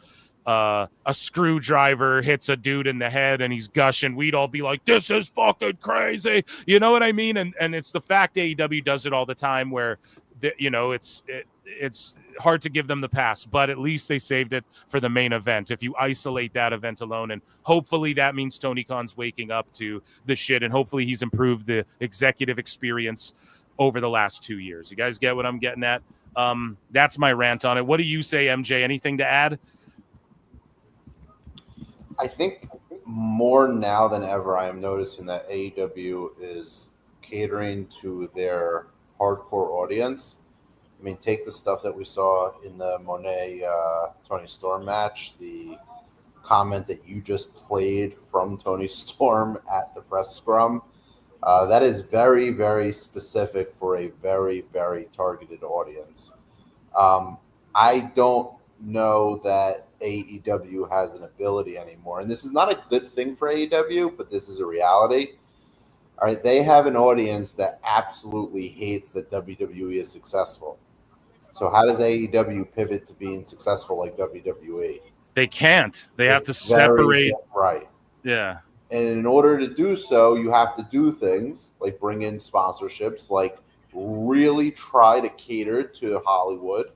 [SPEAKER 17] a screwdriver hits a dude in the head and he's gushing, we'd all be like, this is fucking crazy. You know what I mean? And it's the fact AEW does it all the time where, it's hard to give them the pass, but at least they saved it for the main event. If you isolate that event alone, and hopefully that means Tony Khan's waking up to the shit, and hopefully he's improved the executive experience over the last 2 years. You guys get what I'm getting at? That's my rant on it. What do you say, MJ? Anything to add?
[SPEAKER 20] I think more now than ever, I am noticing that AEW is catering to their hardcore audience. I mean, take the stuff that we saw in the Monet Tony Storm match, the comment that you just played from Tony Storm at the press scrum. That is very, very specific for a very, very targeted audience. I don't know that AEW has an ability anymore. And this is not a good thing for AEW, but this is a reality. All right, they have an audience that absolutely hates that WWE is successful. So how does AEW pivot to being successful like WWE?
[SPEAKER 17] They can't. They have to separate.
[SPEAKER 20] Right.
[SPEAKER 17] Yeah.
[SPEAKER 20] And in order to do so, you have to do things like bring in sponsorships, like really try to cater to Hollywood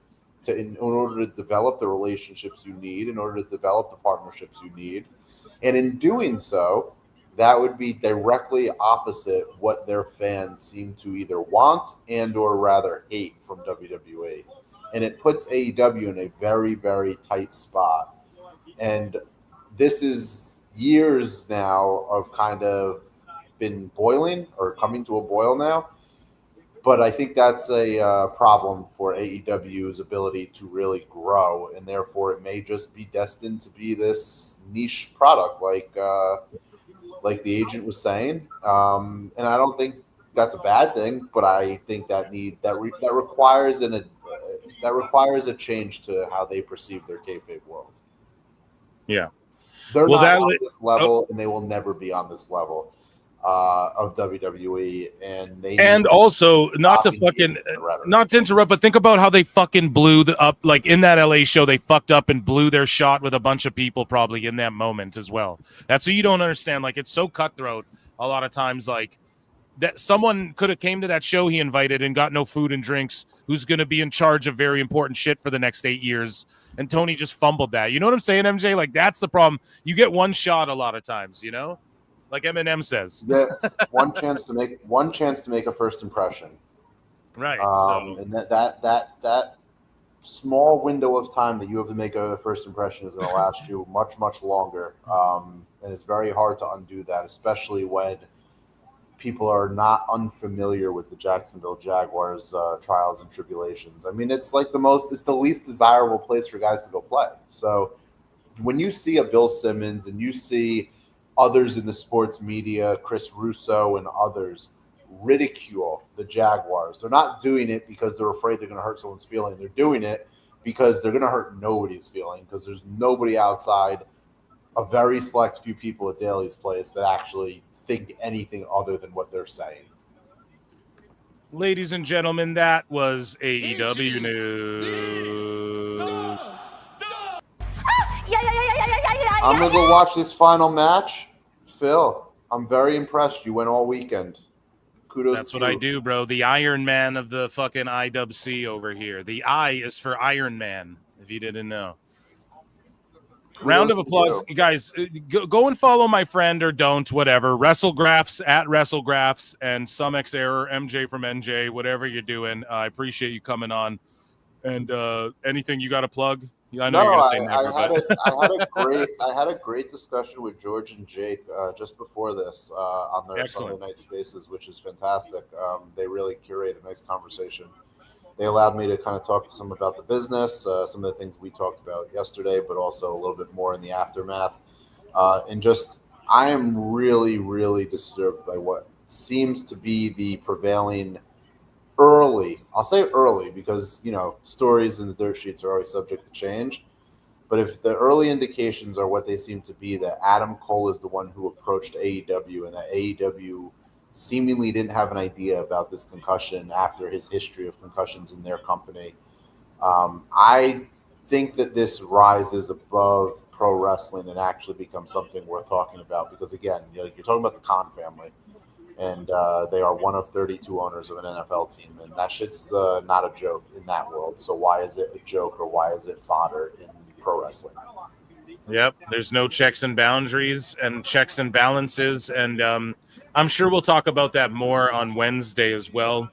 [SPEAKER 20] in order to develop the relationships you need, in order to develop the partnerships you need. And in doing so, that would be directly opposite what their fans seem to either want and or rather hate from WWE. And it puts AEW in a very, very tight spot. And this is years now of kind of been boiling or coming to a boil now. But I think that's a problem for AEW's ability to really grow. And therefore, it may just be destined to be this niche product like the agent was saying, and I don't think that's a bad thing. But I think that requires a change to how they perceive their kayfabe world.
[SPEAKER 17] Yeah,
[SPEAKER 20] they're not on this level, and they will never be on this level of WWE. And
[SPEAKER 17] also not to interrupt, but think about how they fucking blew up. Like in that LA show, they fucked up and blew their shot with a bunch of people probably in that moment as well. That's what you don't understand. Like it's so cutthroat a lot of times. Like that someone could have came to that show he invited and got no food and drinks, who's going to be in charge of very important shit for the next 8 years. And Tony just fumbled that. You know what I'm saying, MJ? Like that's the problem. You get one shot a lot of times, you know? Like Eminem says,
[SPEAKER 20] one chance to make a first impression,
[SPEAKER 17] right?
[SPEAKER 20] And that small window of time that you have to make a first impression is going to last you much, much longer, and it's very hard to undo that, especially when people are not unfamiliar with the Jacksonville Jaguars trials and tribulations. I mean, it's the least desirable place for guys to go play. So when you see a Bill Simmons and you see others in the sports media, Chris Russo and others, ridicule the Jaguars, they're not doing it because they're afraid they're going to hurt someone's feeling. They're doing it because they're going to hurt nobody's feeling, because there's nobody outside a very select few people at Daly's Place that actually think anything other than what they're saying.
[SPEAKER 17] Ladies and gentlemen, that was AEW news.
[SPEAKER 20] I'm going to go watch this final match. Phil, I'm very impressed. You went all weekend. kudos.
[SPEAKER 17] That's
[SPEAKER 20] to
[SPEAKER 17] what I
[SPEAKER 20] you.
[SPEAKER 17] do, bro. The Iron Man of the fucking IWC over here. The I is for Iron Man, if you didn't know. Round of applause, guys. Go and follow my friend or don't, whatever. WrestleGraphs at WrestleGraphs and SumX Error, MJ from NJ, whatever you're doing. I appreciate you coming on. And anything you got to plug? I know you're gonna say never,
[SPEAKER 20] I had a great discussion with George and Jake just before this on their Sunday night spaces, which is fantastic. They really curate a nice conversation. They allowed me to kind of talk to them about the business, some of the things we talked about yesterday, but also a little bit more in the aftermath. And just, I am really, really disturbed by what seems to be the prevailing I'll say early because, stories in the dirt sheets are always subject to change. But if the early indications are what they seem to be, that Adam Cole is the one who approached AEW and that AEW seemingly didn't have an idea about this concussion after his history of concussions in their company. I think that this rises above pro wrestling and actually becomes something worth talking about because, again, you're talking about the Khan family. And they are one of 32 owners of an NFL team. And that shit's not a joke in that world. So why is it a joke or why is it fodder in pro wrestling?
[SPEAKER 17] Yep. There's no checks and boundaries and checks and balances. And I'm sure we'll talk about that more on Wednesday as well.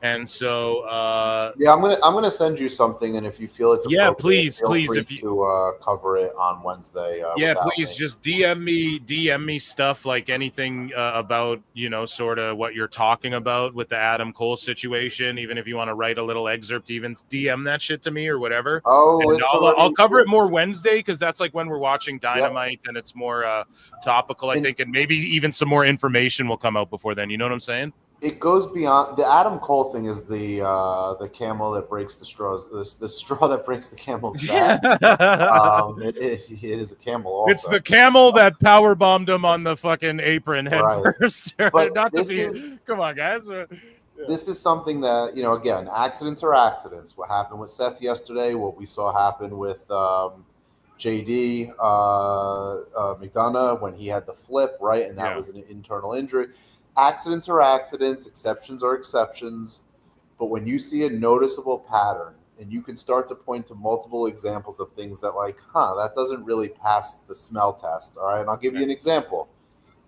[SPEAKER 17] And so
[SPEAKER 20] yeah, I'm gonna send you something, and if you feel it's appropriate,
[SPEAKER 17] please
[SPEAKER 20] free
[SPEAKER 17] if you
[SPEAKER 20] to cover it on Wednesday.
[SPEAKER 17] Please just DM me stuff like anything about sort of what you're talking about with the Adam Cole situation. Even if you want to write a little excerpt, even DM that shit to me or whatever. And I'll cover it more Wednesday because that's like when we're watching Dynamite and it's more topical, I think, and maybe even some more information will come out before then. You know what I'm saying?
[SPEAKER 20] It goes beyond the Adam Cole thing. Is the camel that breaks the straws, the straw that breaks the camel's back. It is a camel. Also.
[SPEAKER 17] It's the camel that power bombed him on the fucking apron head first.
[SPEAKER 20] But
[SPEAKER 17] Not to be. Come on, guys.
[SPEAKER 20] This is something that again, accidents are accidents. What happened with Seth yesterday, what we saw happen with JD McDonough when he had the flip, right, and that was an internal injury. Accidents are accidents, exceptions are exceptions, but when you see a noticeable pattern and you can start to point to multiple examples of things that that doesn't really pass the smell test, all right? And I'll give you an example.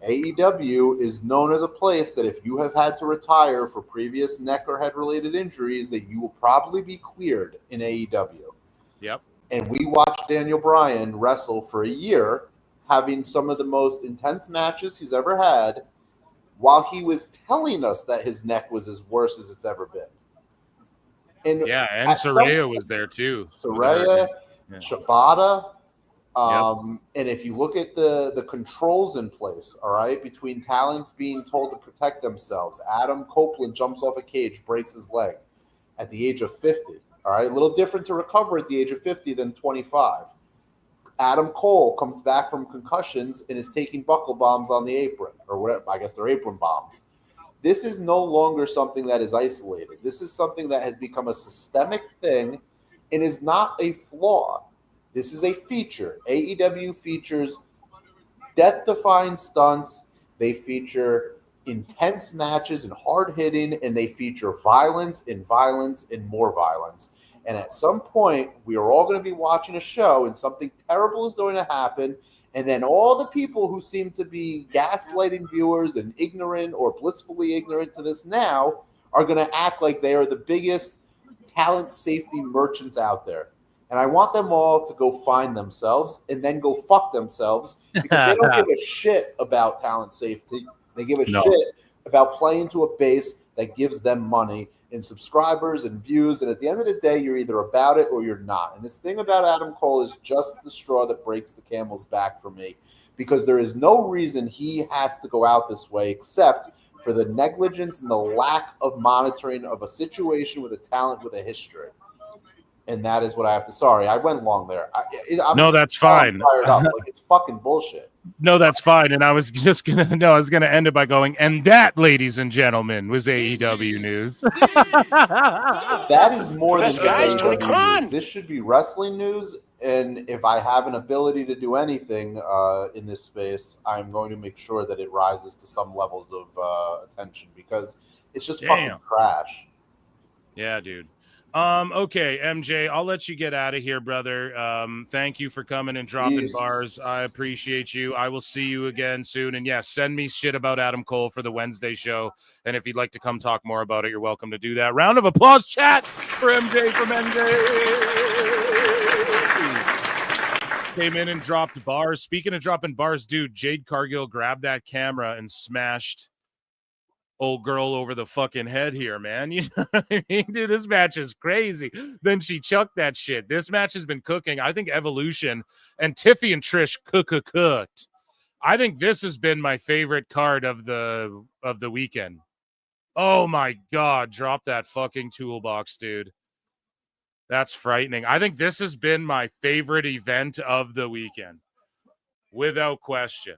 [SPEAKER 20] AEW is known as a place that if you have had to retire for previous neck or head-related injuries, that you will probably be cleared in AEW.
[SPEAKER 17] Yep.
[SPEAKER 20] And we watched Daniel Bryan wrestle for a year, having some of the most intense matches he's ever had, while he was telling us that his neck was as worse as it's ever been. And
[SPEAKER 17] Saraya was there too.
[SPEAKER 20] Saraya, Shibata. And if you look at the controls in place, all right, between talents being told to protect themselves, Adam Copeland jumps off a cage, breaks his leg at the age of 50. All right, a little different to recover at the age of 50 than 25. Adam Cole comes back from concussions and is taking buckle bombs on the apron, or whatever. I guess they're apron bombs. This is no longer something that is isolated. This is something that has become a systemic thing and is not a flaw. This is a feature. AEW features death-defying stunts. They feature intense matches and hard hitting, and they feature violence and more violence. And at some point, we are all going to be watching a show and something terrible is going to happen. And then all the people who seem to be gaslighting viewers and ignorant or blissfully ignorant to this now are going to act like they are the biggest talent safety merchants out there. And I want them all to go find themselves and then go fuck themselves because they don't give a shit about talent safety. They give a shit about playing to a base that gives them money and subscribers and views. And at the end of the day, you're either about it or you're not. And this thing about Adam Cole is just the straw that breaks the camel's back for me, because there is no reason he has to go out this way except for the negligence and the lack of monitoring of a situation with a talent with a history. And that is what I have to. Sorry, I went long there.
[SPEAKER 17] No, that's fine.
[SPEAKER 20] Fired up. Like, it's fucking bullshit.
[SPEAKER 17] No, that's fine. And I was just gonna end it by going, and that, ladies and gentlemen, was AEW news.
[SPEAKER 20] That is more than
[SPEAKER 9] guys, Tony
[SPEAKER 20] AEW
[SPEAKER 9] Khan.
[SPEAKER 20] news. This should be wrestling news And if I have an ability to do anything in this space, I'm going to make sure that it rises to some levels of attention because it's just fucking trash.
[SPEAKER 17] Yeah, dude. Okay, MJ, I'll let you get out of here, brother. Thank you for coming and dropping bars. I appreciate you. I will see you again soon. And yes, send me shit about Adam Cole for the Wednesday show. And if you'd like to come talk more about it, you're welcome to do that. Round of applause, chat, for MJ from MJ. Came in and dropped bars. Speaking of dropping bars, dude, Jade Cargill grabbed that camera and smashed old girl over the fucking head here, man. You know what I mean? Dude, this match is crazy. Then she chucked that shit. This match has been cooking. I think Evolution and Tiffy and Trish cooked. I think this has been my favorite card of the weekend. Oh my God, drop that fucking toolbox, dude. That's frightening. I think this has been my favorite event of the weekend, without question.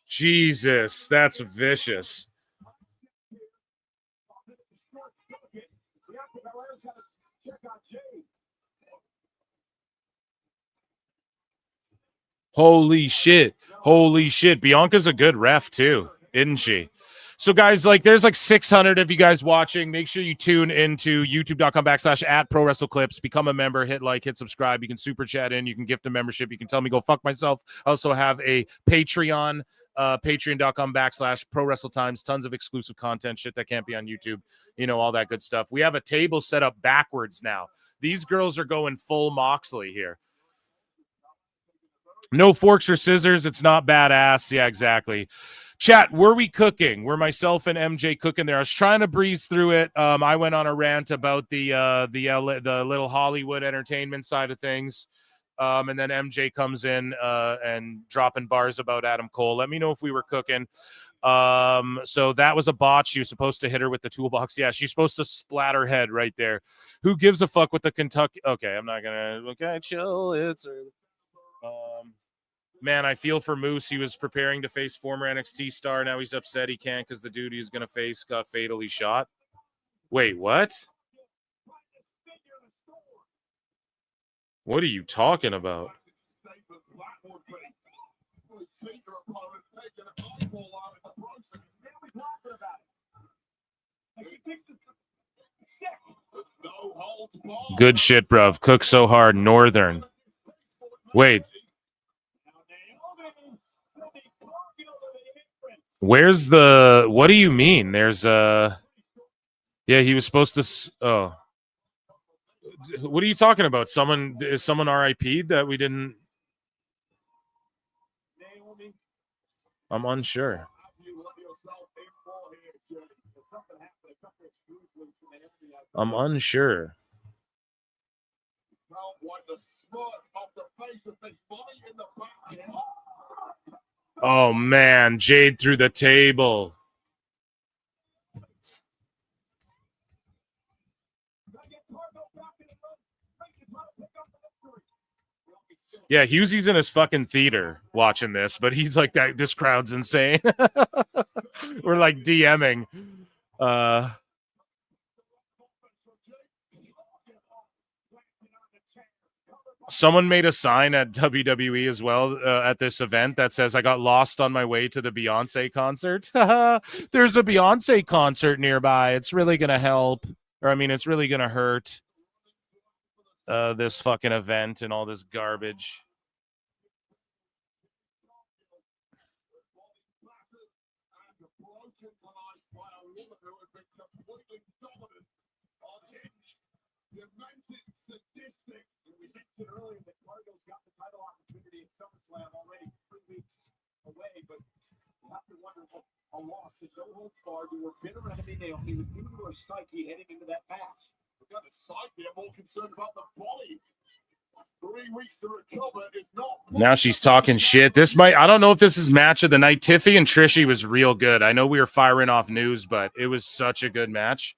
[SPEAKER 17] Jesus, that's vicious. Holy shit. Holy shit. Bianca's a good ref too, isn't she? So guys, like there's like 600 of you guys watching. Make sure you tune into youtube.com/@ProWrestleClips. Become a member, hit like, hit subscribe. You can super chat in, you can gift a membership. You can tell me go fuck myself. I also have a Patreon, patreon.com/ProWrestleTimes. Tons of exclusive content, shit that can't be on YouTube. You know, all that good stuff. We have a table set up backwards now. These girls are going full Moxley here. No forks or scissors. It's not badass. Yeah, exactly. Chat, were we cooking? Were myself and MJ cooking there? I was trying to breeze through it. I went on a rant about the little Hollywood entertainment side of things. And then MJ comes in and dropping bars about Adam Cole. Let me know if we were cooking. So that was a botch. She was supposed to hit her with the toolbox. Yeah, she's supposed to splat her head right there. Who gives a fuck with the Kentucky? Okay, I'm not gonna. Okay, chill. It's man, I feel for Moose. He was preparing to face former NXT star. Now he's upset he can't because the dude he's going to face got fatally shot. Wait, what? What are you talking about? Good shit, bruv. Cook so hard. Northern. Wait. Where's the, what do you mean? There's yeah, he was supposed to, oh. What are you talking about? Is someone RIP'd that we didn't? I'm unsure. I'm unsure. Oh man, Jade through the table. Yeah, Hughesy's in his fucking theater watching this, but he's like, that. This crowd's insane. We're like DMing. Someone made a sign at WWE as well at this event that says, I got lost on my way to the Beyonce concert. There's a Beyonce concert nearby. It's really going to help. Or, I mean, it's really going to hurt this fucking event and all this garbage. Earlier that Cargill's got the title opportunity at SummerSlam already 3 weeks away, but you have to wonder what a loss is so far to a bitter enemy Naomi would do to her psyche heading into that match. We've got a psyche. I'm more concerned about the body. Now she's talking shit. I don't know if this is match of the night. Tiffy and Trishy was real good. I know we were firing off news, but it was such a good match.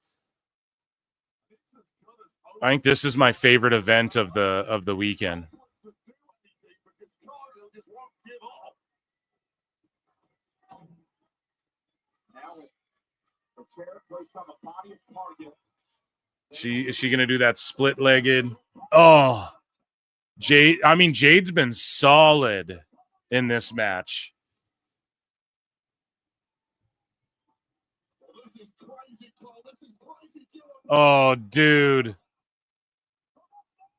[SPEAKER 17] I think this is my favorite event of the weekend. Is she gonna do that split-legged? Oh, Jade. I mean, Jade's been solid in this match. Oh, dude.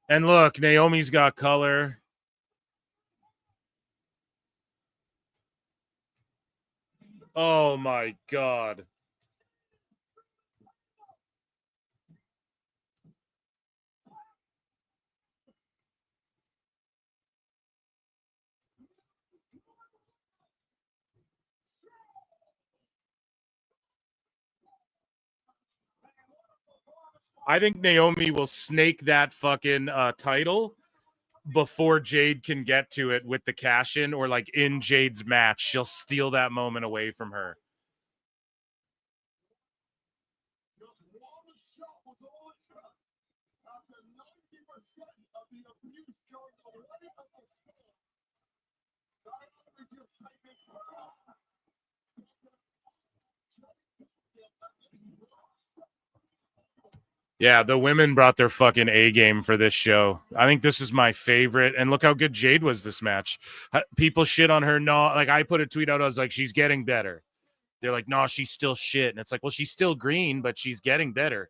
[SPEAKER 17] And look, Naomi's got color. Oh my God. I think Naomi will snake that fucking title before Jade can get to it with the cash in, or like in Jade's match. She'll steal that moment away from her. Yeah, the women brought their fucking A game for this show. I think this is my favorite. And look how good Jade was this match. People shit on her. No, like I put a tweet out. I was like, she's getting better. They're like, no, she's still shit. And it's like, well, she's still green, but she's getting better.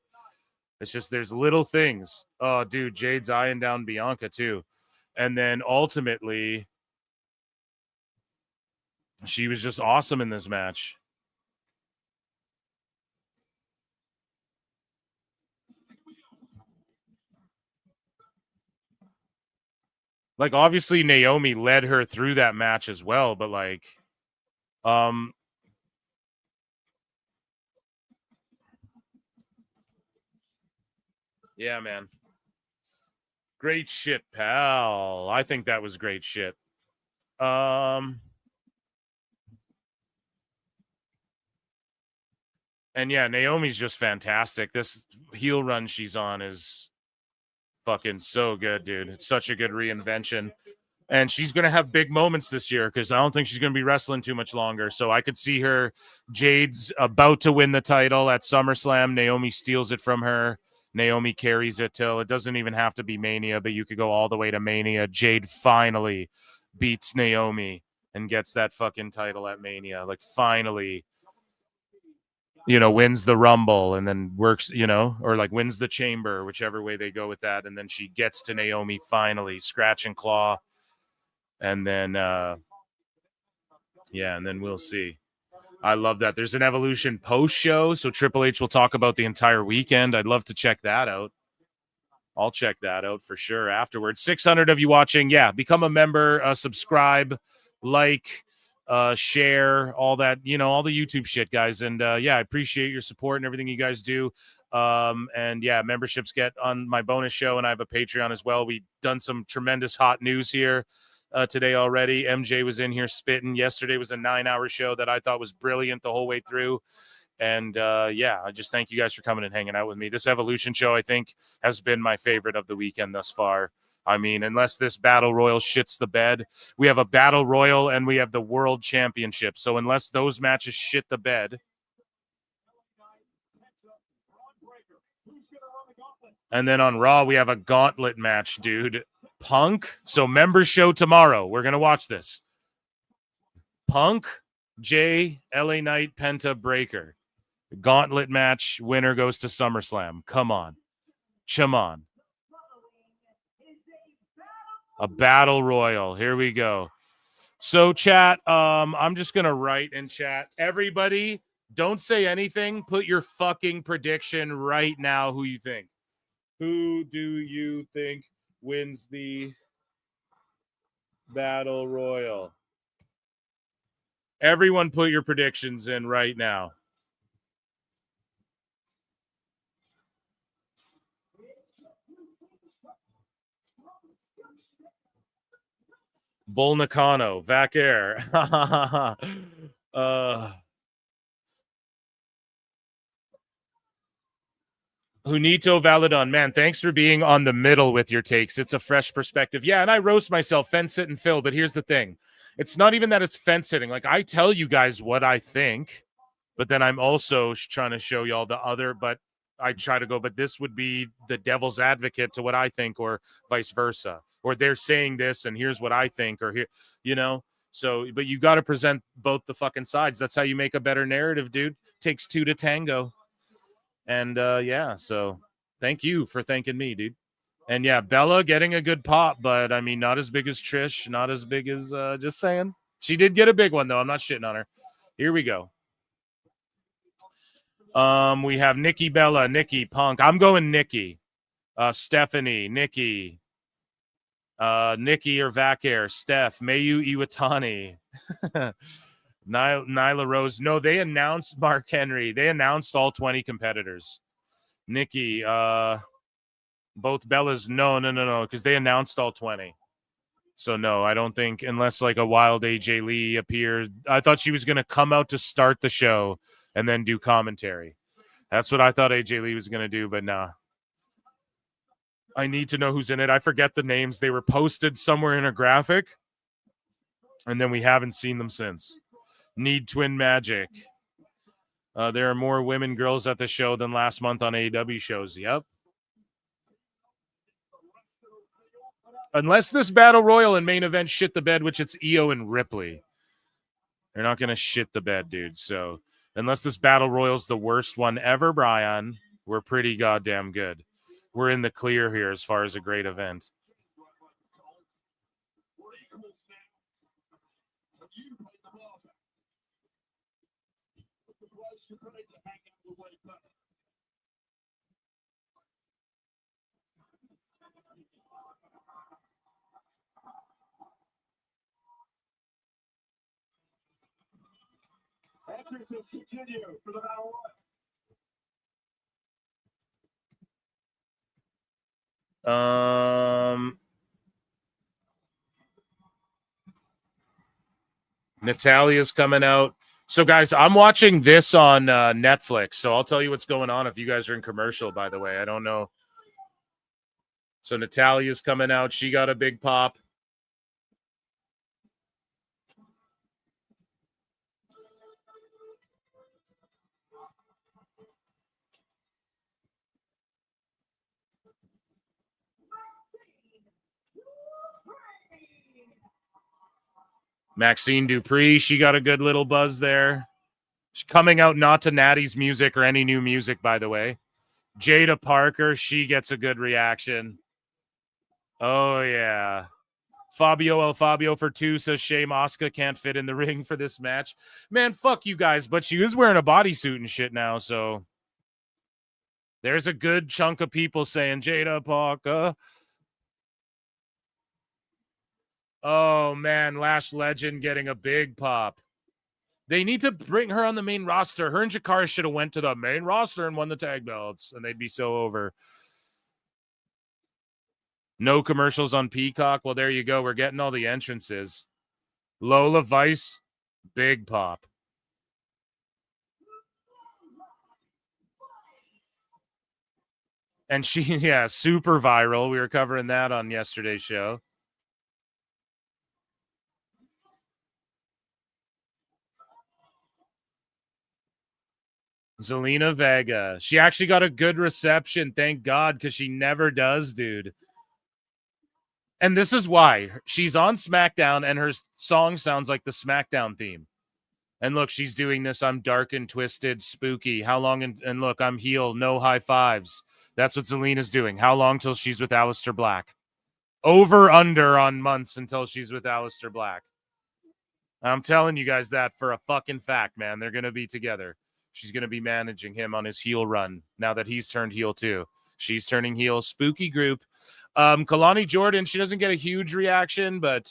[SPEAKER 17] It's just there's little things. Oh, dude, Jade's eyeing down Bianca too. And then ultimately, she was just awesome in this match. Like, obviously, Naomi led her through that match as well, but like, yeah, man. Great shit, pal. I think that was great shit. And yeah, Naomi's just fantastic. This heel run she's on is fucking so good, dude. It's such a good reinvention. And she's going to have big moments this year because I don't think she's going to be wrestling too much longer. So I could see her. Jade's about to win the title at SummerSlam. Naomi steals it from her. Naomi carries it till it doesn't even have to be Mania, but you could go all the way to Mania. Jade finally beats Naomi and gets that fucking title at Mania. Like, finally, wins the Rumble and then works, or like wins the Chamber, whichever way they go with that. And then she gets to Naomi finally, scratch and claw. And then, and then we'll see. I love that. There's an Evolution post show, so Triple H will talk about the entire weekend. I'd love to check that out. I'll check that out for sure afterwards. 600 of you watching. Yeah, become a member, subscribe, like, share, all that, all the YouTube shit, guys. And yeah, I appreciate your support and everything you guys do. And yeah, memberships get on my bonus show, and I have a Patreon as well. We've done some tremendous hot news here today already. MJ was in here spitting. Yesterday was a 9-hour show that I thought was brilliant the whole way through. And yeah, I just thank you guys for coming and hanging out with me. This Evolution show, I think, has been my favorite of the weekend thus far. I mean, unless this Battle Royal shits the bed, we have a Battle Royal and we have the World Championship. So unless those matches shit the bed. And then on Raw, we have a gauntlet match, dude. Punk. So member show tomorrow. We're going to watch this. Punk, Jay, LA Knight, Penta, Breaker. Gauntlet match. Winner goes to SummerSlam. Come on. Come on. A Battle Royal. Here we go. So chat, I'm just going to write in chat. Everybody, don't say anything. Put your fucking prediction right now who you think. Who do you think wins the Battle Royal? Everyone put your predictions in right now. Bull Nakano, Vac Air. Junito Valadon, man, thanks for being on the middle with your takes. It's a fresh perspective. Yeah, and I roast myself, fence sit and Phil, but here's the thing. It's not even that it's fence sitting. Like, I tell you guys what I think, but then I'm also trying to show y'all the other, but I try to go, but this would be the devil's advocate to what I think, or vice versa. Or they're saying this, and here's what I think, or here, you know? So, but you got to present both the fucking sides. That's how you make a better narrative, dude. Takes two to tango. And yeah, so thank you for thanking me, dude. And yeah, Bella getting a good pop, but I mean, not as big as Trish, not as big as just saying. She did get a big one, though. I'm not shitting on her. Here we go. We have Nikki Bella, Nikki Punk. I'm going Nikki. Stephanie, Nikki. Nikki or Vac Air, Steph, Mayu Iwatani. Nyla Rose. No, they announced Mark Henry. They announced all 20 competitors. Nikki, both Bellas. No, because they announced all 20. So no, I don't think, unless like a wild AJ Lee appears. I thought she was going to come out to start the show and then do commentary. That's what I thought AJ Lee was going to do, but nah. I need to know who's in it. I forget the names. They were posted somewhere in a graphic, and then we haven't seen them since. Need Twin Magic. There are more women girls at the show than last month on AEW shows. Yep. Unless this Battle Royal and main event shit the bed, which it's Io and Ripley. They're not going to shit the bed, dude. So unless this Battle Royal's the worst one ever, Brian, we're pretty goddamn good. We're in the clear here as far as a great event.
[SPEAKER 10] Entrances continue for the Battle Royal.
[SPEAKER 17] Natalia's coming out. So, guys, I'm watching this on Netflix, so I'll tell you what's going on if you guys are in commercial, by the way. I don't know. So, Natalia's coming out. She got a big pop. Maxine Dupree, she got a good little buzz there. She's coming out not to Natty's music or any new music, by the way. Jada Parker, she gets a good reaction. Oh, yeah. Fabio El Fabio for 2 says shame Asuka can't fit in the ring for this match. Man, fuck you guys, but she is wearing a bodysuit and shit now, so there's a good chunk of people saying Jada Parker. Oh, man, Lash Legend getting a big pop. They need to bring her on the main roster. Her and Jakara should have went to the main roster and won the tag belts, and they'd be so over. No commercials on Peacock. Well, there you go. We're getting all the entrances. Lola Vice, big pop. And she, yeah, super viral. We were covering that on yesterday's show. Zelina Vega. She actually got a good reception. Thank God, because she never does, dude. And this is why. She's on SmackDown, and her song sounds like the SmackDown theme. And look, she's doing this. I'm dark and twisted, spooky. How long? And look, I'm heel. No high fives. That's what Zelina's doing. How long till she's with Aleister Black? Over, under on months until she's with Aleister Black. I'm telling you guys that for a fucking fact, man. They're going to be together. She's going to be managing him on his heel run now that he's turned heel too. She's turning heel. Spooky group. Kalani Jordan, she doesn't get a huge reaction, but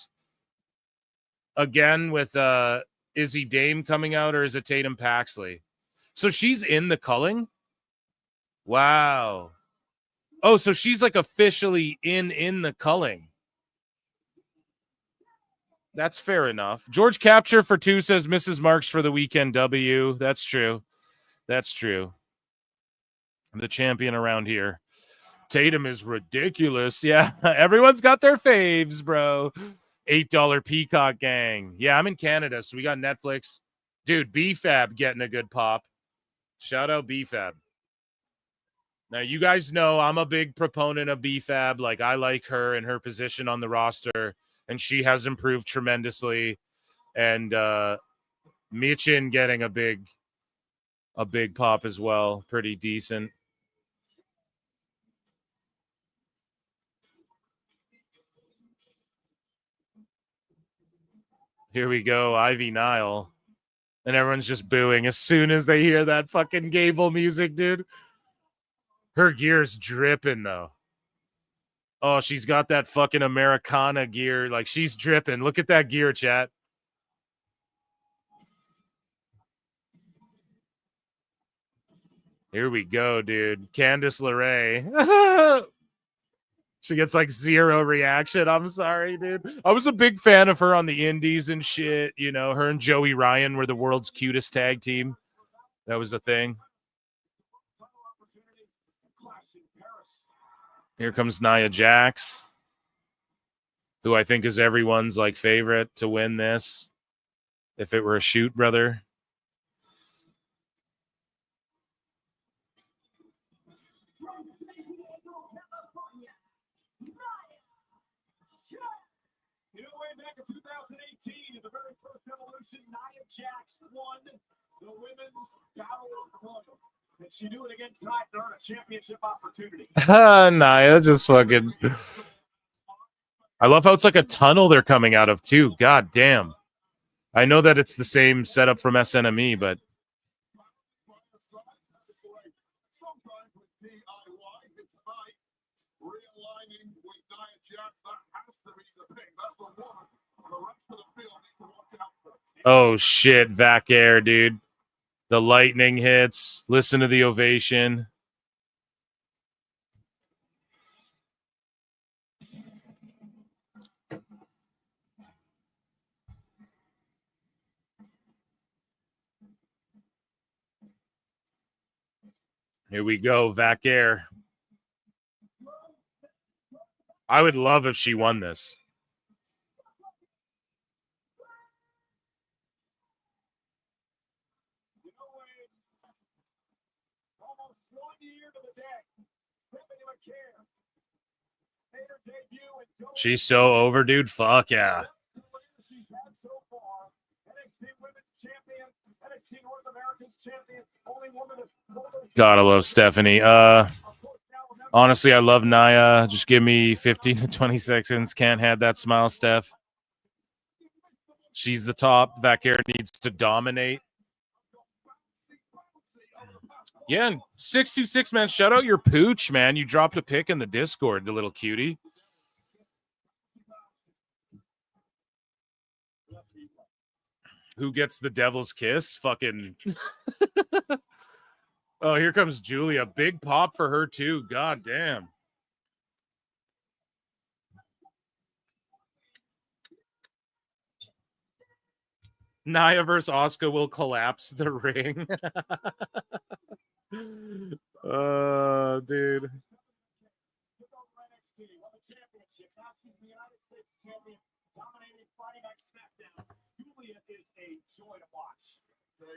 [SPEAKER 17] again, with Izzy Dame coming out, or is it Tatum Paxley? So she's in the culling? Wow. Oh, so she's like officially in the culling. That's fair enough. George Capture for 2 says Mrs. Marks for the weekend W. That's true. That's true. I'm the champion around here. Tatum is ridiculous. Yeah, everyone's got their faves, bro. $8 Peacock Gang. Yeah, I'm in Canada, so we got Netflix. Dude, BFAB getting a good pop. Shout out BFAB. Now, you guys know I'm a big proponent of BFAB. Like, I like her and her position on the roster, and she has improved tremendously. And Michin getting a big pop as well. Pretty decent. Here we go, Ivy Nile. And everyone's just booing as soon as they hear that fucking Gable music, dude. Her gear's dripping, though. Oh, she's got that fucking Americana gear. Like, she's dripping. Look at that gear, chat. Here we go, dude. Candice LeRae. She gets like 0 reaction. I'm sorry, dude. I was a big fan of her on the indies and shit. You know, her and Joey Ryan were the world's cutest tag team. That was the thing. Here comes Nia Jax, who I think is everyone's like favorite to win this. If it were a shoot, brother.
[SPEAKER 10] You know, way back in 2018, in the very first Evolution, Nia Jax won the women's battle royal. And she do it again tonight to earn a championship opportunity.
[SPEAKER 17] Nia just fucking. I love how it's like a tunnel they're coming out of too. God damn. I know that it's the same setup from SNME, but oh shit, Vac Air, dude. The lightning hits. Listen to the ovation. Here we go, Vac Air. I would love if she won this. She's so over, dude. Fuck yeah. God, I love Stephanie. Honestly, I love Nia. Just give me 15 to 20 seconds. Can't have that smile, Steph. She's the top. Vac Air needs to dominate. Yeah, and 626, man. Shout out your pooch, man. You dropped a pic in the Discord, the little cutie. Who gets the devil's kiss? Fucking. Oh, here comes Julia. Big pop for her, too. God damn. Nia versus Asuka will collapse the ring. Dude.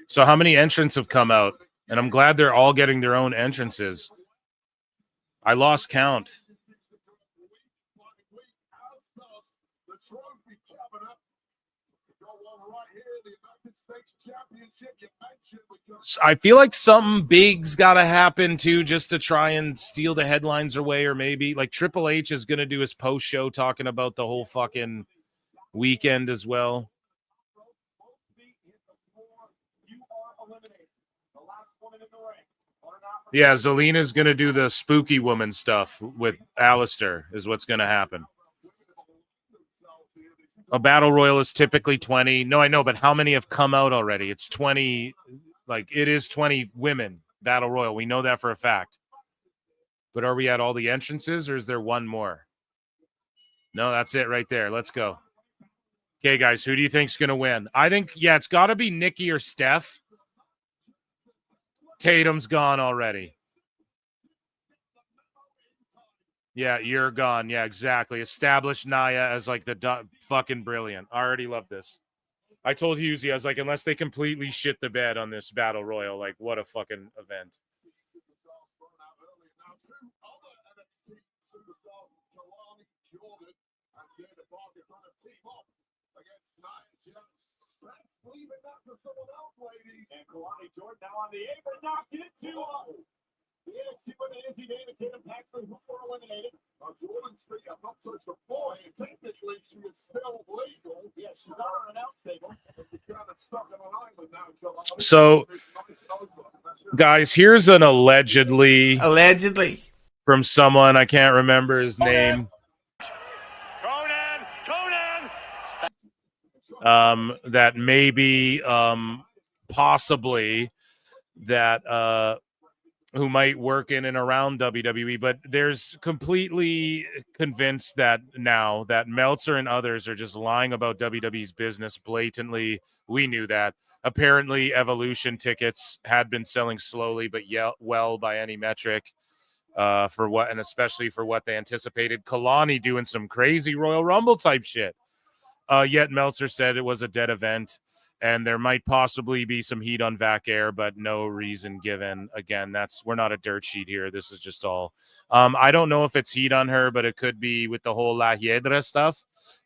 [SPEAKER 17] So how many entrants have come out? And I'm glad they're all getting their own entrances. I lost count. I feel like something big's got to happen too, just to try and steal the headlines away, or maybe like Triple H is going to do his post show talking about the whole fucking weekend as well. Yeah, Zelina's going to do the spooky woman stuff with Alistair is what's going to happen. A battle royal is typically 20. No, I know, but how many have come out already? It's 20. Like, it is 20 women battle royal. We know that for a fact. But are we at all the entrances, or is there one more? No, that's it right there. Let's go. Okay, guys, who do you think's going to win? I think, yeah, it's got to be Nikki or Steph. Tatum's gone already. Yeah, you're gone. Yeah, exactly. Establish Nia as like the fucking brilliant. I already love this. I told Husey, I was like, unless they completely shit the bed on this battle royal, like what a fucking event.
[SPEAKER 10] And Kalani Jordan now on the apron, knocked into the NXT Women Izzy David Tatum Paxton, who were eliminated. Jordan's free up towards the floor, and technically she is still legal. Yeah, she's on an announce table. She's kind of stuck on an island now.
[SPEAKER 17] So, guys, here's an allegedly from someone, I can't remember his name. That maybe possibly that who might work in and around WWE, but there's completely convinced that now that Meltzer and others are just lying about WWE's business blatantly. We knew that. Apparently, Evolution tickets had been selling slowly, but well by any metric, for what, and especially for what they anticipated. Kalani doing some crazy Royal Rumble type shit. Yet Meltzer said it was a dead event, and there might possibly be some heat on Vac Air, but no reason given. Again, we're not a dirt sheet here. This is just all. I don't know if it's heat on her, but it could be with the whole La Hiedra stuff,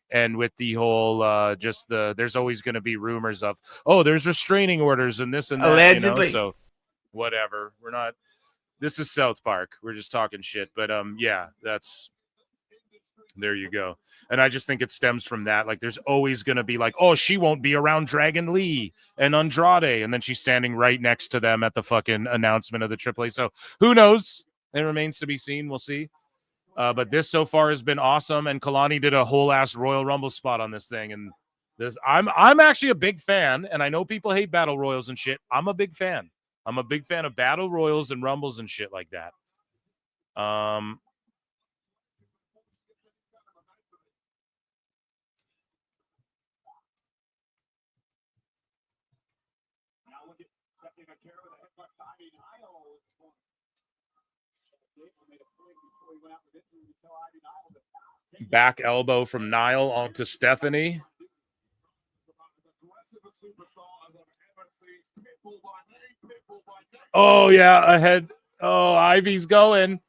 [SPEAKER 17] and with the whole there's always going to be rumors of, oh, there's restraining orders and this and that.
[SPEAKER 2] Allegedly.
[SPEAKER 17] So whatever. We're not. This is South Park. We're just talking shit. But yeah, that's. There you go. And I just think it stems from that. Like, there's always going to be like, oh, she won't be around Dragon Lee and Andrade. And then she's standing right next to them at the fucking announcement of the AAA. So who knows? It remains to be seen. We'll see. But this so far has been awesome. And Kalani did a whole ass Royal Rumble spot on this thing. And this, I'm actually a big fan. And I know people hate battle royals and shit. I'm a big fan. I'm a big fan of battle royals and rumbles and shit like that. Back elbow from Niall onto Stephanie. Oh, yeah, ahead. Oh, Ivy's going.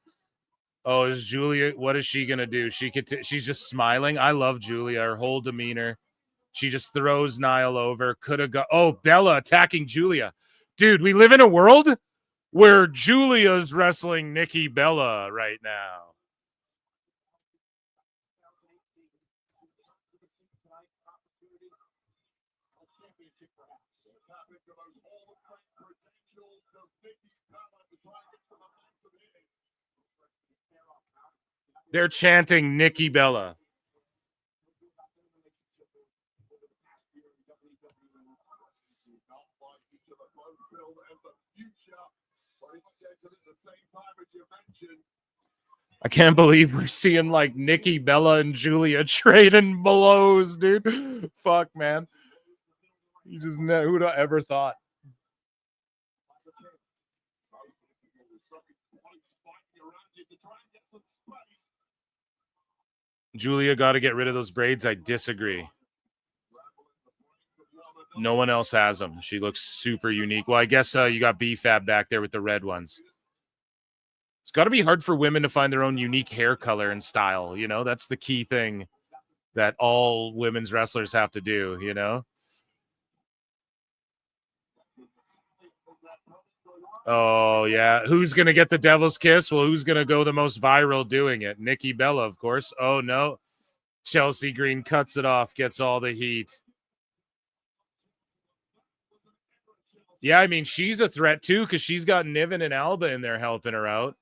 [SPEAKER 17] Oh, is Julia, what is she going to do? She's just smiling. I love Julia, her whole demeanor. She just throws Niall over. Could have got. Oh, Bella attacking Julia. Dude, we live in a world where Julia's wrestling Nikki Bella right now. They're chanting Nikki Bella. I can't believe we're seeing like Nikki Bella and Julia trading blows, dude. Fuck, man. You just know, who'd have ever thought? Julia got to get rid of those braids. I disagree. No one else has them. She looks super unique. Well, I guess you got B-Fab back there with the red ones. It's got to be hard for women to find their own unique hair color and style. You know, that's the key thing that all women's wrestlers have to do, you know? Oh, yeah. Who's going to get the devil's kiss? Well, who's going to go the most viral doing it? Nikki Bella, of course. Oh, no. Chelsea Green cuts it off, gets all the heat. Yeah, I mean, she's a threat, too, because she's got Niven and Alba in there helping her out.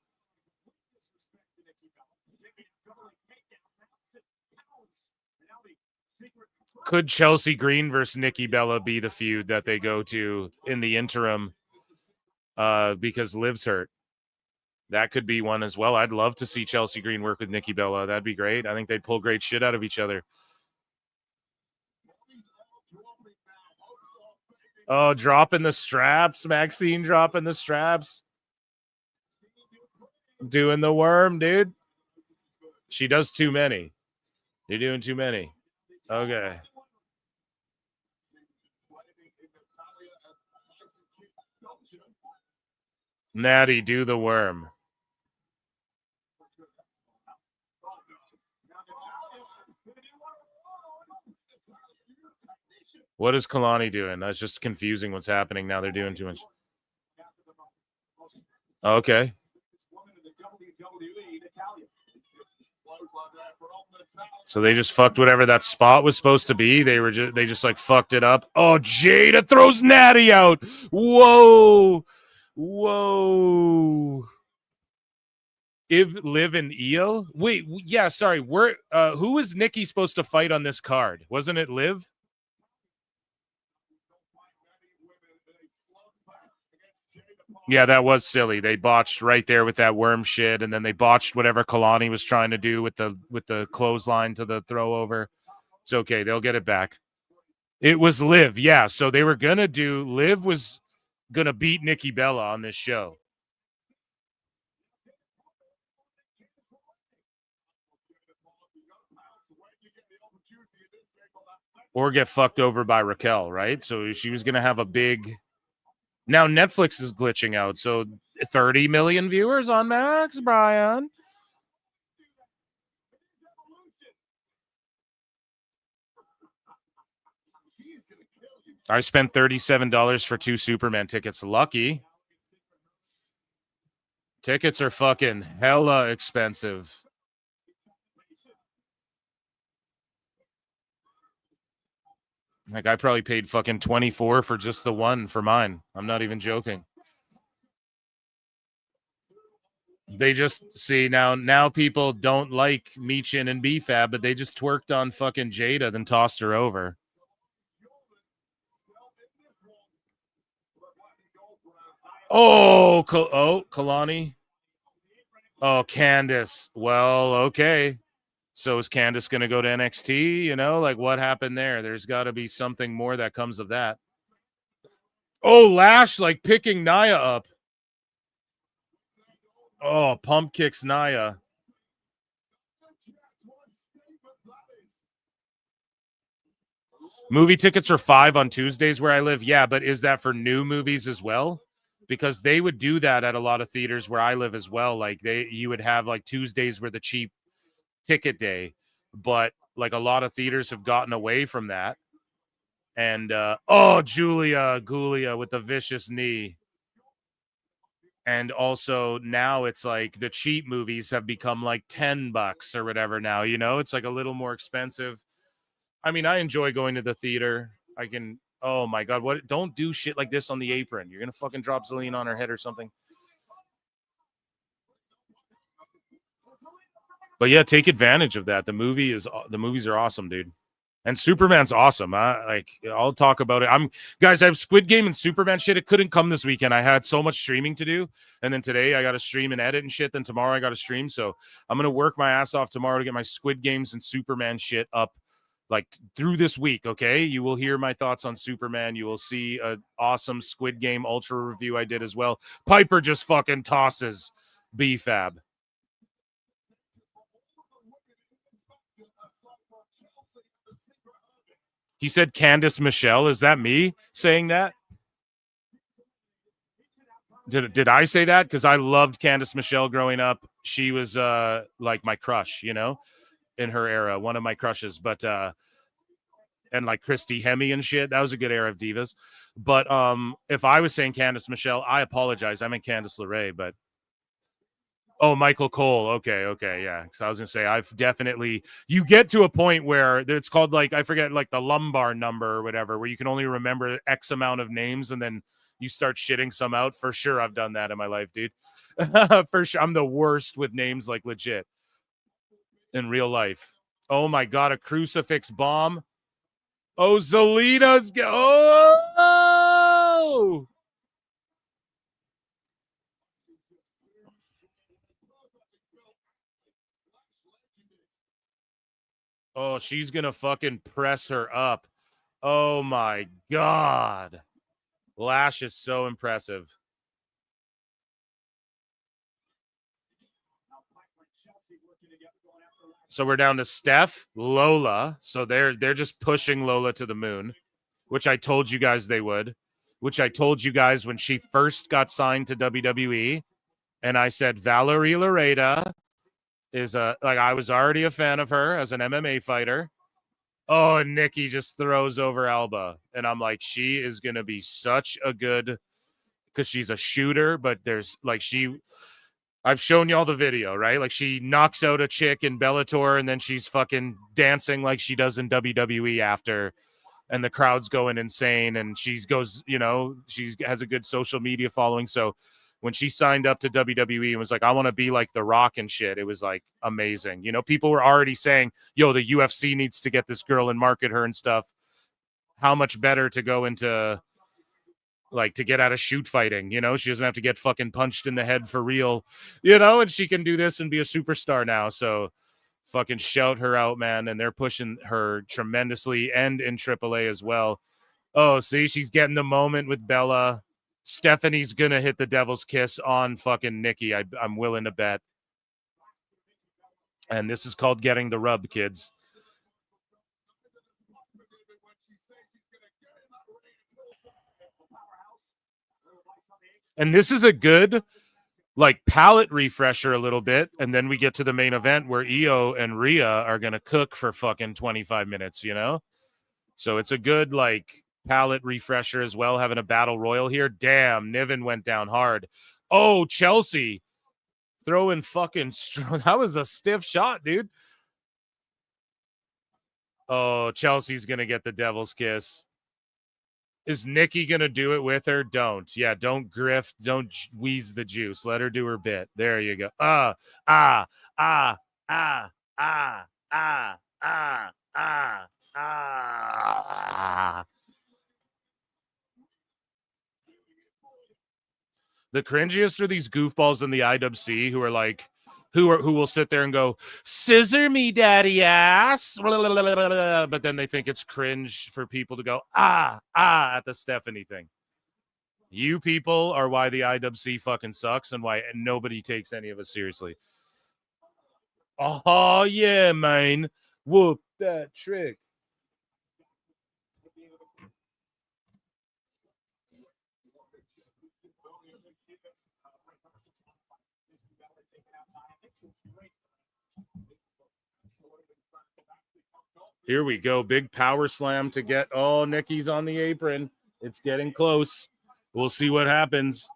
[SPEAKER 17] Could Chelsea Green versus Nikki Bella be the feud that they go to in the interim because Liv's hurt? That could be one as well. I'd love to see Chelsea Green work with Nikki Bella. That'd be great. I think they'd pull great shit out of each other. Oh, dropping the straps. Maxine dropping the straps. Doing the worm, dude. She does too many. You're doing too many. Okay. Natty, do the worm. What is Kalani doing? That's just confusing what's happening now. They're doing too much. Okay. So they just fucked whatever that spot was supposed to be. They just like fucked it up. Oh, Jada throws Natty out. Whoa. Whoa. Liv and Io? Wait, yeah, sorry. Who was Nikki supposed to fight on this card? Wasn't it Liv? Yeah, that was silly. They botched right there with that worm shit, and then they botched whatever Kalani was trying to do with the clothesline to the throw over. It's okay. They'll get it back. It was Liv, yeah. So they were gonna do Liv was gonna beat Nikki Bella on this show. Or get fucked over by Raquel, right? So she was gonna have a big. Now Netflix is glitching out, so 30 million viewers on Max, Brian. I spent $37 for 2 Superman tickets. Lucky. Tickets are fucking hella expensive. Like, I probably paid fucking $24 for just the one for mine. I'm not even joking. They just see now people don't like Meechin and BFAB, but they just twerked on fucking Jada, then tossed her over. Oh, Kalani. Oh, Candace. Well, okay. So is Candace going to go to NXT? You know, like what happened there? There's got to be something more that comes of that. Oh, Lash like picking Nia up. Oh, pump kicks Nia. Movie tickets are $5 on Tuesdays where I live. Yeah, but is that for new movies as well? Because they would do that at a lot of theaters where I live as well. Like you would have like Tuesdays were the cheap ticket day, but like a lot of theaters have gotten away from that. And Julia Gulia with the vicious knee. And also now it's like the cheap movies have become like $10 or whatever now, you know, it's like a little more expensive. I mean, I enjoy going to the theater. Oh my God, don't do shit like this on the apron. You're going to fucking drop Zillion on her head or something. But yeah, take advantage of that. The movies are awesome, dude. And Superman's awesome. I'll talk about it. Guys, I have Squid Game and Superman shit. It couldn't come this weekend. I had so much streaming to do. And then today I got to stream and edit and shit. Then tomorrow I got to stream. So I'm going to work my ass off tomorrow to get my Squid Games and Superman shit up like through this week. Okay. You will hear my thoughts on Superman. You will see an awesome Squid Game Ultra review I did as well. Piper just fucking tosses BFAB. He said Candice Michelle. Is that me saying that? Did I say that? Because I loved Candice Michelle growing up. She was like my crush, you know, in her era, one of my crushes. But and like Christy Hemme and shit. That was a good era of divas. But if I was saying Candice Michelle, I apologize. I meant Candice LeRae, but oh, Michael Cole. Okay, yeah. Because I was gonna say I've definitely. You get to a point where it's called like I forget like the lumbar number or whatever, where you can only remember X amount of names and then you start shitting some out. For sure, I've done that in my life, dude. For sure, I'm the worst with names, like legit in real life. Oh my God, a crucifix bomb. Oh, Zelina's oh. Oh, she's going to fucking press her up. Oh, my God. Lash is so impressive. So we're down to Steph, Lola. So they're just pushing Lola to the moon, which I told you guys they would, which I told you guys when she first got signed to WWE. And I said Valerie Lareda is I was already a fan of her as an MMA fighter. Oh, and Nikki just throws over Alba. And I'm like, she is going to be such a good, because she's a shooter, but there's like I've shown y'all the video, right? Like she knocks out a chick in Bellator and then she's fucking dancing like she does in WWE after, and the crowd's going insane. And she goes, she has a good social media following. So when she signed up to WWE and was like, I want to be like The Rock and shit, it was like amazing. People were already saying, yo, the UFC needs to get this girl and market her and stuff. How much better to go into to get out of shoot fighting, she doesn't have to get fucking punched in the head for real, and she can do this and be a superstar now. So fucking shout her out, man. And they're pushing her tremendously and in AAA as well. Oh, see, she's getting the moment with Bella. Stephanie's gonna hit the devil's kiss on fucking Nikki. I'm willing to bet. And this is called getting the rub, kids. And this is a good, palate refresher a little bit. And then we get to the main event where Io and Rhea are going to cook for fucking 25 minutes, So it's a good, palate refresher as well, having a battle royal here. Damn, Niven went down hard. Oh, Chelsea throwing fucking strong. That was a stiff shot, dude. Oh, Chelsea's going to get the devil's kiss. Is Nikki going to do it with her? Don't. Yeah, don't grift. Don't wheeze the juice. Let her do her bit. There you go. The cringiest are these goofballs in the IWC who are who will sit there and go, scissor me, daddy ass. But then they think it's cringe for people to go, at the Stephanie thing. You people are why the IWC fucking sucks and why nobody takes any of us seriously. Oh, yeah, man. Whoop that trick. Here we go. Big power slam to get. Oh, Nikki's on the apron. It's getting close. We'll see what happens.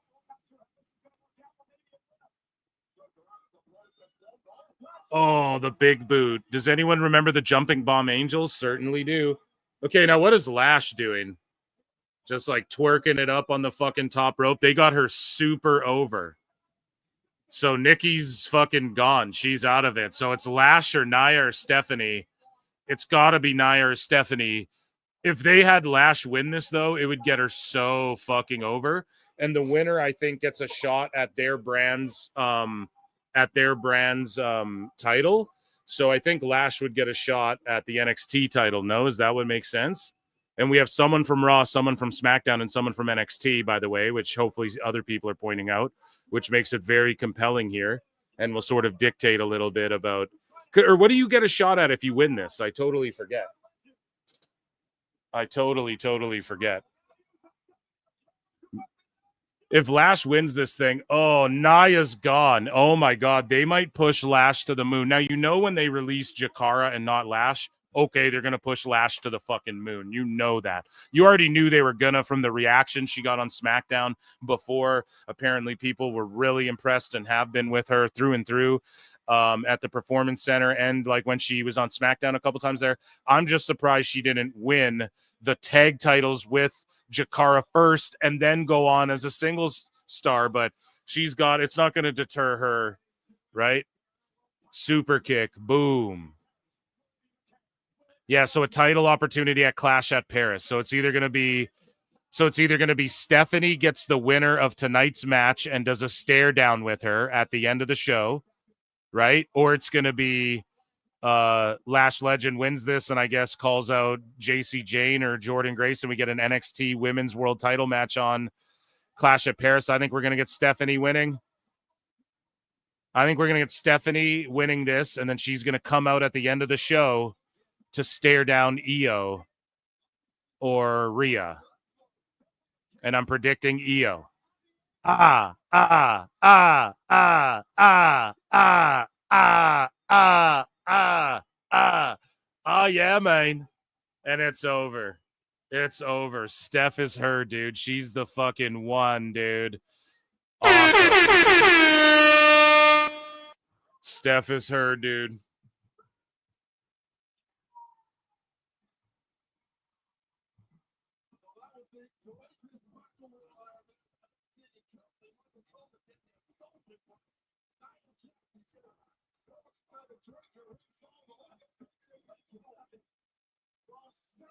[SPEAKER 17] Oh, the big boot. Does anyone remember the jumping bomb angels? Certainly do. Okay, now what is Lash doing? Just twerking it up on the fucking top rope. They got her super over. So Nikki's fucking gone. She's out of it. So it's Lash or Nia or Stephanie. It's got to be Nia or Stephanie. If they had Lash win this, though, it would get her so fucking over. And the winner, I think, gets a shot at their brand's title. So I think Lash would get a shot at the NXT title. No, is that what makes sense? And we have someone from Raw, someone from SmackDown, and someone from NXT, by the way, which hopefully other people are pointing out, which makes it very compelling here and will sort of dictate a little bit about. Or what do you get a shot at if you win this? I totally forget. I totally forget. If Lash wins this thing, oh, Nia's gone. Oh, my God. They might push Lash to the moon. Now, when they release Jakara and not Lash, okay, they're going to push Lash to the fucking moon. You know that. You already knew they were going to from the reaction she got on SmackDown before. Apparently, people were really impressed and have been with her through and through. At the Performance Center and when she was on SmackDown a couple times there. I'm just surprised she didn't win the tag titles with Jakara first and then go on as a singles star, but it's not going to deter her, right? Super kick, boom. Yeah, so a title opportunity at Clash at Paris. So it's either going to be Stephanie gets the winner of tonight's match and does a stare down with her at the end of the show. Right? Or it's going to be Lash Legend wins this and I guess calls out JC Jane or Jordan Grace, and we get an NXT Women's World Title match on Clash at Paris. I think we're going to get Stephanie winning. I think we're going to get Stephanie winning this, and then she's going to come out at the end of the show to stare down Io or Rhea. And I'm predicting Io. Ah, yeah, man. And it's over. It's over. Steph is her, dude. She's the fucking one, dude. Awesome. Steph is her, dude.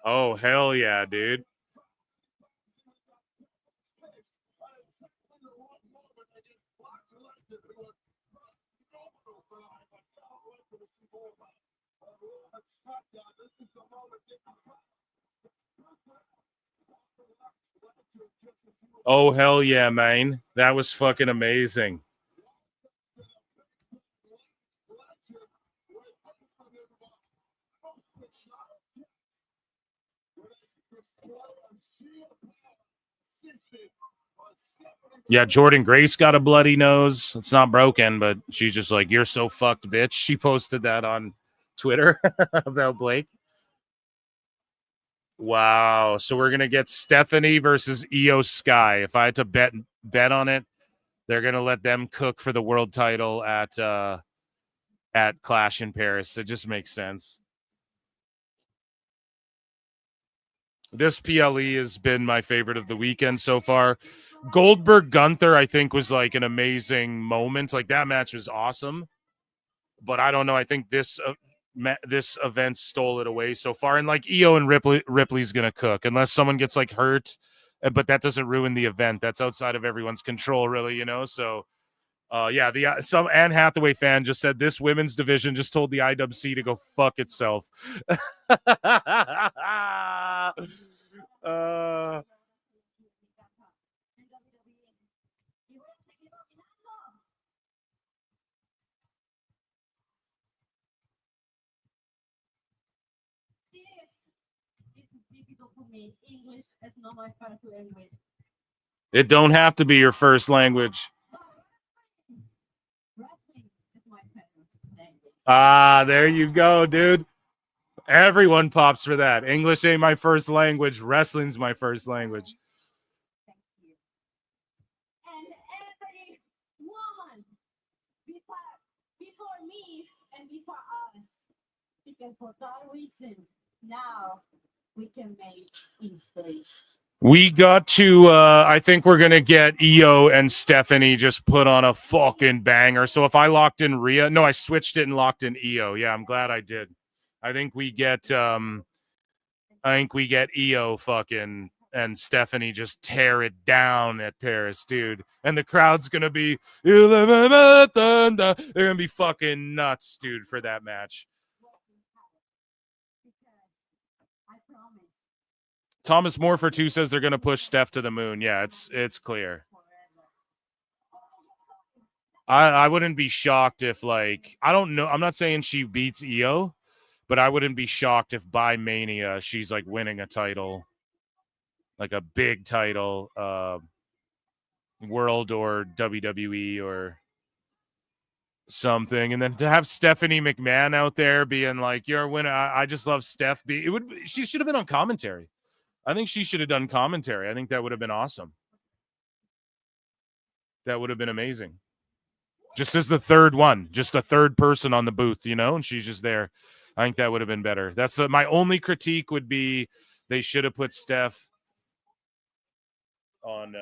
[SPEAKER 17] Oh, hell yeah, dude. Oh, hell yeah, man. That was fucking amazing. Yeah, Jordan Grace got a bloody nose. It's not broken, but she's just like, you're so fucked, bitch. She posted that on Twitter about Blake. Wow. So we're going to get Stephanie versus Io Sky. If I had to bet on it, they're going to let them cook for the world title at Clash in Paris. It just makes sense. This PLE has been my favorite of the weekend so far. Goldberg Gunther, I think, was like an amazing moment. Like that match was awesome, but I don't know. I think this event stole it away so far. And like Io and Ripley's gonna cook unless someone gets like hurt, but that doesn't ruin the event. That's outside of everyone's control, really. You know. So, yeah. Some Anne Hathaway fan just said this women's division just told the IWC to go fuck itself.
[SPEAKER 2] English is not my first language.
[SPEAKER 17] It don't have to be your first language. Ah, there you go, dude. Everyone pops for that. English ain't my first language. Wrestling's my first language.
[SPEAKER 2] And everyone, before me and before us, because for that reason, now we can make history.
[SPEAKER 17] We got to, I think we're going to get Io and Stephanie just put on a fucking banger. So if I locked in Rhea, no, I switched it and locked in Io. Yeah, I'm glad I did. I think we get Io fucking and Stephanie just tear it down at Paris, dude. And the crowd's going to be, they're going to be fucking nuts, dude, for that match. Thomas Morford too says they're going to push Steph to the moon. Yeah, it's clear. I wouldn't be shocked if, like, I don't know. I'm not saying she beats Io, but I wouldn't be shocked if by Mania she's like winning a title, like a big title, World or WWE or something. And then to have Stephanie McMahon out there being like, "You're a winner." I just love Steph. She should have been on commentary. I think she should have done commentary. I think that would have been awesome. That would have been amazing. Just as the third one, just a third person on the booth, you know, and she's just there. I think that would have been better. That's my only critique would be they should have put Steph on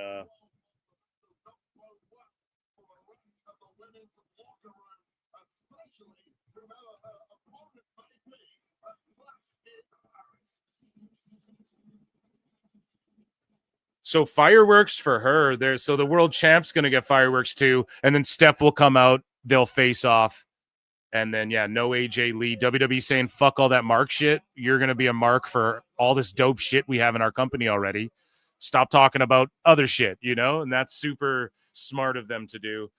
[SPEAKER 17] So fireworks for her there. So the world champ's going to get fireworks too. And then Steph will come out. They'll face off. And then, yeah, no AJ Lee. WWE saying, fuck all that mark shit. You're going to be a mark for all this dope shit we have in our company already. Stop talking about other shit, you know? And that's super smart of them to do.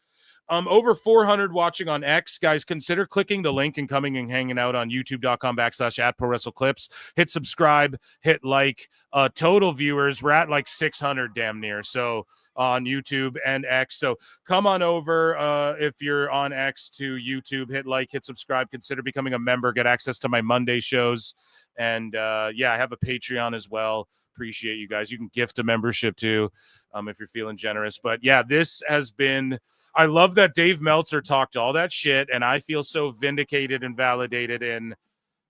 [SPEAKER 17] Over 400 watching on X. Guys, consider clicking the link and coming and hanging out on youtube.com/@ProWrestleClips. Hit subscribe, hit like. Total viewers, we're at like 600 damn near. So on YouTube and X. So come on over if you're on X to YouTube. Hit like, hit subscribe. Consider becoming a member. Get access to my Monday shows. And yeah, I have a Patreon as well. Appreciate you guys. You can gift a membership too if you're feeling generous. But yeah, this has been, I love that Dave Meltzer talked all that shit, and I feel so vindicated and validated in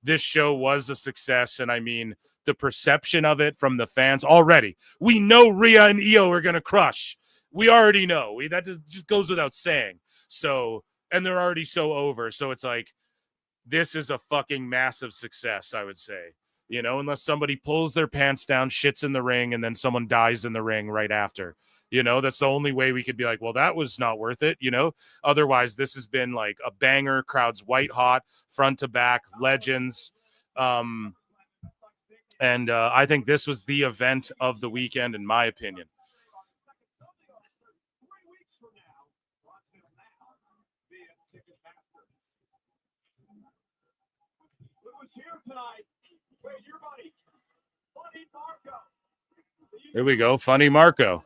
[SPEAKER 17] this show was a success. And I mean, the perception of it from the fans already. We know Rhea and Io are going to crush. We already know. That just goes without saying. So, and they're already so over. So it's like, this is a fucking massive success, I would say. You know, unless somebody pulls their pants down, shits in the ring, and then someone dies in the ring right after. You know, that's the only way we could be like, well, that was not worth it, you know? Otherwise, this has been like a banger. Crowd's white hot, front to back, legends. And I think this was the event of the weekend, in my opinion. Here we go. Funny Marco.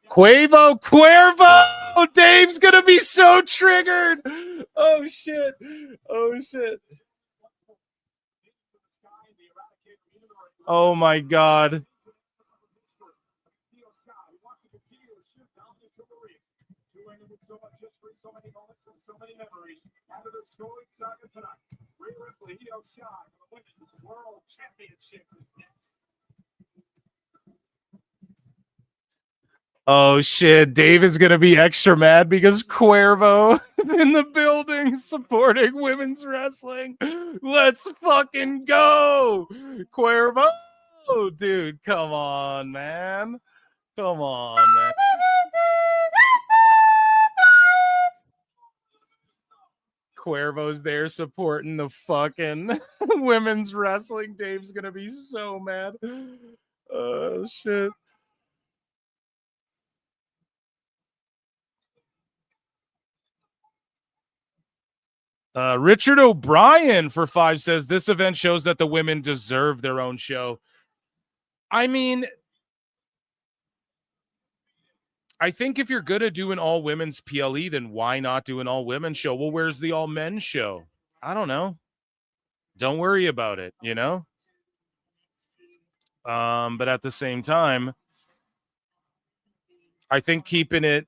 [SPEAKER 17] Cuervo! Dave's gonna be so triggered. Oh shit. Oh shit. Oh my god. Oh shit, Dave is gonna be extra mad because Cuervo in the building supporting women's wrestling. Let's fucking go, Cuervo. Dude, come on, man. Come on, man. Cuervo's there supporting the fucking women's wrestling. Dave's gonna be so mad. Oh shit. Richard O'Brien for 5 says this event shows that the women deserve their own show. I mean, I think if you're good at doing all women's PLE, then why not do an all women's show? Well, where's the all men's show? I don't know. Don't worry about it, you know? But at the same time, I think keeping it,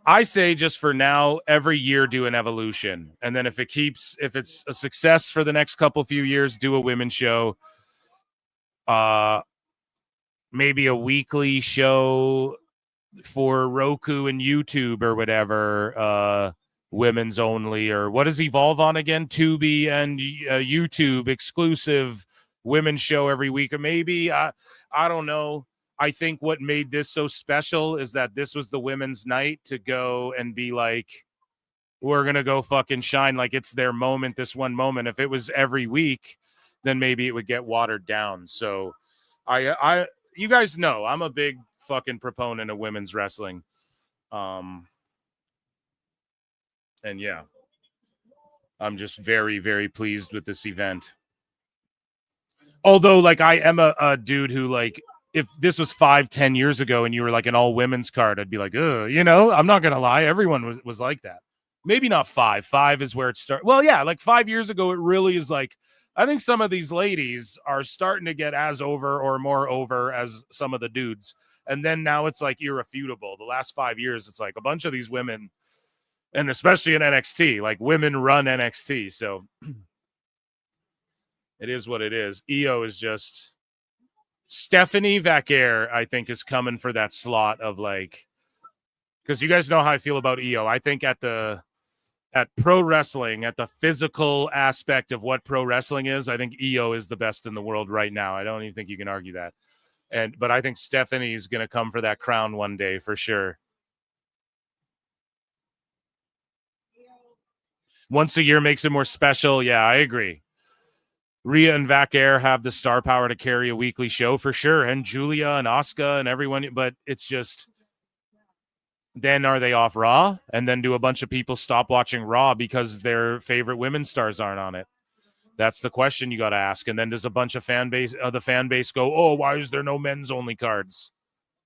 [SPEAKER 17] I say just for now, every year do an evolution. And then if it's a success for the next few years, do a women's show. Maybe a weekly show for Roku and YouTube or whatever, women's only, or what does Evolve on again? Tubi and YouTube exclusive women's show every week. Or maybe, I don't know. I think what made this so special is that this was the women's night to go and be like, we're going to go fucking shine. Like it's their moment, this one moment. If it was every week, then maybe it would get watered down. So you guys know, I'm a big fucking proponent of women's wrestling. And yeah, I'm just very, very pleased with this event. Although like I am a dude who like, if this was 5-10 years ago and you were like an all women's card, I'd be like, you know, I'm not going to lie. Everyone was like that. Maybe not 5. 5 is where it starts. Well, yeah, like 5 years ago, it really is like, I think some of these ladies are starting to get as over or more over as some of the dudes. And then now it's like irrefutable. The last 5 years, it's like a bunch of these women, and especially in NXT, like women run NXT. So it is what it is. Io is just... Stephanie Vaquer, I think, is coming for that slot of like, because you guys know how I feel about Io. I think at the at pro wrestling, at the physical aspect of what pro wrestling is, I think Io is the best in the world right now. I don't even think you can argue that. But I think Stephanie's going to come for that crown one day for sure. Once a year makes it more special. Yeah, I agree. Rhea and Vac Air have the star power to carry a weekly show for sure. And Julia and Asuka and everyone. But it's just, then are they off Raw? And then do a bunch of people stop watching Raw because their favorite women's stars aren't on it? That's the question you got to ask. And then does a bunch of the fan base go, oh, why is there no men's only cards?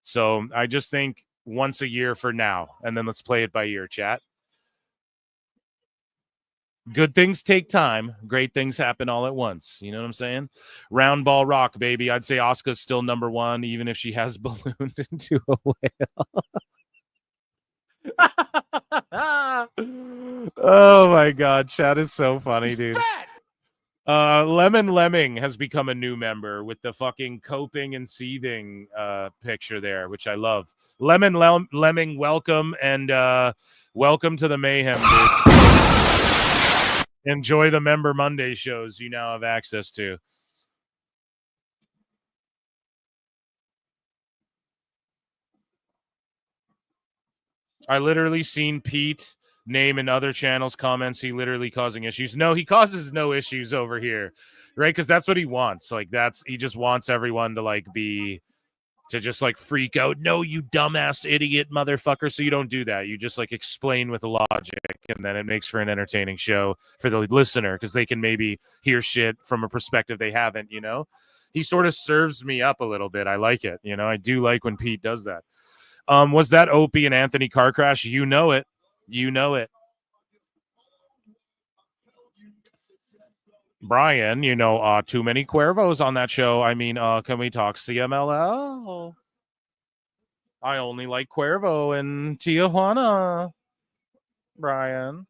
[SPEAKER 17] So I just think once a year for now. And then let's play it by ear, chat. Good things take time. Great things happen all at once. You know what I'm saying? Round ball rock, baby. I'd say Asuka's still number one, even if she has ballooned into a whale. Oh my God. Chat is so funny, dude. Lemon Lemming has become a new member with the fucking coping and seething picture there, which I love. Lemming, welcome, and welcome to the mayhem, dude. Enjoy the Member Monday shows you now have access to. I literally seen Pete name in other channels comments he literally causing issues. No, he causes no issues over here, right? Because that's what he wants. Like, he just wants everyone to like to just like freak out. No, you dumbass idiot motherfucker. So you don't do that. You just like explain with logic, and then it makes for an entertaining show for the listener because they can maybe hear shit from a perspective they haven't, you know? He sort of serves me up a little bit. I like it. You know, I do like when Pete does that. Was that Opie and Anthony car crash? You know it. You know it. Brian, you know, too many Cuervos on that show. I mean, can we talk CMLL? I only like Cuervo and Tijuana. Brian.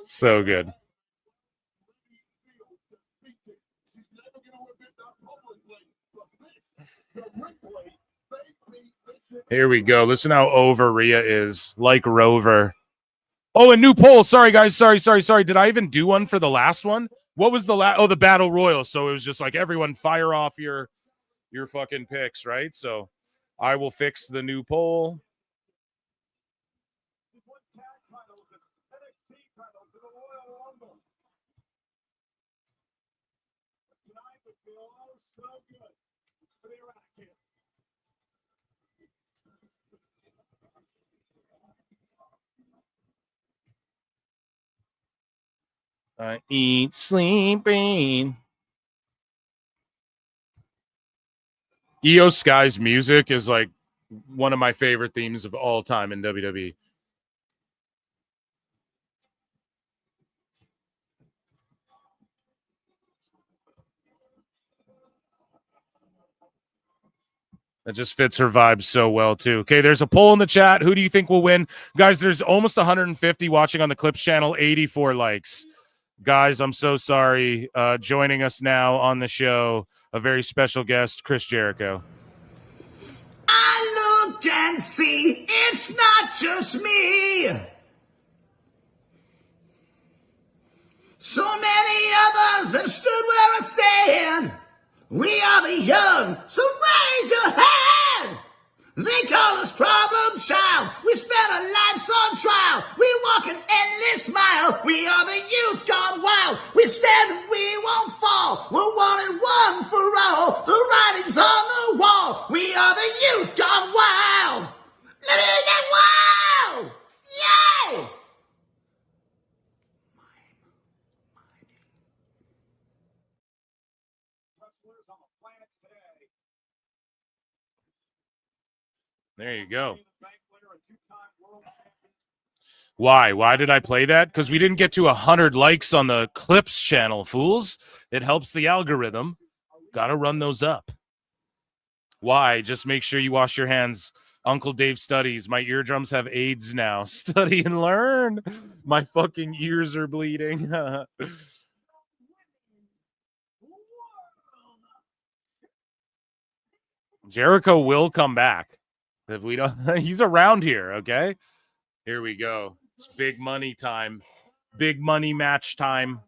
[SPEAKER 17] So good. Here we go. Listen how over Rhea is, like Rover. Oh, a new poll. Sorry, guys. Sorry. Did I even do one for the last one? What was the last? Oh, the Battle Royal. So it was just like everyone fire off your fucking picks, right? So I will fix the new poll. I eat, sleep, breathe. Io Sky's music is like one of my favorite themes of all time in WWE. That just fits her vibe so well, too. Okay, there's a poll in the chat. Who do you think will win? Guys, there's almost 150 watching on the Clips channel, 84 likes. Guys, I'm so sorry. Joining us now on the show, a very special guest, Chris Jericho.
[SPEAKER 5] I look and see it's not just me. So many others have stood where I stand. We are the young, so raise your hand. They call us problem child. We spent our lives on trial. We walk an endless mile. We are the youth gone wild. We stand and we won't fall. We're one and one for all. The writing's on the wall. We are the youth gone wild. Let it get wild. Yay!
[SPEAKER 17] There you go. Why? Why did I play that? Because we didn't get to 100 likes on the Clips channel, fools. It helps the algorithm. Got to run those up. Why? Just make sure you wash your hands. Uncle Dave studies. My eardrums have AIDS now. Study and learn. My fucking ears are bleeding. Jericho will come back. If we don't, he's around here. Okay, here we go. It's big money time. Big money match time.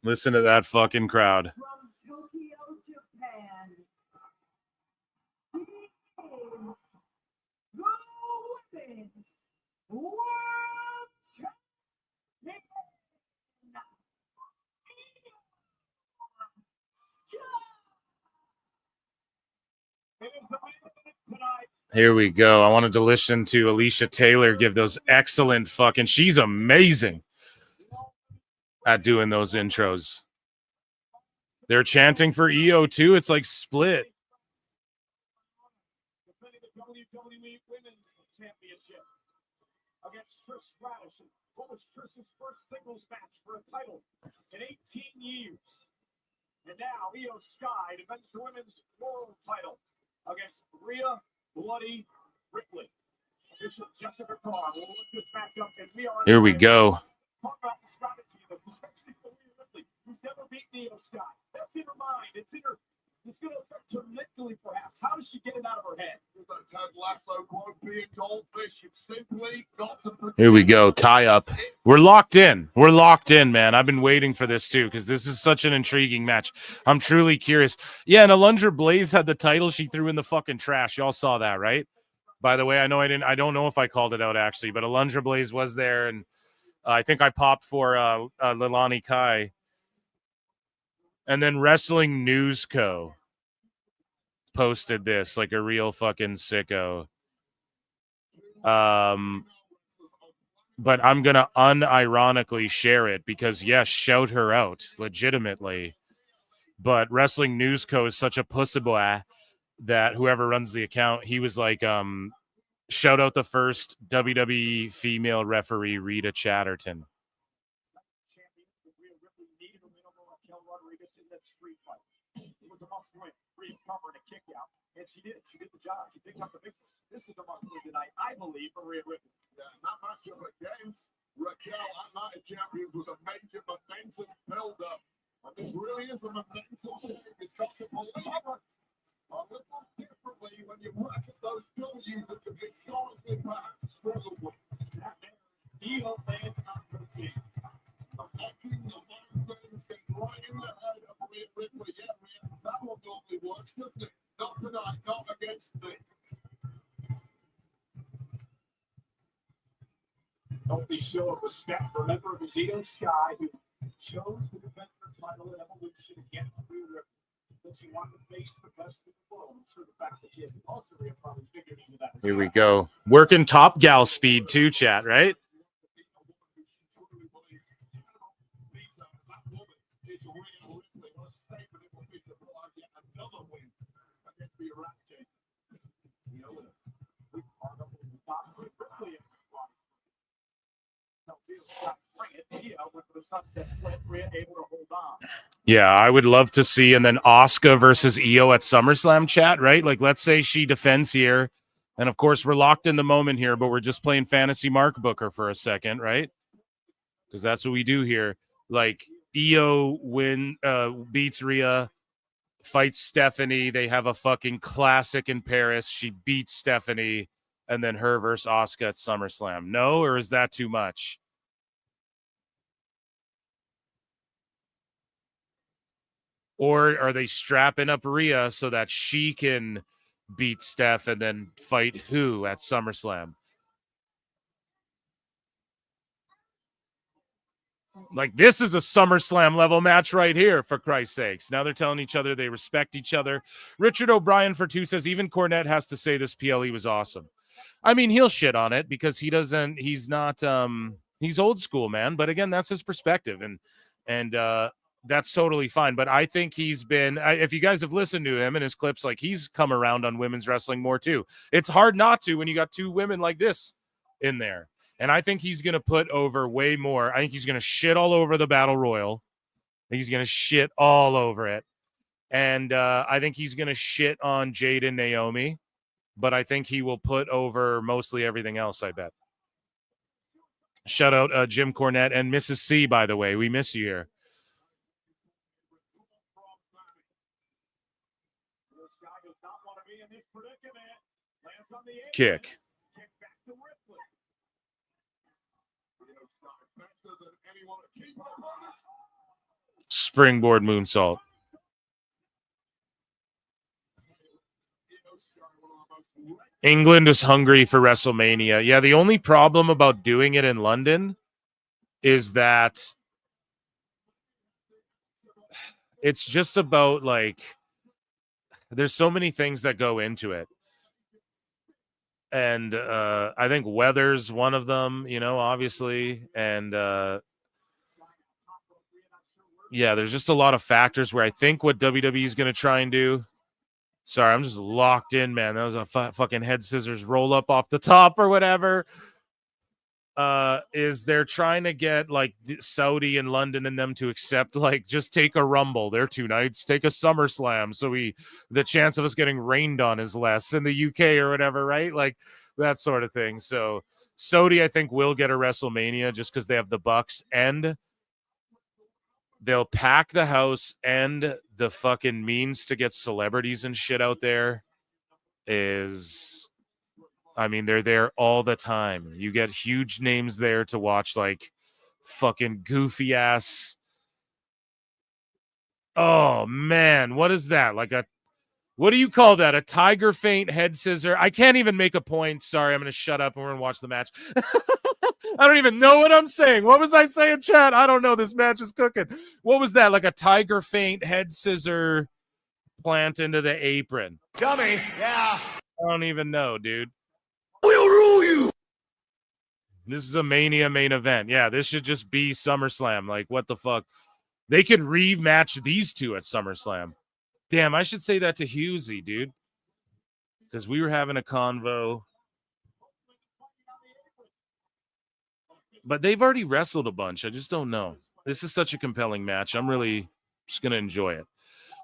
[SPEAKER 17] Listen to that fucking crowd. Here we go. I wanted to listen to Alicia Taylor give those excellent fucking... She's amazing at doing those intros. They're chanting for EO too. It's like split.
[SPEAKER 10] WWE Women's Championship against Trish Stratus. What was Trish's first singles match for a title in 18 years? And now Io Sky defends the women's world title against Rhea Bloody Ripley. Official Jessica Carr will look this match up, and we are...
[SPEAKER 17] Here we go.
[SPEAKER 10] Talk about the strategy of this, especially for Rhea Ripley, who's never beaten Io Sky. That's in her mind. It's in her... It's going to affect her mentally, perhaps. How does she get it out of her head? Ted Lasso won't be a goldfish. You've simply got to...
[SPEAKER 17] Here we go. Tie up. We're locked in. We're locked in, man. I've been waiting for this too because this is such an intriguing match. I'm truly curious. Yeah, and Alundra Blaze had the title she threw in the fucking trash. Y'all saw that, right? By the way, I don't know if I called it out actually, but Alundra Blaze was there, and I think I popped for Leilani Kai. And then Wrestling News Co. posted this like a real fucking sicko. But I'm going to unironically share it because, yes, shout her out legitimately. But Wrestling News Co. is such a pussy boy that whoever runs the account, he was like, shout out the first WWE female referee, Rita Chatterton.
[SPEAKER 10] Cover and a kick out, and she did. She did the job. She picked up the victory. This is a must-win tonight, I believe, for Rhea Ripley. Not much of a against Raquel. Night of Champions was a major momentum build-up, and this really is a momentum discussion. However, a little differently when you look at those W's that have historically perhaps struggled with. That Io fans not competing. Attacking the mountains and right in the head of Rhea Ripley. Yeah, that one normally works, doesn't it? Not tonight, not against me. Only show of respect. Remember, it was Io Sky who chose to defend her title in Evolution against Rhea Ripley. But she wanted to face the best in the world. I'm sure the fact that she had also Rhea probably figured into that.
[SPEAKER 17] Here we go. Working Top Gal speed too, chat, right? Yeah, I would love to see, and then Asuka versus Io at SummerSlam, chat, right? Like, let's say she defends here, and of course, we're locked in the moment here, but we're just playing fantasy Mark Booker for a second, right? Because that's what we do here. Like, Io beats Rhea, fights Stephanie. They have a fucking classic in Paris. She beats Stephanie, and then her versus Asuka at SummerSlam. No, or is that too much? Or are they strapping up Rhea so that she can beat Steph and then fight who at SummerSlam? Like, this is a SummerSlam level match right here, for Christ's sakes. Now they're telling each other they respect each other. Richard O'Brien for 2 says, even Cornette has to say this PLE was awesome. I mean, he'll shit on it because he's old school, man. But again, that's his perspective. And that's totally fine. But I think he's been, if you guys have listened to him and his clips, like, he's come around on women's wrestling more too. It's hard not to when you got 2 women like this in there. And I think he's going to put over way more. I think he's going to shit all over the Battle Royal. I think he's going to shit all over it. And I think he's going to shit on Jade and Naomi. But I think he will put over mostly everything else, I bet. Shout out Jim Cornette and Mrs. C, by the way. We miss you here. Kick. Springboard moonsault. England is hungry for WrestleMania. Yeah, the only problem about doing it in London is that it's just about, like, there's so many things that go into it. And I think weather's one of them, you know, obviously. And yeah, there's just a lot of factors where I think what WWE is going to try and do. Sorry, I'm just locked in, man. That was a fucking head scissors roll up off the top or whatever. Is they're trying to get like Saudi and London and them to accept, like, just take a Rumble. They're 2 nights, take a SummerSlam. So the chance of us getting rained on is less in the UK or whatever, right? Like that sort of thing. So Saudi, I think, will get a WrestleMania just because they have the Bucks, and they'll pack the house, and the fucking means to get celebrities and shit out there is, I mean, they're there all the time. You get huge names there to watch, like fucking goofy ass. Oh man, what is that? Like what do you call that? A tiger feint head scissor? I can't even make a point. Sorry, I'm going to shut up and we're going to watch the match. I don't even know what I'm saying. What was I saying, chat? I don't know. This match is cooking. What was that? Like a tiger feint head scissor plant into the apron.
[SPEAKER 5] Dummy. Yeah.
[SPEAKER 17] I don't even know, dude.
[SPEAKER 5] We'll rule you.
[SPEAKER 17] This is a Mania main event. Yeah, this should just be SummerSlam. Like, what the fuck? They could rematch these two at SummerSlam. Damn, I should say that to Husey, dude. Because we were having a convo. But they've already wrestled a bunch. I just don't know. This is such a compelling match. I'm really just going to enjoy it.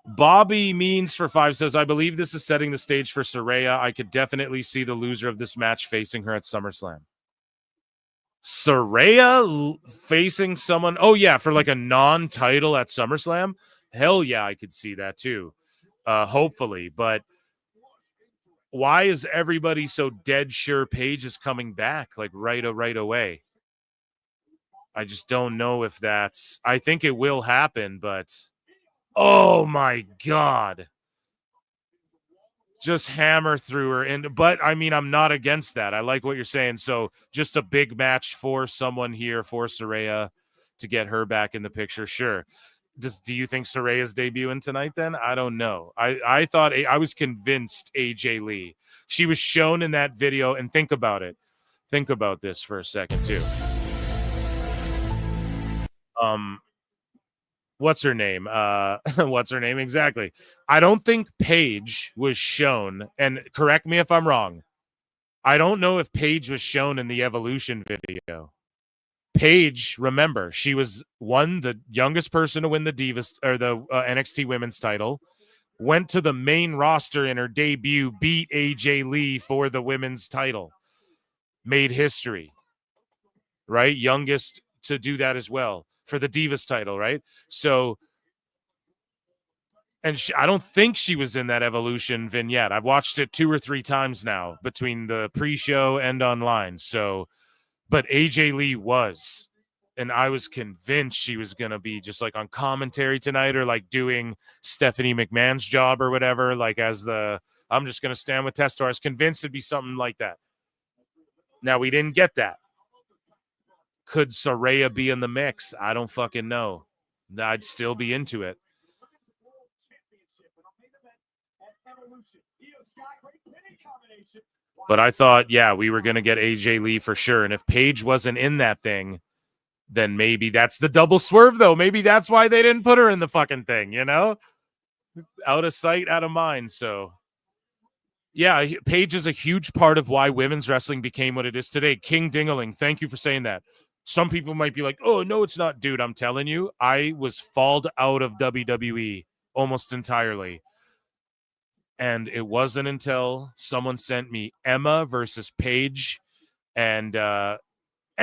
[SPEAKER 17] Bobby Means for 5 says, I believe this is setting the stage for Saraya. I could definitely see the loser of this match facing her at SummerSlam. Saraya facing someone? Oh, yeah, for like a non-title at SummerSlam? Hell yeah, I could see that too. Hopefully. But why is everybody so dead sure Paige is coming back like right away? I just don't know if that's... I think it will happen, but... Oh, my God. Just hammer through her. But, I mean, I'm not against that. I like what you're saying. So, just a big match for someone here, for Saraya, to get her back in the picture. Sure. Do you think Saraya's debuting tonight then? I don't know. I thought... I was convinced AJ Lee. She was shown in that video, and think about it. Think about this for a second, too. What's her name? What's her name exactly? I don't think Paige was shown, and correct me if I'm wrong. I don't know if Paige was shown in the Evolution video. Paige, remember, she was the youngest person to win the Divas or the NXT Women's title. Went to the main roster in her debut, beat AJ Lee for the women's title. Made history, right? Youngest to do that as well. For the Divas title, right? So, and I don't think she was in that Evolution vignette. I've watched it 2 or 3 times now between the pre-show and online. So, but AJ Lee was, and I was convinced she was going to be just like on commentary tonight or like doing Stephanie McMahon's job or whatever, like as I'm just going to stand with Testor. I was convinced it'd be something like that. Now, we didn't get that. Could Saraya be in the mix? I don't fucking know. I'd still be into it. But I thought, yeah, we were going to get AJ Lee for sure. And if Paige wasn't in that thing, then maybe that's the double swerve, though. Maybe that's why they didn't put her in the fucking thing, you know? Out of sight, out of mind. So, Yeah, Paige is a huge part of why women's wrestling became what it is today. King Dingaling, thank you for saying that. Some people might be like, oh, no, it's not. Dude, I'm telling you, I was falled out of WWE almost entirely. And it wasn't until someone sent me Emma versus Paige and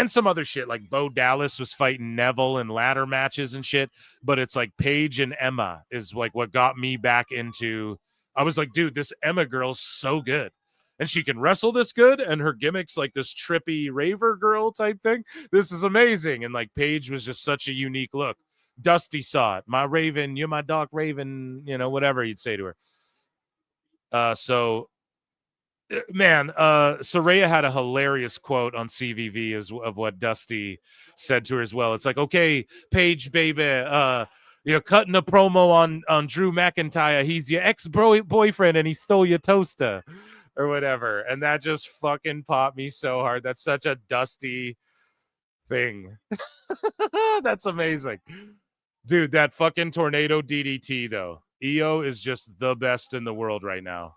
[SPEAKER 17] some other shit. Like Bo Dallas was fighting Neville in ladder matches and shit. But it's like Paige and Emma is like what got me back into. I was like, dude, this Emma girl's so good. And she can wrestle this good. And her gimmick's like this trippy raver girl type thing. This is amazing. And like Paige was just such a unique look. Dusty saw it. My Raven, you're my dark Raven, you know, whatever you'd say to her. Saraya had a hilarious quote on CVV of what Dusty said to her as well. It's like, okay, Paige, baby, you're cutting a promo on Drew McIntyre. He's your ex-boyfriend and he stole your toaster or whatever. And that just fucking popped me so hard. That's such a Dusty thing. That's amazing. Dude, that fucking tornado DDT, though. EO is just the best in the world right now.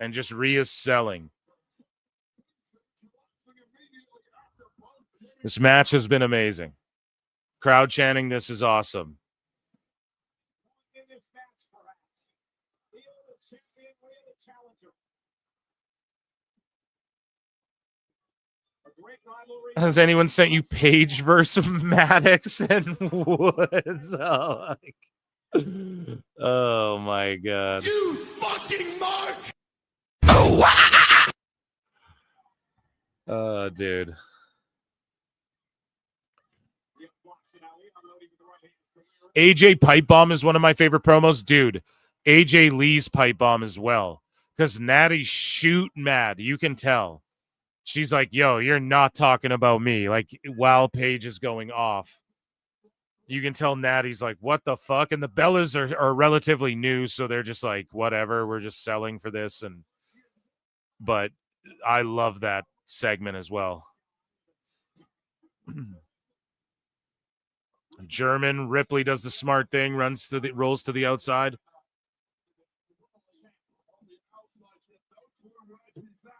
[SPEAKER 17] And just Rhea's selling. This match has been amazing. Crowd chanting, this is awesome. Has anyone sent you Paige versus Maddox and Woods? Oh my God.
[SPEAKER 4] You fucking mark!
[SPEAKER 17] Oh, dude. AJ pipe bomb is one of my favorite promos. Dude, AJ Lee's pipe bomb as well. Because Natty's shoot mad. You can tell. She's like, yo, you're not talking about me. Like, while Paige is going off. You can tell Natty's like, what the fuck? And the Bellas are relatively new, so they're just like, whatever, we're just selling for this. But I love that segment as well. German Ripley does the smart thing, rolls to the outside.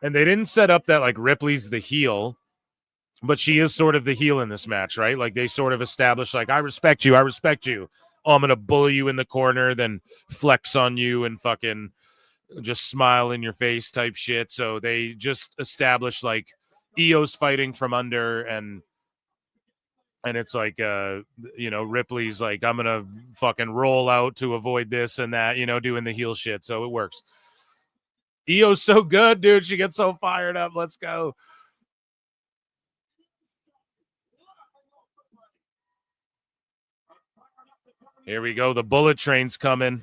[SPEAKER 17] And they didn't set up that like Ripley's the heel, but she is sort of the heel in this match, right? Like they sort of established like, I respect you. Oh, I'm going to bully you in the corner, then flex on you and fucking just smile in your face type shit. So they just established like EO's fighting from under and it's like, Ripley's like, I'm going to fucking roll out to avoid this and that, doing the heel shit. So it works. EO's so good, dude. She gets so fired up. Let's go. Here we go. The bullet train's coming.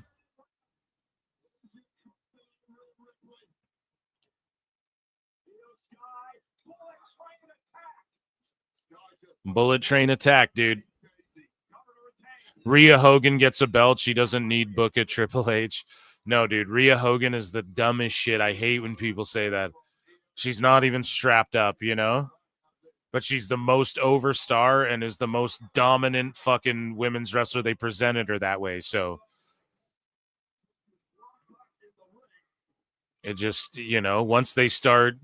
[SPEAKER 17] Bullet train attack, dude. Rhea Hogan gets a belt. She doesn't need book at Triple H. No, dude. Rhea Hogan is the dumbest shit. I hate when people say that. She's not even strapped up, But she's the most over star and is the most dominant fucking women's wrestler. They presented her that way. So it just, once they start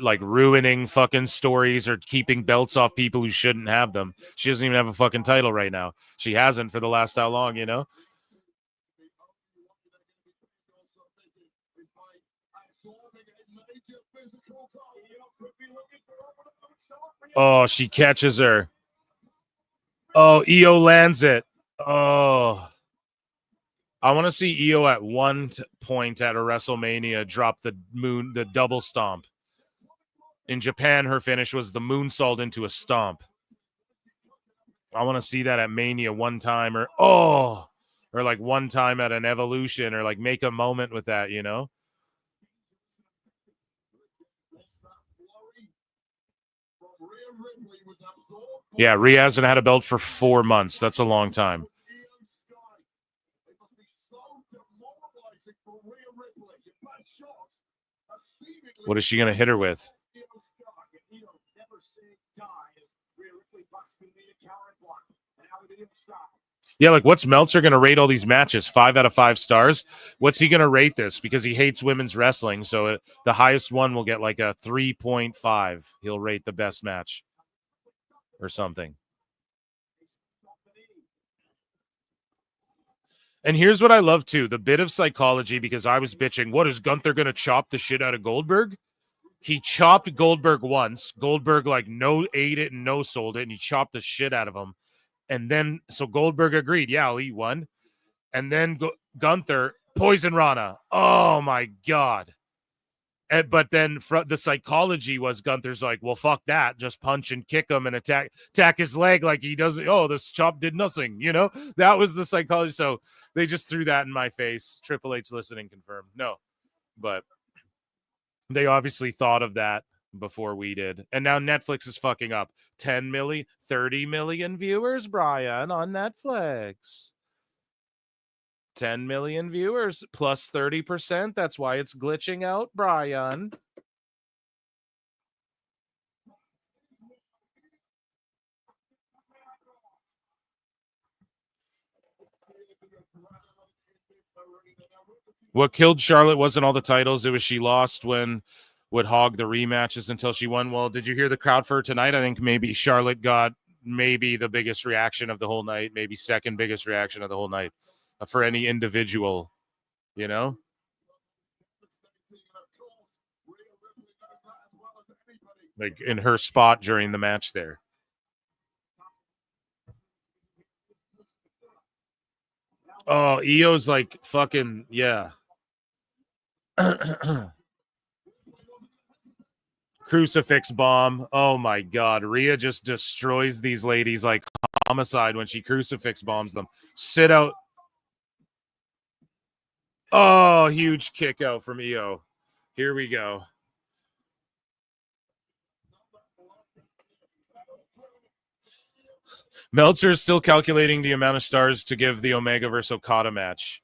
[SPEAKER 17] like ruining fucking stories or keeping belts off people who shouldn't have them, she doesn't even have a fucking title right now. She hasn't for the last how long, Oh, she catches her. Oh, EO lands it. Oh. I want to see EO at one point at a WrestleMania drop the double stomp. In Japan, her finish was the moonsault into a stomp. I want to see that at Mania one time or like one time at an Evolution or like make a moment with that, Yeah, Rhea hasn't had a belt for 4 months. That's a long time. What is she going to hit her with? Yeah, like what's Meltzer going to rate all these matches? 5 out of 5 stars? What's he going to rate this? Because he hates women's wrestling, so the highest one will get like a 3.5. He'll rate the best match or something. And here's what I love too, the bit of psychology, because I was bitching, what is Gunther going to chop the shit out of Goldberg? He chopped Goldberg once. Goldberg like no ate it and no sold it, and he chopped the shit out of him. And then, so Goldberg agreed, yeah, I'll eat one. And then Gunther, Poison Rana. Oh, my God. But then the psychology was Gunther's like, well, fuck that. Just punch and kick him and attack his leg like he doesn't. Oh, this chop did nothing, you know? That was the psychology. So they just threw that in my face. Triple H listening confirmed. No, but they obviously thought of that before we did. And now Netflix is fucking up. 10 million, 30 million viewers, Brian, on Netflix. 10 million viewers plus 30%. That's why it's glitching out, Brian. What killed Charlotte wasn't all the titles. It was she lost when would hog the rematches until she won. Well, did you hear the crowd for tonight? I think maybe Charlotte got maybe the biggest reaction of the whole night, maybe second biggest reaction of the whole night for any individual, you know? Like in her spot during the match there. Oh, Io's like fucking, yeah. Crucifix bomb. Oh my God. Rhea just destroys these ladies like homicide when she crucifix bombs them. Sit out. Oh, huge kick out from Io. Here we go. Meltzer is still calculating the amount of stars to give the Omega versus Okada match.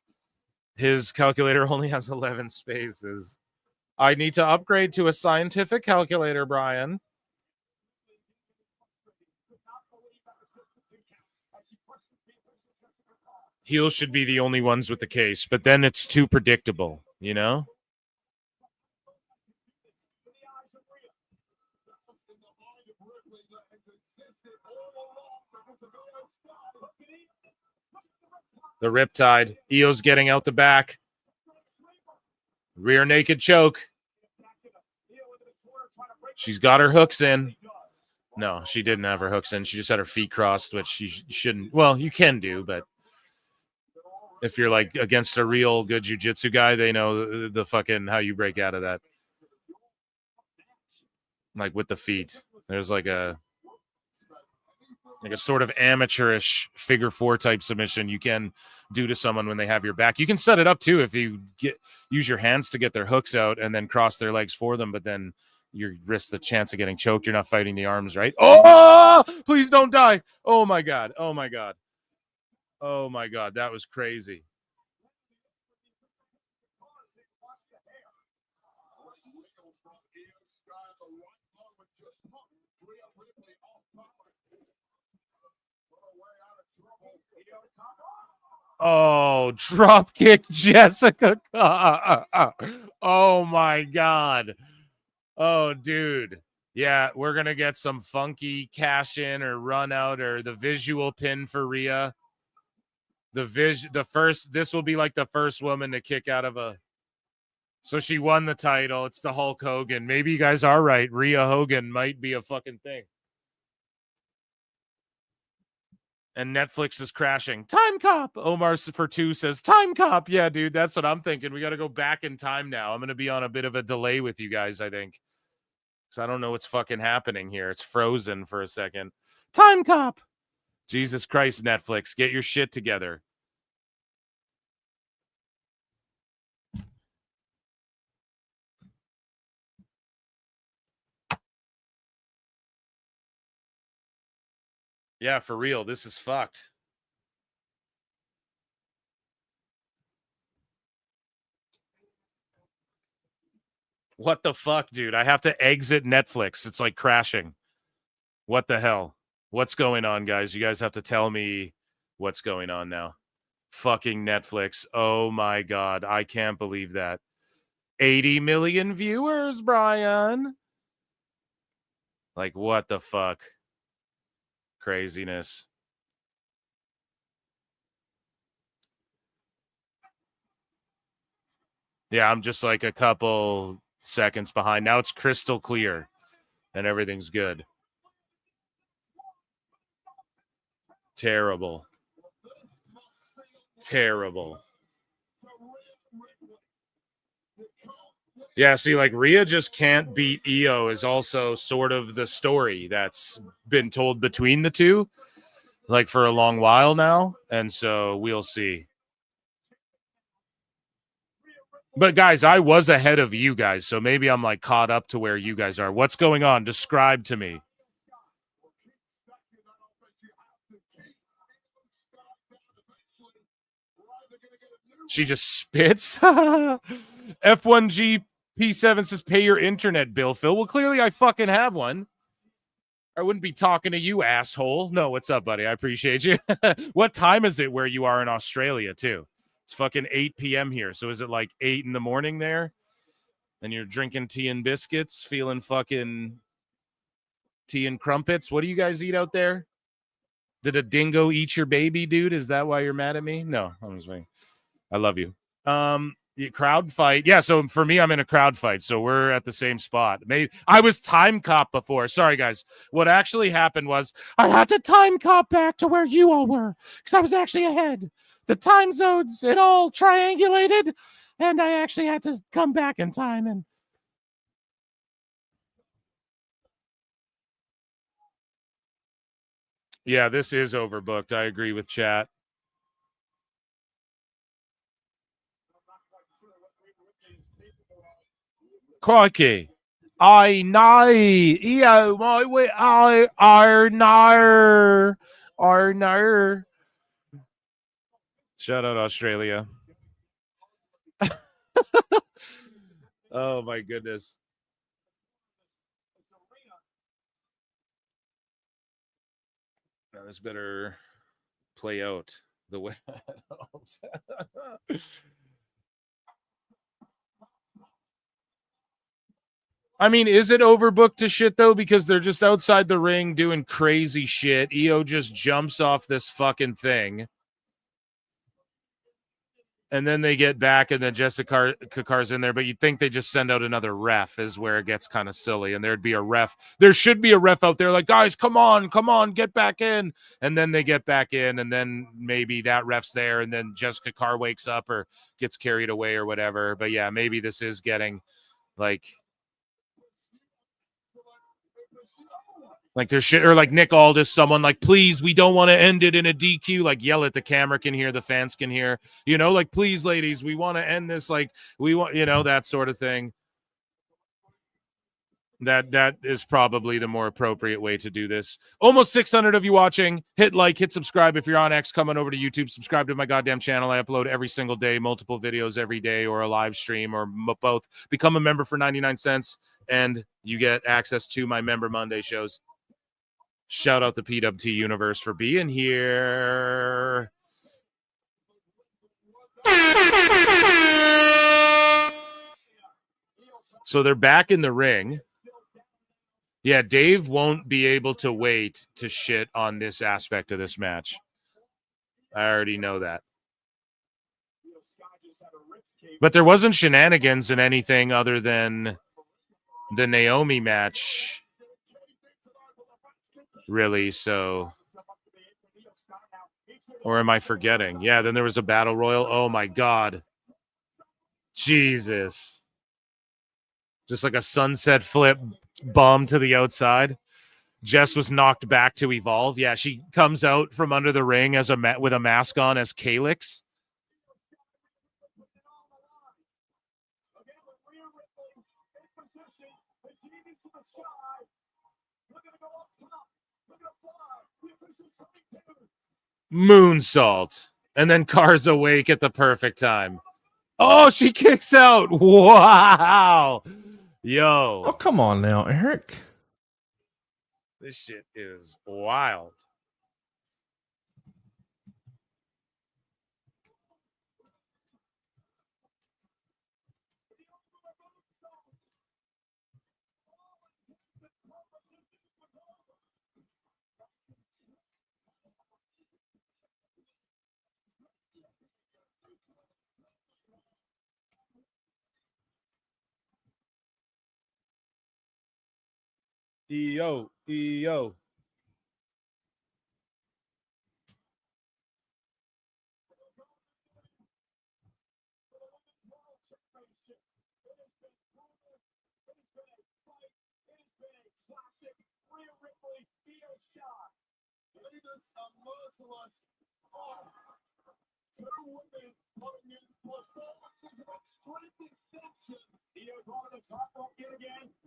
[SPEAKER 17] His calculator only has 11 spaces. I need to upgrade to a scientific calculator, Brian. Heels should be the only ones with the case, but then it's too predictable, you know? The Riptide. Io's getting out the back. Rear naked choke. She's got her hooks in. No, she didn't have her hooks in. She just had her feet crossed, which she shouldn't. Well, you can do, but if you're like against a real good jiu-jitsu guy, they know the fucking how you break out of that. Like with the feet. There's like a sort of amateurish figure 4 type submission you can do to someone when they have your back. You can set it up too if you use your hands to get their hooks out and then cross their legs for them, but then you risk the chance of getting choked. You're not fighting the arms, right? Oh, please don't die. Oh my God. Oh my God. Oh my God. That was crazy. Oh, drop kick Jessica. Oh my God. Oh, dude. Yeah, we're going to get some funky cash in or run out or the visual pin for Rhea. This will be like the first woman to kick out of a. So she won the title. It's the Hulk Hogan. Maybe you guys are right. Rhea Hogan might be a fucking thing. And Netflix is crashing. Time Cop. Omar for 2 says, Time Cop. Yeah, dude, that's what I'm thinking. We got to go back in time now. I'm going to be on a bit of a delay with you guys, I think. Because I don't know what's fucking happening here. It's frozen for a second. Time Cop. Jesus Christ, Netflix. Get your shit together. Yeah, for real. This is fucked. What the fuck, dude? I have to exit Netflix. It's like crashing. What the hell? What's going on, guys? You guys have to tell me what's going on now. Fucking Netflix. Oh my God. I can't believe that. 80 million viewers, Brian. Like, what the fuck? Craziness. Yeah, I'm just like a couple seconds behind. Now it's crystal clear and everything's good. Terrible. Terrible. Yeah, see, like Rhea just can't beat Io is also sort of the story that's been told between the two, like for a long while now. And so we'll see. But guys, I was ahead of you guys, so maybe I'm like caught up to where you guys are. What's going on? Describe to me. She just spits. F1G P7 says, pay your internet bill, Phil. Well, clearly I fucking have one. I wouldn't be talking to you, asshole. No, what's up, buddy? I appreciate you. What time is it where you are in Australia, too? It's fucking 8 p.m. here. So is it like 8 in the morning there? And you're drinking tea and biscuits, feeling fucking tea and crumpets? What do you guys eat out there? Did a dingo eat your baby, dude? Is that why you're mad at me? No, I'm just saying. I love you. Crowd fight. Yeah, so for me, I'm in a crowd fight. So we're at the same spot. Maybe I was time cop before. Sorry, guys. What actually happened was I had to time cop back to where you all were because I was actually ahead. The time zones, it all triangulated, and I actually had to come back in time. And yeah, this is overbooked. I agree with chat. Crikey. I know. Yeah, my way. I know. Shout out Australia. Oh my goodness. Now this better play out the way. I mean, is it overbooked to shit, though? Because they're just outside the ring doing crazy shit. Io just jumps off this fucking thing. And then they get back, and then Jessica Kakar's in there. But you'd think they just send out another ref is where it gets kind of silly. And there'd be a ref. There should be a ref out there like, guys, come on, get back in. And then they get back in, and then maybe that ref's there, and then Jessica Kakar wakes up or gets carried away or whatever. But, yeah, maybe this is getting, like there's shit, or like Nick Aldis, someone like, please, we don't want to end it in a DQ, like yell at the camera can hear, the fans can hear, like, please, ladies, we want to end this, like, we want, that sort of thing. That is probably the more appropriate way to do this. Almost 600 of you watching. Hit like, hit subscribe. If you're on X, come on over to YouTube. Subscribe to my goddamn channel. I upload every single day, multiple videos every day, or a live stream, or both. Become a member for 99 cents, and you get access to my Member Monday shows. Shout out the PWT universe for being here. So they're back in the ring. Yeah, Dave won't be able to wait to shit on this aspect of this match. I already know that. But there wasn't shenanigans in anything other than the Naomi match, really, so... Or am I forgetting? Yeah, then there was a battle royal. Oh, my God. Jesus. Just like a sunset flip bomb to the outside. Jess was knocked back to Evolve. Yeah, she comes out from under the ring as with a mask on as Calyx. Moonsault. And then Car's awake at the perfect time. Oh, she kicks out. Wow. Yo.
[SPEAKER 13] Oh, come on now, Eric.
[SPEAKER 17] This shit is wild. EO.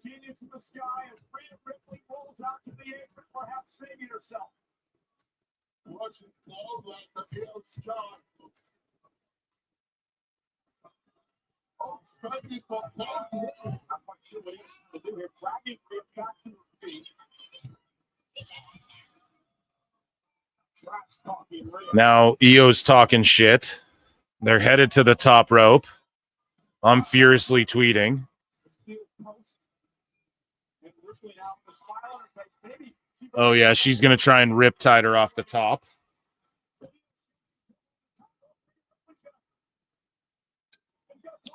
[SPEAKER 10] Genius in the sky as Rhea Ripley rolls out to the apron, perhaps saving herself. Russian blow like the field shot. Oh, expected for Paul. I'm not sure what he's to do here. Dragging Rhea back to her feet. Trash talking Rhea.
[SPEAKER 17] Now EO's talking shit. They're headed to the top rope. I'm furiously tweeting. Oh, yeah, she's going to try and riptide her off the top.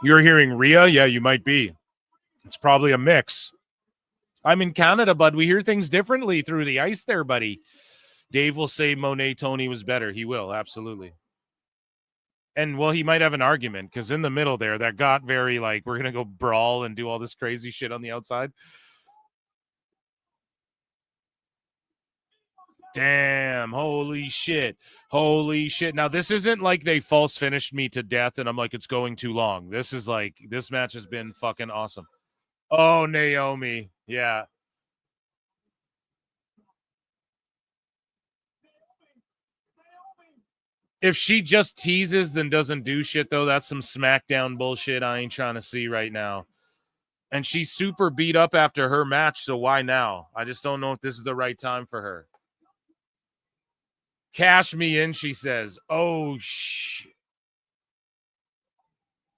[SPEAKER 17] You're hearing Rhea? Yeah, you might be. It's probably a mix. I'm in Canada, bud. We hear things differently through the ice there, buddy. Dave will say Monet Tony was better. He will, absolutely. And, well, he might have an argument because in the middle there, that got very, like, we're going to go brawl and do all this crazy shit on the outside. Damn, holy shit. Now, this isn't like they false finished me to death and I'm like, it's going too long. This is like, this match has been fucking awesome. Oh, Naomi. Yeah. If she just teases, then doesn't do shit, though, that's some SmackDown bullshit I ain't trying to see right now. And she's super beat up after her match, so why now? I just don't know if this is the right time for her. Cash me in, she says. Oh, shit.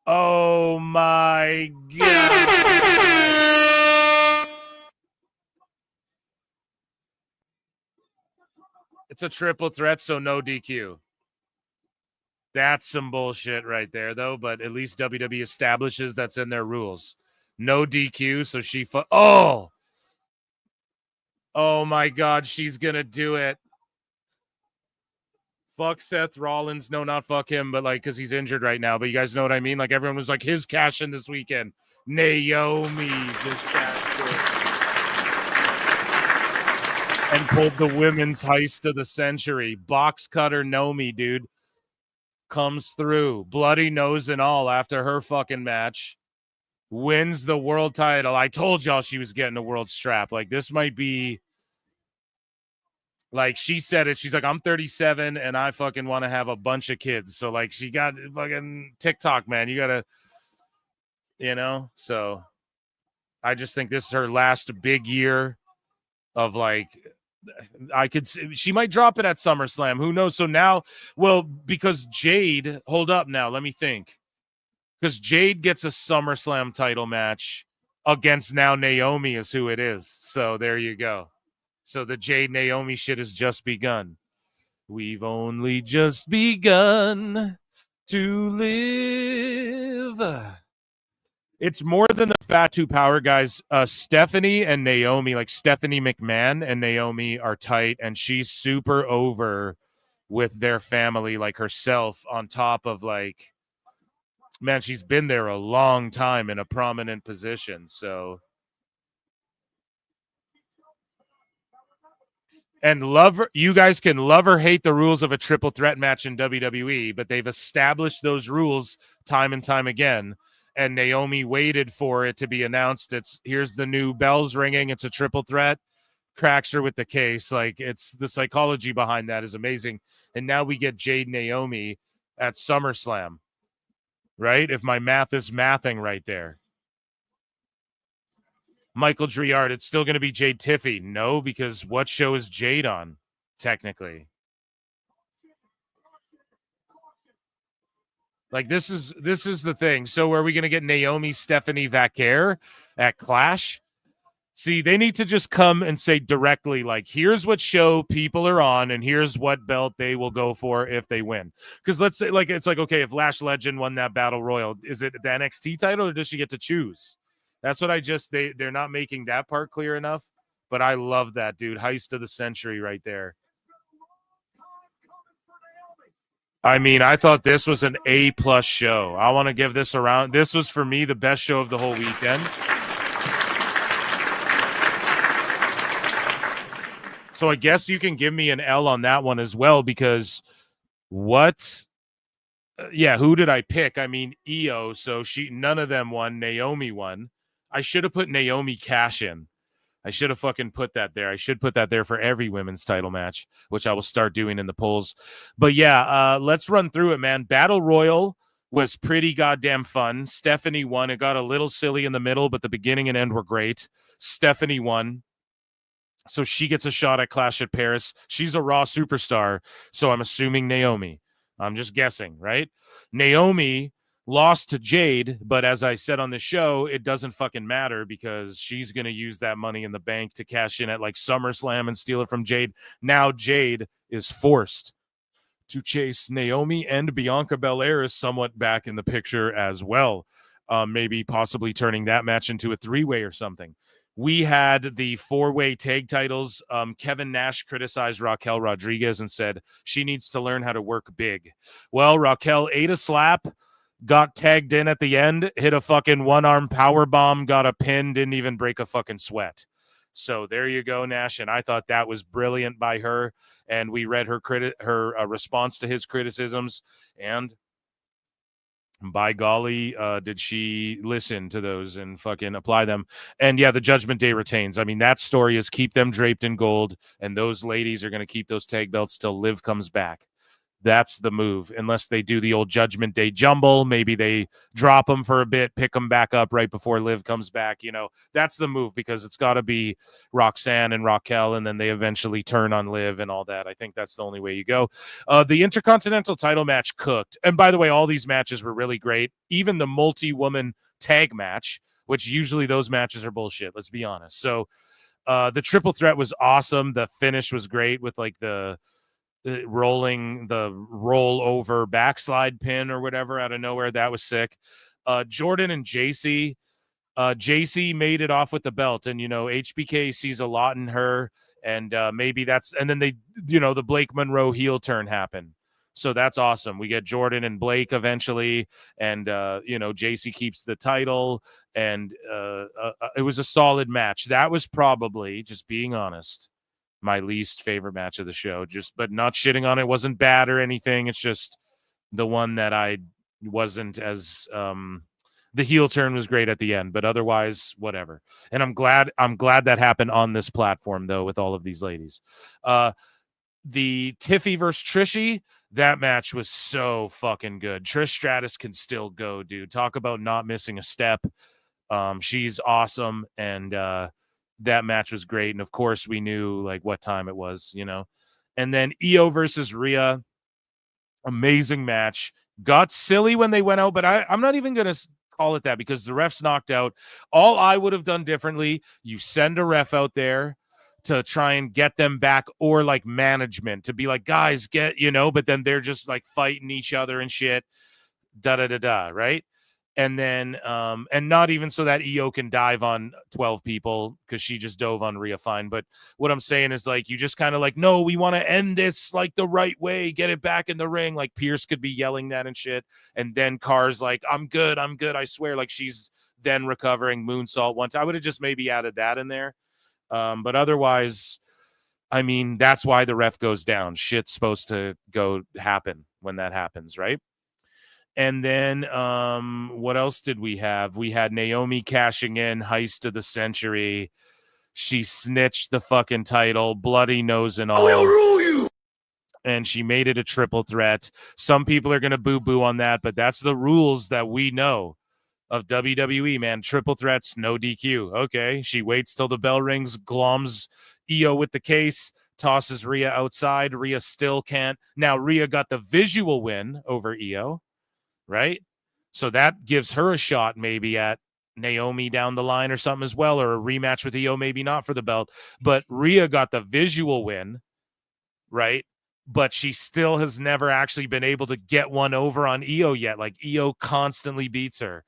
[SPEAKER 17] Oh, my God. It's a triple threat, so no DQ. That's some bullshit right there, though, but at least WWE establishes that's in their rules. No DQ, so she... Oh! Oh, my God, she's gonna do it. Fuck Seth Rollins. No, not fuck him, but, like, because he's injured right now. But you guys know what I mean? Like, everyone was like, his cash in this weekend. Naomi just cashed it. And pulled the women's heist of the century. Box cutter Naomi, dude. Comes through, bloody nose and all after her fucking match, wins the world title. I told y'all she was getting a world strap. Like, this might be, like, she said it. She's like, I'm 37 and I fucking want to have a bunch of kids. So, like, she got fucking TikTok, man. You gotta, you know? So, I just think this is her last big year of, like, I could see she might drop it at SummerSlam. Who knows? So now, well, because Jade, hold up now, let me think. Because Jade gets a SummerSlam title match against now Naomi is who it is. So there you go. So the Jade Naomi shit has just begun. We've only just begun to live. It's more than the Fat Two Power guys. Stephanie and Naomi, like Stephanie McMahon and Naomi are tight, and she's super over with their family, like herself, on top of, like, man, she's been there a long time in a prominent position. So, and love her, you guys can love or hate the rules of a triple threat match in WWE, but they've established those rules time and time again. And Naomi waited for it to be announced. Here's the new bells ringing. It's a triple threat. Cracks her with the case. Like, it's the psychology behind that is amazing. And now we get Jade Naomi at SummerSlam, right? If my math is mathing right there. Michael Driard, it's still going to be Jade Tiffy. No, because what show is Jade on, technically? Like, this is the thing. So are we going to get Naomi Stephanie Vaquer at Clash? See, they need to just come and say directly, like, here's what show people are on and here's what belt they will go for if they win. Because let's say, like, it's like, okay, if Lash Legend won that Battle Royal, is it the NXT title or does she get to choose? That's what they're not making that part clear enough. But I love that, dude. Heist of the century right there. I mean, I thought this was an A+ show. I want to give this a round. This was, for me, the best show of the whole weekend. So I guess you can give me an L on that one as well, because what? Yeah, who did I pick? I mean, Io. So none of them won. Naomi won. I should have put Naomi Cash in. I should have fucking put that there. I should put that there for every women's title match, which I will start doing in the polls. But yeah, let's run through it, man. Battle Royal was pretty goddamn fun. Stephanie won. It got a little silly in the middle, but the beginning and end were great. Stephanie won. So she gets a shot at Clash at Paris. She's a Raw superstar, so I'm assuming Naomi. I'm just guessing, right? Naomi lost to Jade, but as I said on the show, it doesn't fucking matter because she's going to use that money in the bank to cash in at like SummerSlam and steal it from Jade. Now Jade is forced to chase Naomi, and Bianca Belair is somewhat back in the picture as well. Maybe possibly turning that match into a 3-way or something. We had the 4-way tag titles. Kevin Nash criticized Raquel Rodriguez and said she needs to learn how to work big. Well, Raquel ate a slap, got tagged in at the end, hit a fucking one-arm power bomb, got a pin, didn't even break a fucking sweat. So there you go, Nash, and I thought that was brilliant by her, and we read her response to his criticisms, and by golly, did she listen to those and fucking apply them. And yeah, the Judgment Day retains. I mean, that story is keep them draped in gold, and those ladies are going to keep those tag belts till Liv comes back. That's the move, unless they do the old Judgment Day jumble. Maybe they drop them for a bit, pick them back up right before Liv comes back. You know, that's the move, because it's got to be Roxanne and Raquel, and then they eventually turn on Liv and all that. I think that's the only way you go. The Intercontinental title match cooked. And by the way, all these matches were really great. Even the multi-woman tag match, which usually those matches are bullshit, let's be honest. So the triple threat was awesome. The finish was great with like the roll over backslide pin or whatever out of nowhere. That was sick. Jordan and JC made it off with the belt, and you know HBK sees a lot in her, and maybe that's, and then they, you know, the Blake Monroe heel turn happened, so that's awesome. We get Jordan and Blake eventually, and you know, JC keeps the title, and it was a solid match. That was probably, just being honest, my least favorite match of the show. But not shitting on it. Wasn't bad or anything. It's just the one that I wasn't as the heel turn was great at the end, but otherwise whatever. And I'm glad that happened on this platform though, with all of these ladies. The Tiffy versus Trishy, that match was so fucking good. Trish Stratus can still go, dude. Talk about not missing a step. She's awesome, and that match was great. And of course we knew like what time it was, you know. And then Io versus Rhea, amazing match. Got silly when they went out, but I'm not even going to call it that because the refs knocked out. All I would have done differently, you send a ref out there to try and get them back, or like management to be like, guys, get, you know, but then they're just like fighting each other and shit, right? And then, and not even so that Io can dive on 12 people, because she just dove on Rhea fine. But what I'm saying is, like, you just kind of like, no, we want to end this like the right way, get it back in the ring. Like Pierce could be yelling that and shit. And then Carr's like, I'm good, I swear. Like she's then recovering moonsault once. I would have just maybe added that in there. But otherwise, I mean, that's why the ref goes down. Shit's supposed to happen when that happens, right? And then what else did we have? We had Naomi cashing in, heist of the century. She snitched the fucking title, bloody nose and all. I will rule you. And she made it a triple threat. Some people are going to boo-boo on that, but that's the rules that we know of WWE, man. Triple threats, no DQ. Okay, she waits till the bell rings, gloms Io with the case, tosses Rhea outside. Rhea still can't. Now, Rhea got the visual win over Io, right? So that gives her a shot maybe at Naomi down the line or something as well, or a rematch with Io, maybe not for the belt. But Rhea got the visual win, right? But she still has never actually been able to get one over on Io yet. Like Io constantly beats her.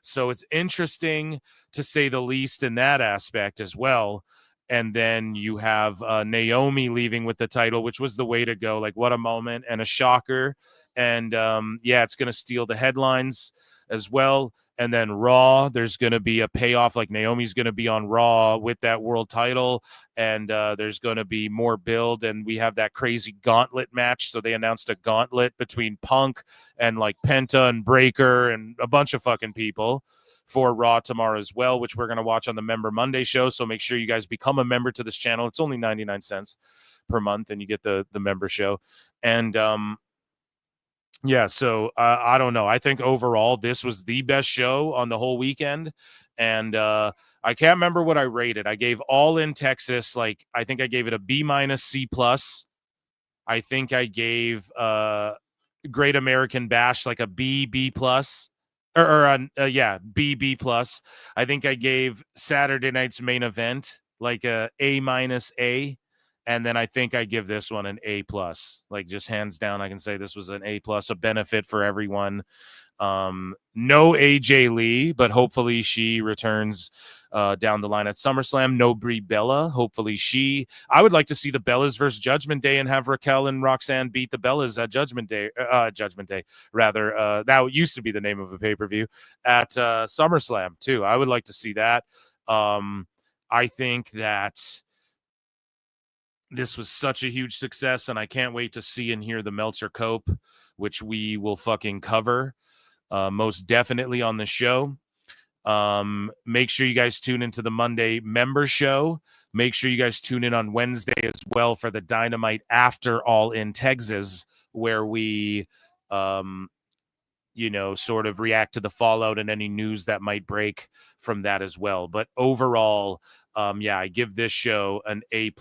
[SPEAKER 17] So it's interesting to say the least in that aspect as well. And then you have Naomi leaving with the title, which was the way to go. Like, what a moment and a shocker. And it's going to steal the headlines as well. And then Raw, there's going to be a payoff. Like, Naomi's going to be on Raw with that world title. And there's going to be more build. And we have that crazy gauntlet match. So they announced a gauntlet between Punk and like Penta and Breaker and a bunch of fucking people for Raw tomorrow as well, which we're going to watch on the Member Monday show. So make sure you guys become a member to this channel. It's only 99 cents per month, and you get the member show. And so I don't know. I think overall this was the best show on the whole weekend. And I can't remember what I rated. I gave All In Texas, like, I think I gave it a B- C+. I think I gave Great American Bash like a B+. B+. B+. I think I gave Saturday night's main event like a A-, and then I think I give this one an A+. Like, just hands down, I can say this was an A+, a benefit for everyone. No AJ Lee, but hopefully she returns down the line at SummerSlam. No Brie Bella. Hopefully I would like to see the Bellas versus Judgment Day and have Raquel and Roxanne beat the Bellas at Judgment Day, rather. That used to be the name of a pay-per-view at SummerSlam too. I would like to see that. I think that this was such a huge success, and I can't wait to see and hear the Meltzer Cope, which we will fucking cover most definitely on the show. Make sure you guys tune into the Monday member show. Make sure you guys tune in on Wednesday as well for the Dynamite After All In Texas, where we sort of react to the fallout and any news that might break from that as well. But overall, I give this show an A+.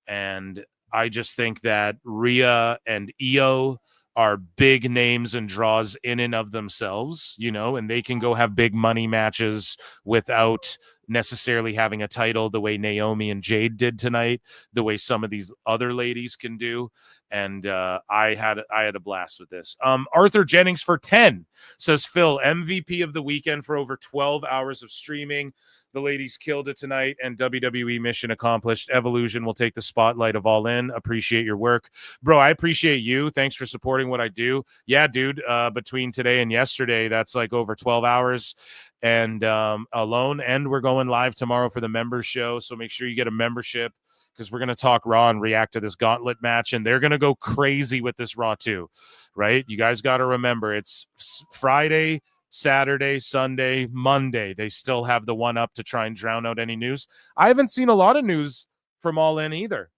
[SPEAKER 17] And I just think that Rhea and Io are big names and draws in and of themselves, and they can go have big money matches without necessarily having a title the way Naomi and Jade did tonight, the way some of these other ladies can do. And I had a blast with this. Arthur Jennings for 10 says, Phil, MVP of the weekend for over 12 hours of streaming. The ladies killed it tonight, and WWE mission accomplished. Evolution will take the spotlight of All In. Appreciate your work. Bro, I appreciate you. Thanks for supporting what I do. Yeah, dude, between today and yesterday, that's like over 12 hours and alone. And we're going live tomorrow for the members show, so make sure you get a membership because we're going to talk Raw and react to this gauntlet match, and they're going to go crazy with this Raw too, right? You guys got to remember, it's Friday, Saturday, Sunday, Monday. They still have the one up to try and drown out any news. I haven't seen a lot of news from All In either.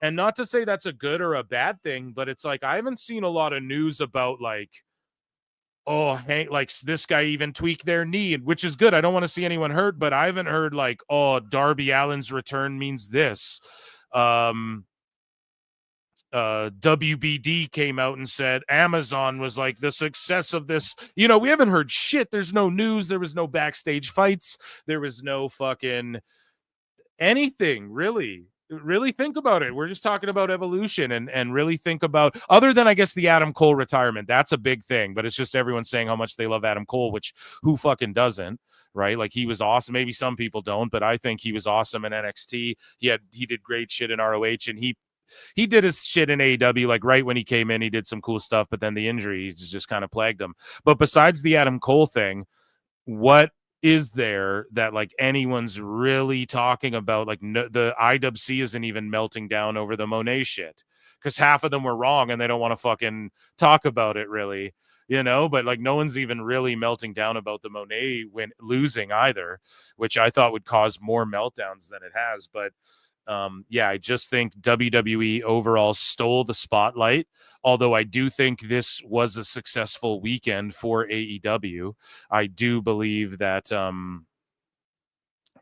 [SPEAKER 17] And not to say that's a good or a bad thing, but it's like I haven't seen a lot of news about like, oh, hey, like this guy even tweaked their knee, which is good. I don't want to see anyone hurt, but I haven't heard like, oh, Darby Allin's return means this. WBD came out and said Amazon was like the success of this. We haven't heard shit. There's no news. There was no backstage fights. There was no fucking anything, really. Really think about it. We're just talking about Evolution and really think about, other than I guess the Adam Cole retirement. That's a big thing, but it's just everyone saying how much they love Adam Cole, which who fucking doesn't, right? Like, he was awesome. Maybe some people don't, but I think he was awesome in NXT. He did great shit in ROH, and he did his shit in AEW, like right when he came in, he did some cool stuff, but then the injuries just kind of plagued him. But besides the Adam Cole thing, what is there that like anyone's really talking about? Like the IWC isn't even melting down over the Monet shit because half of them were wrong and they don't want to fucking talk about it really, but like no one's even really melting down about the Monet losing either, which I thought would cause more meltdowns than it has. But I just think WWE overall stole the spotlight, although I do think this was a successful weekend for AEW. I do believe that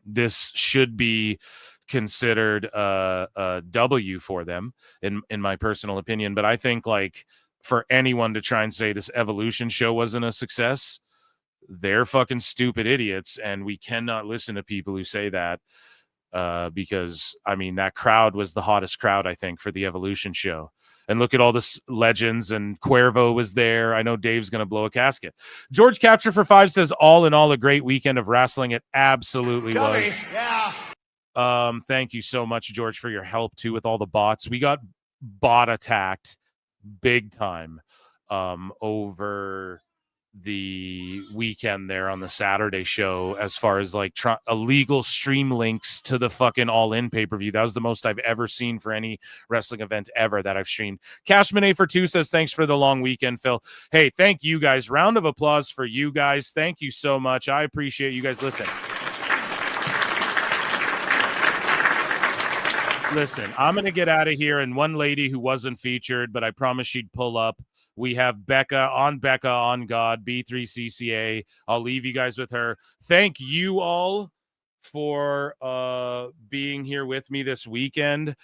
[SPEAKER 17] this should be considered a W for them, in my personal opinion. But I think, like, for anyone to try and say this Evolution show wasn't a success, they're fucking stupid idiots, and we cannot listen to people who say that. Because I mean, that crowd was the hottest crowd, I think, for the Evolution show. And look at all the legends, and Cuervo was there. I know Dave's going to blow a casket. George Capture for 5 says, all in all, a great weekend of wrestling. It absolutely was.
[SPEAKER 5] Yeah.
[SPEAKER 17] Thank you so much, George, for your help too with all the bots. We got bot attacked big time over the weekend there on the Saturday show, as far as like illegal stream links to the fucking All In pay-per-view. That was the most I've ever seen for any wrestling event ever that I've streamed. Cashman for 2 says, thanks for the long weekend, Phil. Hey, thank you guys. Round of applause for you guys. Thank you so much. I appreciate you guys. Listen, I'm going to get out of here, and one lady who wasn't featured, but I promise she'd pull up. We have Becca on God, B3CCA. I'll leave you guys with her. Thank you all for being here with me this weekend.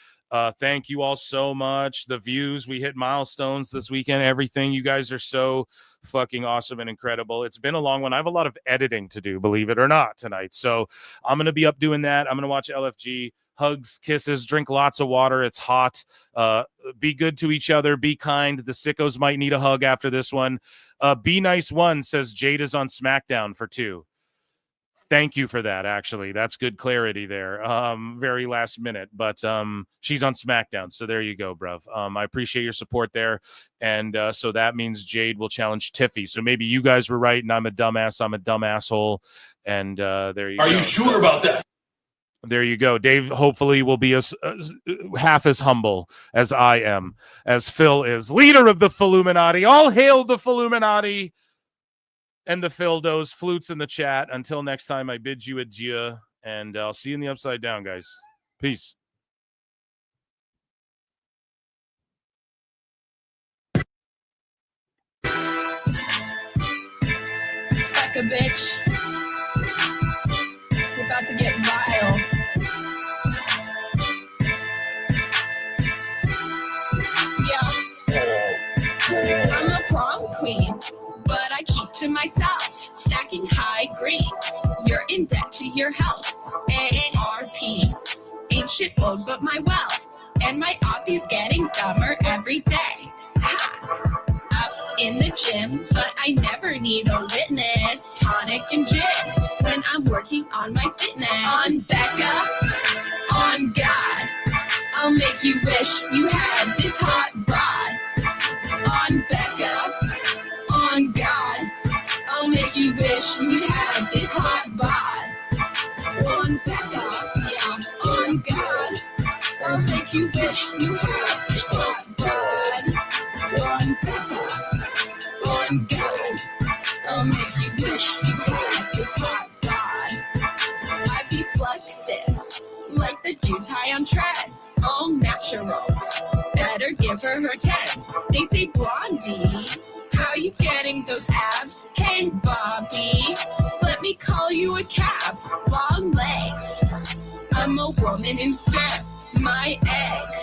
[SPEAKER 17] Thank you all so much. The views, we hit milestones this weekend, everything. You guys are so fucking awesome and incredible. It's been a long one. I have a lot of editing to do, believe it or not, tonight. So I'm going to be up doing that. I'm going to watch LFG. Hugs, kisses, drink lots of water. It's hot. Be good to each other. Be kind. The sickos might need a hug after this one. Be Nice One says Jade is on SmackDown for 2. Thank you for that, actually. That's good clarity there. Very last minute, but she's on SmackDown. So there you go, bruv. I appreciate your support there. And so that means Jade will challenge Tiffy. So maybe you guys were right and I'm a dumbass. I'm a dumb asshole. And there you go.
[SPEAKER 1] Are you sure about that?
[SPEAKER 17] There you go. Dave hopefully will be half as humble as I am, as Phil is. Leader of the Filluminati. All hail the Filluminati and the Phildos. Flutes in the chat. Until next time, I bid you adieu, and I'll see you in the Upside Down, guys. Peace.
[SPEAKER 13] Fuck a bitch. We're about to get vile. I'm a prom queen, but I keep to myself, stacking high green. You're in debt to your health, AARP. Ain't shit owed but my wealth, and my oppie's getting dumber every day. Up in the gym, but I never need a witness. Tonic and gin, when I'm working on my fitness. On Becca, on God, I'll make you wish you had this hot bod. On Becca, on God, I'll make you wish you had this hot bod. On Becca, yeah, on God, I'll make you wish you had this hot bod. On Becca, on God, I'll make you wish you had this hot bod. I be flexing like the dudes high on tread, all natural. Better give her 10s. They say, Blondie, how you getting those abs? Hey, Bobby, let me call you a cab. Long legs, I'm a woman instead. My eggs,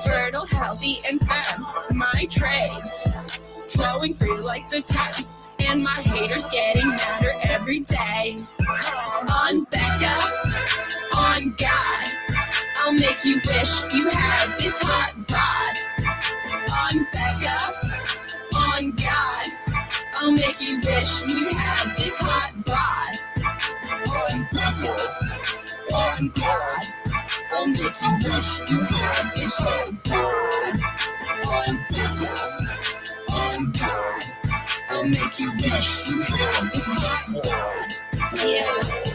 [SPEAKER 13] fertile, healthy, and femme. My trades, flowing free like the Thames. And my haters getting madder every day. On Becca, on God, I'll make you wish you had this hot bod. On Becca, on God, I'll make you wish you had this hot bod. On Becca, on God, I'll make you wish you had this hot bod. On Becca, on God, I'll make you wish you had this hot bod. Yeah.